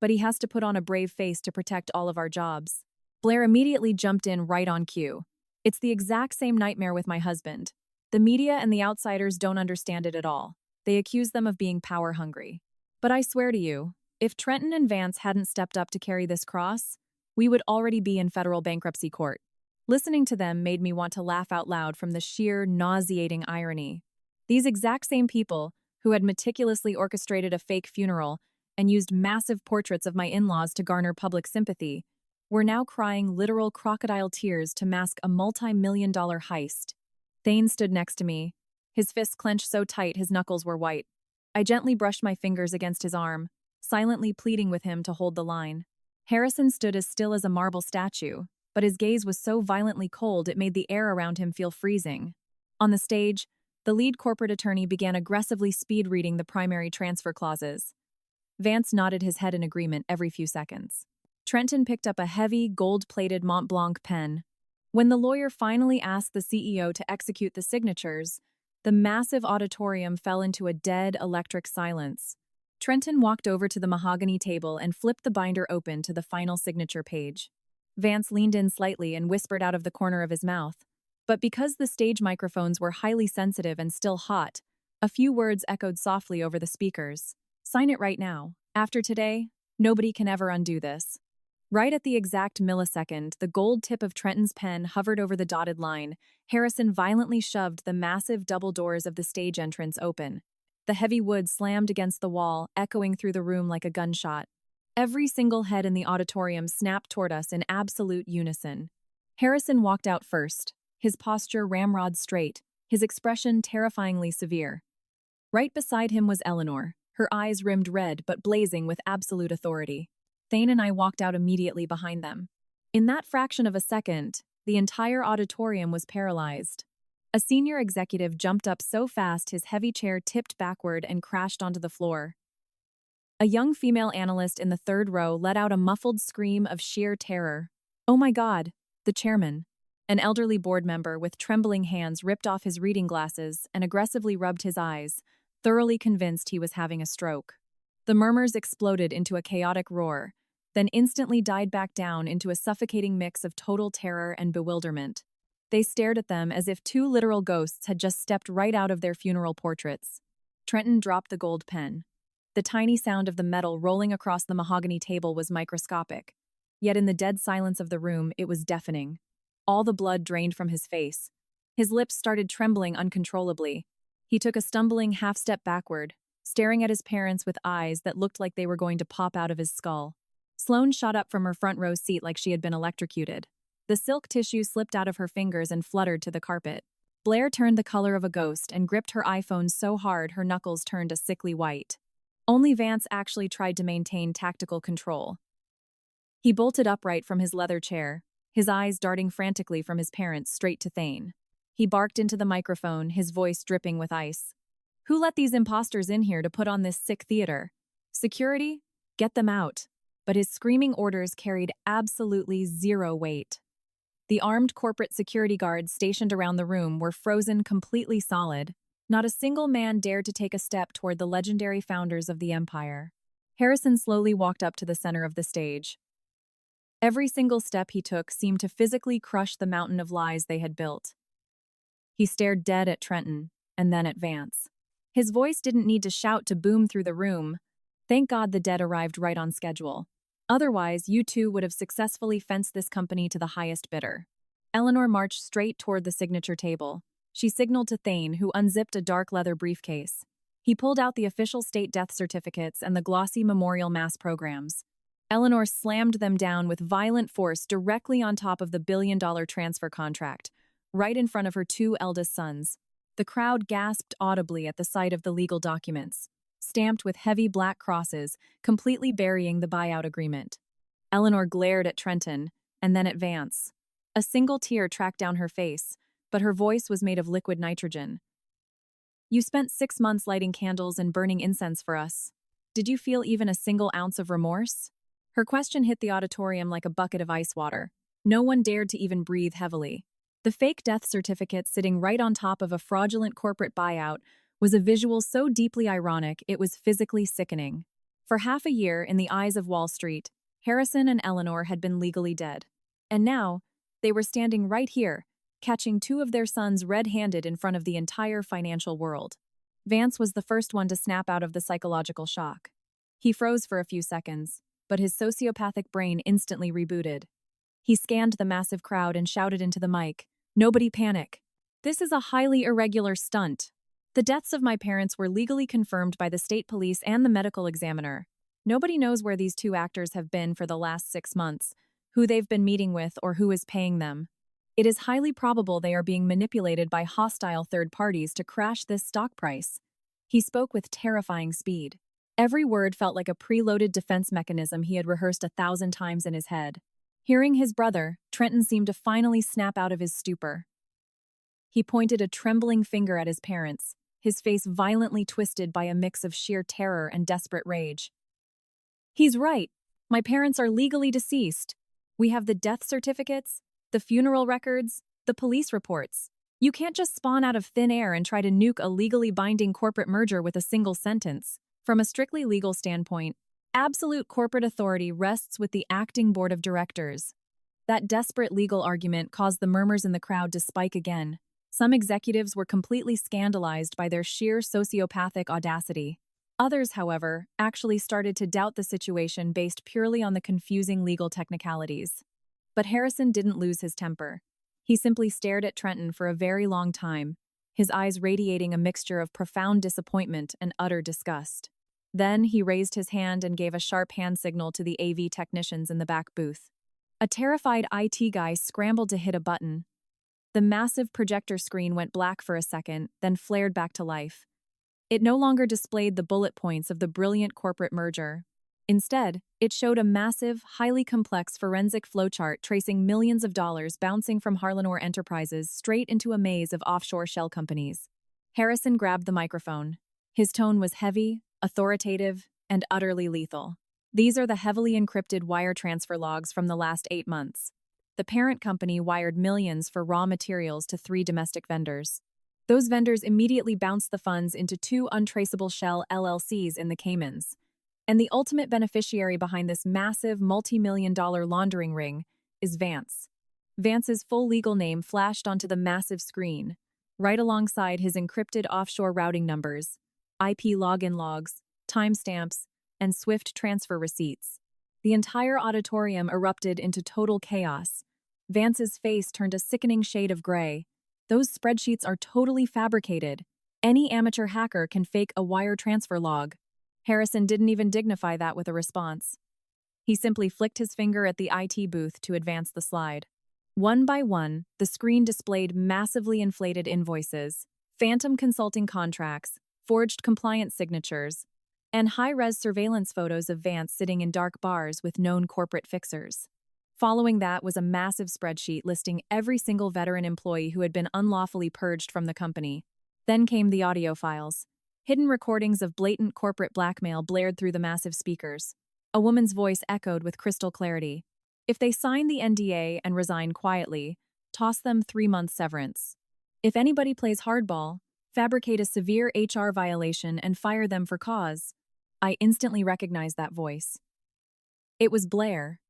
But he has to put on a brave face to protect all of our jobs. Blair immediately jumped in right on cue. It's the exact same nightmare with my husband. The media and the outsiders don't understand it at all. They accuse them of being power-hungry. But I swear to you, if Trenton and Vance hadn't stepped up to carry this cross, we would already be in federal bankruptcy court. Listening to them made me want to laugh out loud from the sheer, nauseating irony. These exact same people, who had meticulously orchestrated a fake funeral and used massive portraits of my in-laws to garner public sympathy, were now crying literal crocodile tears to mask a multi-million-dollar heist. Thane stood next to me, his fists clenched so tight his knuckles were white. I gently brushed my fingers against his arm, silently pleading with him to hold the line. Harrison stood as still as a marble statue, but his gaze was so violently cold it made the air around him feel freezing. On the stage, the lead corporate attorney began aggressively speed-reading the primary transfer clauses. Vance nodded his head in agreement every few seconds. Trenton picked up a heavy, gold-plated Mont Blanc pen. When the lawyer finally asked the CEO to execute the signatures, the massive auditorium fell into a dead, electric silence. Trenton walked over to the mahogany table and flipped the binder open to the final signature page. Vance leaned in slightly and whispered out of the corner of his mouth. But because the stage microphones were highly sensitive and still hot, a few words echoed softly over the speakers. Sign it right now. After today, nobody can ever undo this. Right at the exact millisecond, the gold tip of Trenton's pen hovered over the dotted line. Harrison violently shoved the massive double doors of the stage entrance open. The heavy wood slammed against the wall, echoing through the room like a gunshot. Every single head in the auditorium snapped toward us in absolute unison. Harrison walked out first, his posture ramrod straight, his expression terrifyingly severe. Right beside him was Eleanor, her eyes rimmed red but blazing with absolute authority. Thane and I walked out immediately behind them. In that fraction of a second, the entire auditorium was paralyzed. A senior executive jumped up so fast his heavy chair tipped backward and crashed onto the floor. A young female analyst in the third row let out a muffled scream of sheer terror. "Oh my God!" The chairman, an elderly board member with trembling hands, ripped off his reading glasses and aggressively rubbed his eyes, thoroughly convinced he was having a stroke. The murmurs exploded into a chaotic roar, then instantly died back down into a suffocating mix of total terror and bewilderment. They stared at them as if two literal ghosts had just stepped right out of their funeral portraits. Trenton dropped the gold pen. The tiny sound of the metal rolling across the mahogany table was microscopic. Yet in the dead silence of the room, it was deafening. All the blood drained from his face. His lips started trembling uncontrollably. He took a stumbling half-step backward, staring at his parents with eyes that looked like they were going to pop out of his skull. Sloane shot up from her front row seat like she had been electrocuted. The silk tissue slipped out of her fingers and fluttered to the carpet. Blair turned the color of a ghost and gripped her iPhone so hard her knuckles turned a sickly white. Only Vance actually tried to maintain tactical control. He bolted upright from his leather chair, his eyes darting frantically from his parents straight to Thane. He barked into the microphone, his voice dripping with ice. "Who let these imposters in here to put on this sick theater? Security? Get them out." but his screaming orders carried absolutely zero weight. The armed corporate security guards stationed around the room were frozen completely solid. Not a single man dared to take a step toward the legendary founders of the empire. Harrison slowly walked up to the center of the stage. Every single step he took seemed to physically crush the mountain of lies they had built. He stared dead at Trenton, and then at Vance. His voice didn't need to shout to boom through the room. Thank God the dead arrived right on schedule. Otherwise, you two would have successfully fenced this company to the highest bidder. Eleanor marched straight toward the signature table. She signaled to Thane, who unzipped a dark leather briefcase. He pulled out the official state death certificates and the glossy memorial mass programs. Eleanor slammed them down with violent force directly on top of the billion-dollar transfer contract, right in front of her two eldest sons. The crowd gasped audibly at the sight of the legal documents, stamped with heavy black crosses, completely burying the buyout agreement. Eleanor glared at Trenton, and then at Vance. A single tear tracked down her face, but her voice was made of liquid nitrogen. You spent 6 months lighting candles and burning incense for us. Did you feel even a single ounce of remorse? Her question hit the auditorium like a bucket of ice water. No one dared to even breathe heavily. The fake death certificate sitting right on top of a fraudulent corporate buyout was a visual so deeply ironic it was physically sickening. For half a year, in the eyes of Wall Street, Harrison and Eleanor had been legally dead. And now, they were standing right here, catching two of their sons red-handed in front of the entire financial world. Vance was the first one to snap out of the psychological shock. He froze for a few seconds, but his sociopathic brain instantly rebooted. He scanned the massive crowd and shouted into the mic, "Nobody panic. This is a highly irregular stunt. The deaths of my parents were legally confirmed by the state police and the medical examiner. Nobody knows where these two actors have been for the last 6 months, who they've been meeting with, or who is paying them. It is highly probable they are being manipulated by hostile third parties to crash this stock price." He spoke with terrifying speed. Every word felt like a preloaded defense mechanism he had rehearsed 1,000 times in his head. Hearing his brother, Trenton seemed to finally snap out of his stupor. He pointed a trembling finger at his parents, his face violently twisted by a mix of sheer terror and desperate rage. "He's right. My parents are legally deceased. We have the death certificates, the funeral records, the police reports. You can't just spawn out of thin air and try to nuke a legally binding corporate merger with a single sentence. From a strictly legal standpoint, absolute corporate authority rests with the acting board of directors." That desperate legal argument caused the murmurs in the crowd to spike again. Some executives were completely scandalized by their sheer sociopathic audacity. Others, however, actually started to doubt the situation based purely on the confusing legal technicalities. But Harrison didn't lose his temper. He simply stared at Trenton for a very long time, his eyes radiating a mixture of profound disappointment and utter disgust. Then he raised his hand and gave a sharp hand signal to the AV technicians in the back booth. A terrified IT guy scrambled to hit a button. The massive projector screen went black for a second, then flared back to life. It no longer displayed the bullet points of the brilliant corporate merger. Instead, it showed a massive, highly complex forensic flowchart tracing millions of dollars bouncing from Harlanor Enterprises straight into a maze of offshore shell companies. Harrison grabbed the microphone. His tone was heavy, authoritative, and utterly lethal. "These are the heavily encrypted wire transfer logs from the last 8 months. The parent company wired millions for raw materials to 3 domestic vendors. Those vendors immediately bounced the funds into 2 untraceable shell LLCs in the Caymans. And the ultimate beneficiary behind this massive multi-million-dollar laundering ring is Vance." Vance's full legal name flashed onto the massive screen, right alongside his encrypted offshore routing numbers, IP login logs, timestamps, and SWIFT transfer receipts. The entire auditorium erupted into total chaos. Vance's face turned a sickening shade of gray. "Those spreadsheets are totally fabricated. Any amateur hacker can fake a wire transfer log." Harrison didn't even dignify that with a response. He simply flicked his finger at the IT booth to advance the slide. One by one, the screen displayed massively inflated invoices, phantom consulting contracts, forged compliance signatures, and high-res surveillance photos of Vance sitting in dark bars with known corporate fixers. Following that was a massive spreadsheet listing every single veteran employee who had been unlawfully purged from the company. Then came the audio files. Hidden recordings of blatant corporate blackmail blared through the massive speakers. A woman's voice echoed with crystal clarity. If they sign the NDA and resign quietly, toss them 3-month severance. If anybody plays hardball, fabricate a severe HR violation and fire them for cause. I instantly recognized that voice. It was Blair.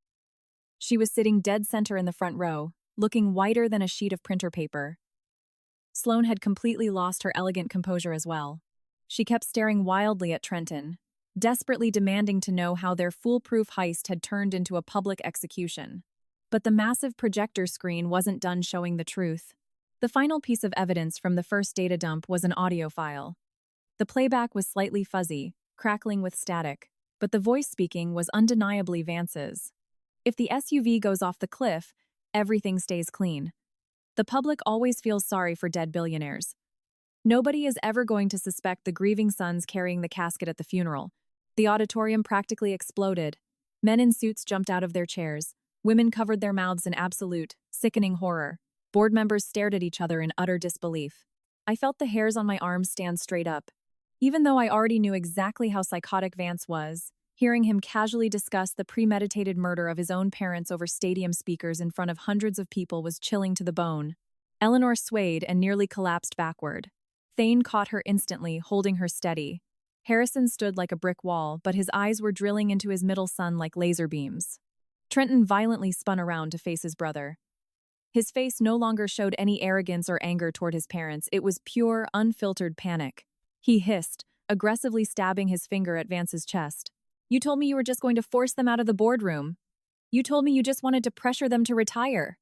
She was sitting dead center in the front row, looking whiter than a sheet of printer paper. Sloane had completely lost her elegant composure as well. She kept staring wildly at Trenton, desperately demanding to know how their foolproof heist had turned into a public execution. But the massive projector screen wasn't done showing the truth. The final piece of evidence from the first data dump was an audio file. The playback was slightly fuzzy, crackling with static, but the voice speaking was undeniably Vance's. If the SUV goes off the cliff, everything stays clean. The public always feels sorry for dead billionaires. Nobody is ever going to suspect the grieving sons carrying the casket at the funeral. The auditorium practically exploded. Men in suits jumped out of their chairs. Women covered their mouths in absolute, sickening horror. Board members stared at each other in utter disbelief. I felt the hairs on my arms stand straight up. Even though I already knew exactly how psychotic Vance was, hearing him casually discuss the premeditated murder of his own parents over stadium speakers in front of hundreds of people was chilling to the bone. Eleanor swayed and nearly collapsed backward. Thane caught her instantly, holding her steady. Harrison stood like a brick wall, but his eyes were drilling into his middle son like laser beams. Trenton violently spun around to face his brother. His face no longer showed any arrogance or anger toward his parents. It was pure, unfiltered panic. He hissed, aggressively stabbing his finger at Vance's chest. You told me you were just going to force them out of the boardroom. You told me you just wanted to pressure them to retire.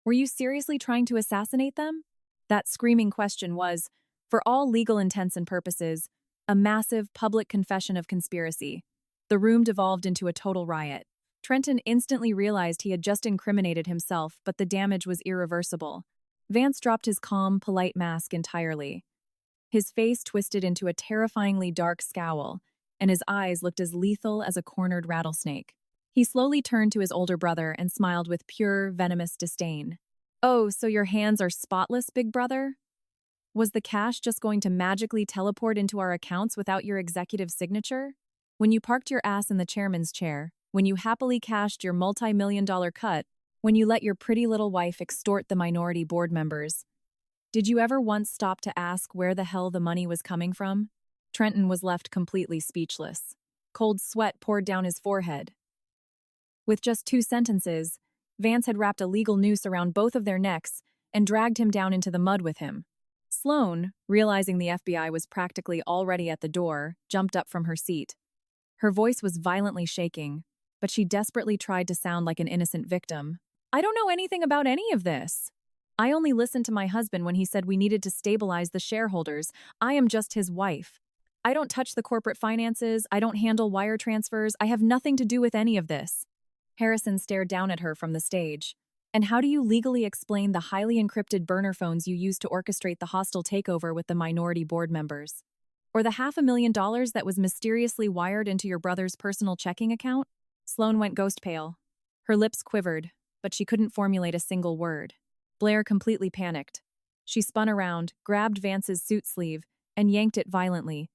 Were you seriously trying to assassinate them? That screaming question was, for all legal intents and purposes, a massive public confession of conspiracy. The room devolved into a total riot. Trenton instantly realized he had just incriminated himself, but the damage was irreversible. Vance dropped his calm, polite mask entirely. His face twisted into a terrifyingly dark scowl, and his eyes looked as lethal as a cornered rattlesnake. He slowly turned to his older brother and smiled with pure, venomous disdain. Oh, so your hands are spotless, big brother? Was the cash just going to magically teleport into our accounts without your executive signature? When you parked your ass in the chairman's chair, when you happily cashed your multi-million-dollar cut, when you let your pretty little wife extort the minority board members, did you ever once stop to ask where the hell the money was coming from? Trenton was left completely speechless. Cold sweat poured down his forehead. With just 2 sentences, Vance had wrapped a legal noose around both of their necks and dragged him down into the mud with him. Sloane, realizing the FBI was practically already at the door, jumped up from her seat. Her voice was violently shaking, but she desperately tried to sound like an innocent victim. I don't know anything about any of this. I only listened to my husband when he said we needed to stabilize the shareholders. I am just his wife. I don't touch the corporate finances. I don't handle wire transfers. I have nothing to do with any of this. Harrison stared down at her from the stage. And how do you legally explain the highly encrypted burner phones you used to orchestrate the hostile takeover with the minority board members? Or the $500,000 that was mysteriously wired into your brother's personal checking account? Sloane went ghost pale. Her lips quivered, but she couldn't formulate a single word. Blair completely panicked. She spun around, grabbed Vance's suit sleeve, and yanked it violently.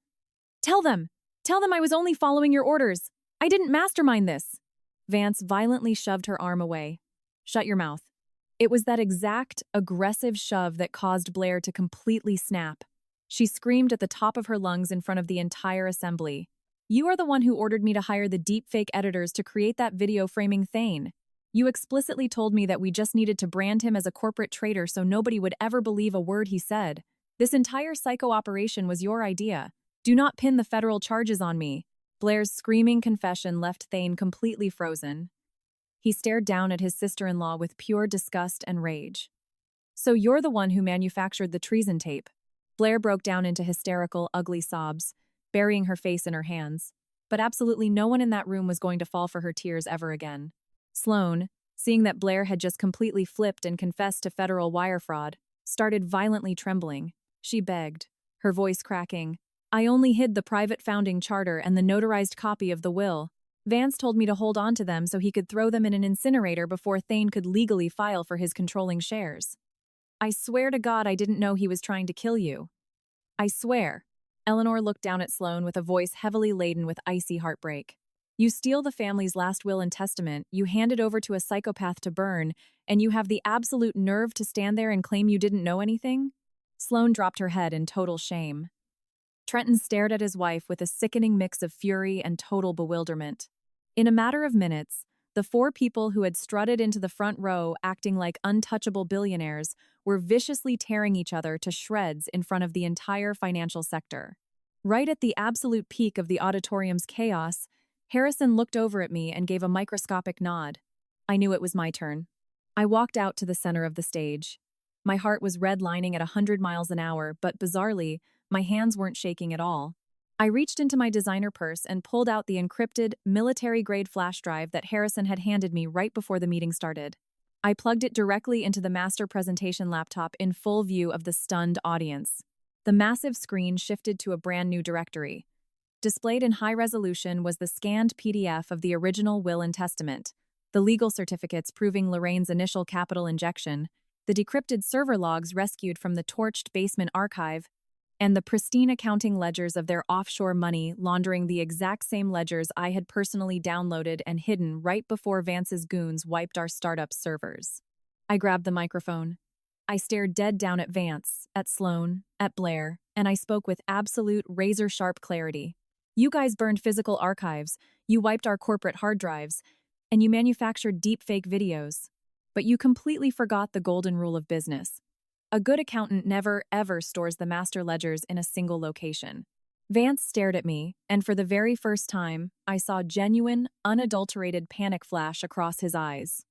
Tell them! Tell them I was only following your orders! I didn't mastermind this! Vance violently shoved her arm away. Shut your mouth. It was that exact, aggressive shove that caused Blair to completely snap. She screamed at the top of her lungs in front of the entire assembly. You are the one who ordered me to hire the deepfake editors to create that video framing Thane. You explicitly told me that we just needed to brand him as a corporate traitor so nobody would ever believe a word he said. This entire psycho operation was your idea. Do not pin the federal charges on me. Blair's screaming confession left Thane completely frozen. He stared down at his sister-in-law with pure disgust and rage. So you're the one who manufactured the treason tape. Blair broke down into hysterical, ugly sobs, burying her face in her hands. But absolutely no one in that room was going to fall for her tears ever again. Sloane, seeing that Blair had just completely flipped and confessed to federal wire fraud, started violently trembling. She begged, her voice cracking. I only hid the private founding charter and the notarized copy of the will. Vance told me to hold on to them so he could throw them in an incinerator before Thane could legally file for his controlling shares. I swear to God I didn't know he was trying to kill you. I swear. Eleanor looked down at Sloane with a voice heavily laden with icy heartbreak. You steal the family's last will and testament, you hand it over to a psychopath to burn, and you have the absolute nerve to stand there and claim you didn't know anything? Sloane dropped her head in total shame. Trenton stared at his wife with a sickening mix of fury and total bewilderment. In a matter of minutes, the four people who had strutted into the front row acting like untouchable billionaires were viciously tearing each other to shreds in front of the entire financial sector. Right at the absolute peak of the auditorium's chaos, Harrison looked over at me and gave a microscopic nod. I knew it was my turn. I walked out to the center of the stage. My heart was redlining at 100 miles an hour, but bizarrely, my hands weren't shaking at all. I reached into my designer purse and pulled out the encrypted, military-grade flash drive that Harrison had handed me right before the meeting started. I plugged it directly into the master presentation laptop in full view of the stunned audience. The massive screen shifted to a brand new directory. Displayed in high resolution was the scanned PDF of the original will and testament, the legal certificates proving Lorraine's initial capital injection, the decrypted server logs rescued from the torched basement archive, and the pristine accounting ledgers of their offshore money laundering the exact same ledgers I had personally downloaded and hidden right before Vance's goons wiped our startup's servers. I grabbed the microphone. I stared dead down at Vance, at Sloane, at Blair, and I spoke with absolute razor-sharp clarity. You guys burned physical archives, you wiped our corporate hard drives, and you manufactured deepfake videos. But you completely forgot the golden rule of business. A good accountant never, ever stores the master ledgers in a single location. Vance stared at me, and for the very first time, I saw genuine, unadulterated panic flash across his eyes.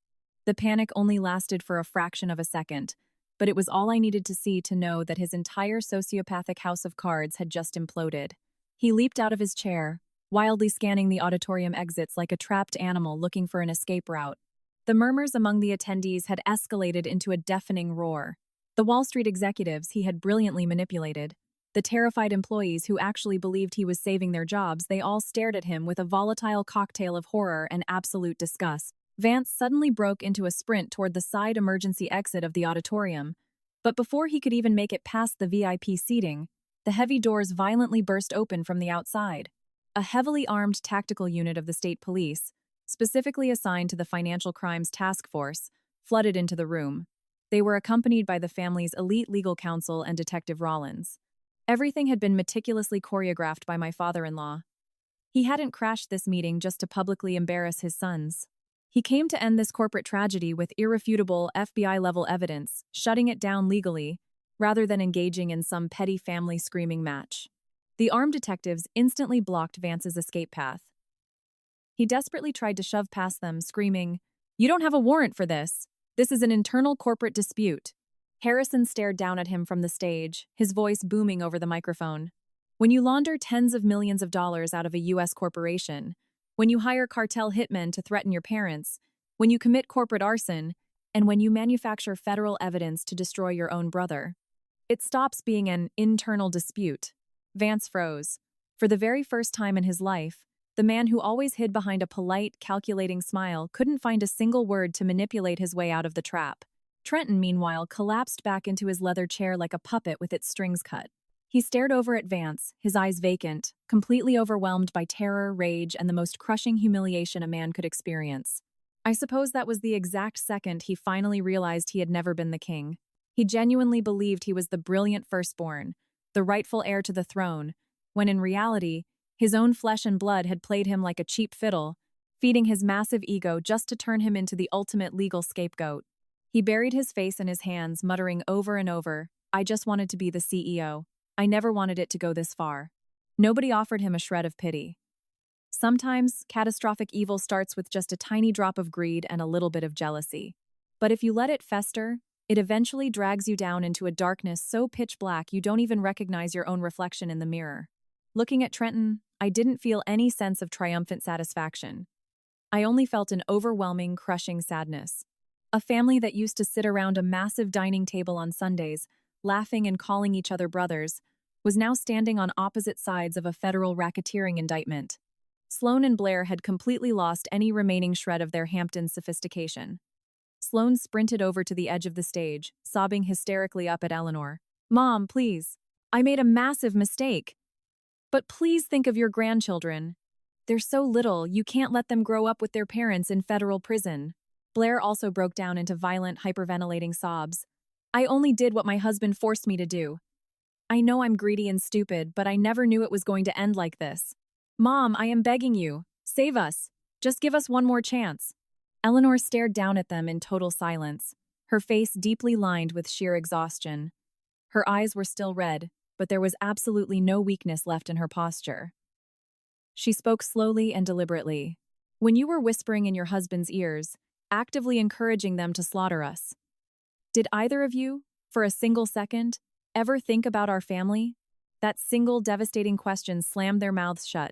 The panic only lasted for a fraction of a second, but it was all I needed to see to know that his entire sociopathic house of cards had just imploded. He leaped out of his chair, wildly scanning the auditorium exits like a trapped animal looking for an escape route. The murmurs among the attendees had escalated into a deafening roar. The Wall Street executives he had brilliantly manipulated, the terrified employees who actually believed he was saving their jobs, they all stared at him with a volatile cocktail of horror and absolute disgust. Vance suddenly broke into a sprint toward the side emergency exit of the auditorium, but before he could even make it past the VIP seating, the heavy doors violently burst open from the outside. A heavily armed tactical unit of the state police, specifically assigned to the Financial Crimes Task Force, flooded into the room. They were accompanied by the family's elite legal counsel and Detective Rollins. Everything had been meticulously choreographed by my father-in-law. He hadn't crashed this meeting just to publicly embarrass his sons. He came to end this corporate tragedy with irrefutable FBI-level evidence, shutting it down legally, rather than engaging in some petty family screaming match. The armed detectives instantly blocked Vance's escape path. He desperately tried to shove past them, screaming, "You don't have a warrant for this. This is an internal corporate dispute." Harrison stared down at him from the stage, his voice booming over the microphone. "When you launder tens of millions of dollars out of a U.S. corporation, when you hire cartel hitmen to threaten your parents, when you commit corporate arson, and when you manufacture federal evidence to destroy your own brother, it stops being an internal dispute." Vance froze. For the very first time in his life, the man who always hid behind a polite, calculating smile couldn't find a single word to manipulate his way out of the trap. Trenton, meanwhile, collapsed back into his leather chair like a puppet with its strings cut. He stared over at Vance, his eyes vacant, completely overwhelmed by terror, rage, and the most crushing humiliation a man could experience. I suppose that was the exact second he finally realized he had never been the king. He genuinely believed he was the brilliant firstborn, the rightful heir to the throne, when in reality, his own flesh and blood had played him like a cheap fiddle, feeding his massive ego just to turn him into the ultimate legal scapegoat. He buried his face in his hands, muttering over and over, "I just wanted to be the CEO. I never wanted it to go this far." Nobody offered him a shred of pity. Sometimes, catastrophic evil starts with just a tiny drop of greed and a little bit of jealousy. But if you let it fester, it eventually drags you down into a darkness so pitch black you don't even recognize your own reflection in the mirror. Looking at Trenton, I didn't feel any sense of triumphant satisfaction. I only felt an overwhelming, crushing sadness. A family that used to sit around a massive dining table on Sundays, laughing and calling each other brothers, was now standing on opposite sides of a federal racketeering indictment. Sloane and Blair had completely lost any remaining shred of their Hampton sophistication. Sloane sprinted over to the edge of the stage, sobbing hysterically up at Eleanor. "Mom, please. I made a massive mistake. But please think of your grandchildren." They're so little, you can't let them grow up with their parents in federal prison. Blair also broke down into violent, hyperventilating sobs. I only did what my husband forced me to do. I know I'm greedy and stupid, but I never knew it was going to end like this. Mom, I am begging you. Save us. Just give us one more chance. Eleanor stared down at them in total silence, her face deeply lined with sheer exhaustion. Her eyes were still red, but there was absolutely no weakness left in her posture. She spoke slowly and deliberately. When you were whispering in your husband's ears, actively encouraging them to slaughter us, did either of you, for a single second, ever think about our family? That single devastating question slammed their mouths shut.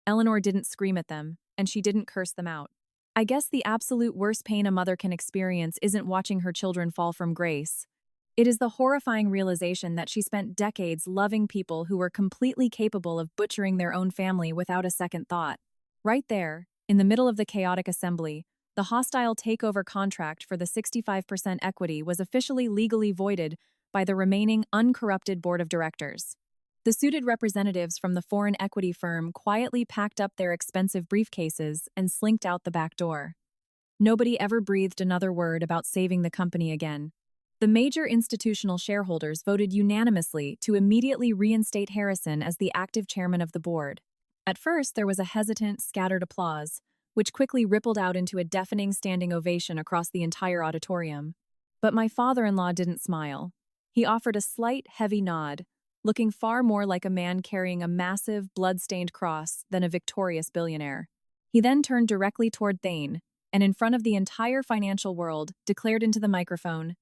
Eleanor didn't scream at them, and she didn't curse them out. I guess the absolute worst pain a mother can experience isn't watching her children fall from grace. It is the horrifying realization that she spent decades loving people who were completely capable of butchering their own family without a second thought. Right there, in the middle of the chaotic assembly, the hostile takeover contract for the 65% equity was officially legally voided by the remaining uncorrupted board of directors. The suited representatives from the foreign equity firm quietly packed up their expensive briefcases and slinked out the back door. Nobody ever breathed another word about saving the company again. The major institutional shareholders voted unanimously to immediately reinstate Harrison as the active chairman of the board. At first, there was a hesitant, scattered applause, which quickly rippled out into a deafening standing ovation across the entire auditorium. But my father-in-law didn't smile. He offered a slight, heavy nod, looking far more like a man carrying a massive, blood-stained cross than a victorious billionaire. He then turned directly toward Thane, and in front of the entire financial world, declared into the microphone,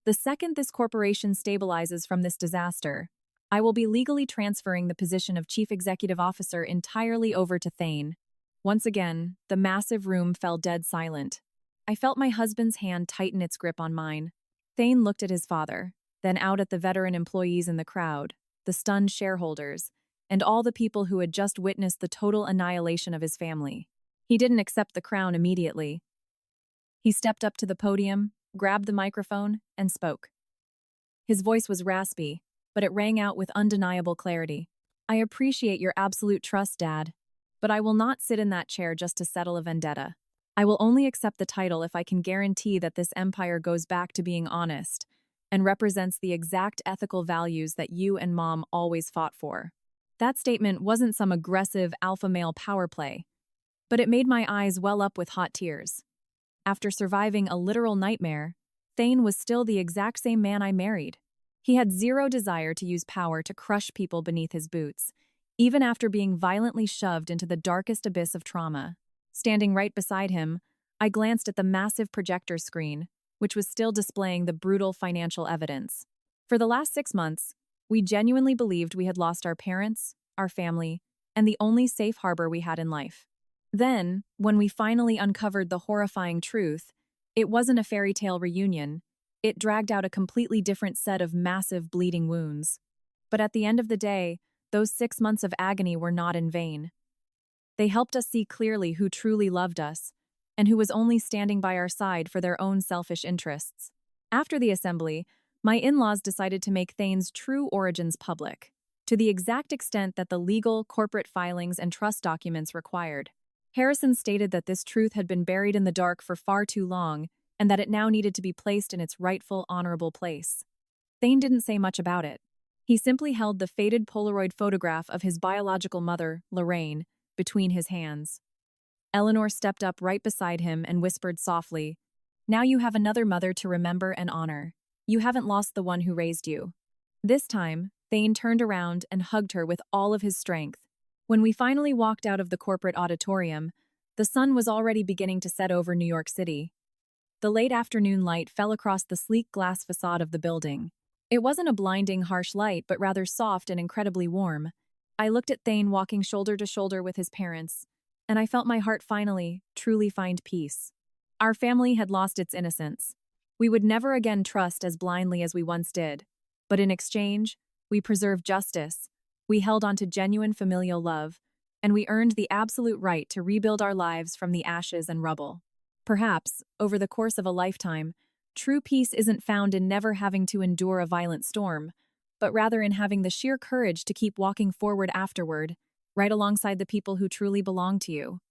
"The second this corporation stabilizes from this disaster, I will be legally transferring the position of Chief Executive Officer entirely over to Thane." Once again, the massive room fell dead silent. I felt my husband's hand tighten its grip on mine. Thane looked at his father, then out at the veteran employees in the crowd, the stunned shareholders, and all the people who had just witnessed the total annihilation of his family. He didn't accept the crown immediately. He stepped up to the podium, grabbed the microphone, and spoke. His voice was raspy, but it rang out with undeniable clarity. "I appreciate your absolute trust, Dad, but I will not sit in that chair just to settle a vendetta. I will only accept the title if I can guarantee that this empire goes back to being honest and represents the exact ethical values that you and Mom always fought for." That statement wasn't some aggressive alpha male power play, but it made my eyes well up with hot tears. After surviving a literal nightmare, Thane was still the exact same man I married. He had zero desire to use power to crush people beneath his boots, even after being violently shoved into the darkest abyss of trauma. Standing right beside him, I glanced at the massive projector screen, which was still displaying the brutal financial evidence. For the last 6 months, we genuinely believed we had lost our parents, our family, and the only safe harbor we had in life. Then, when we finally uncovered the horrifying truth, it wasn't a fairy tale reunion. It dragged out a completely different set of massive bleeding wounds. But at the end of the day, those 6 months of agony were not in vain. They helped us see clearly who truly loved us, and who was only standing by our side for their own selfish interests. After the assembly, my in-laws decided to make Thane's true origins public, to the exact extent that the legal, corporate filings and trust documents required. Harrison stated that this truth had been buried in the dark for far too long, and that it now needed to be placed in its rightful, honorable place. Thane didn't say much about it. He simply held the faded Polaroid photograph of his biological mother, Lorraine, between his hands. Eleanor stepped up right beside him and whispered softly, "Now you have another mother to remember and honor. You haven't lost the one who raised you." This time, Thane turned around and hugged her with all of his strength. When we finally walked out of the corporate auditorium, the sun was already beginning to set over New York City. The late afternoon light fell across the sleek glass facade of the building. It wasn't a blinding, harsh light, but rather soft and incredibly warm. I looked at Thane walking shoulder to shoulder with his parents, and I felt my heart finally, truly find peace. Our family had lost its innocence. We would never again trust as blindly as we once did. But in exchange, we preserved justice, we held on to genuine familial love, and we earned the absolute right to rebuild our lives from the ashes and rubble. Perhaps, over the course of a lifetime, true peace isn't found in never having to endure a violent storm, but rather in having the sheer courage to keep walking forward afterward, right alongside the people who truly belong to you.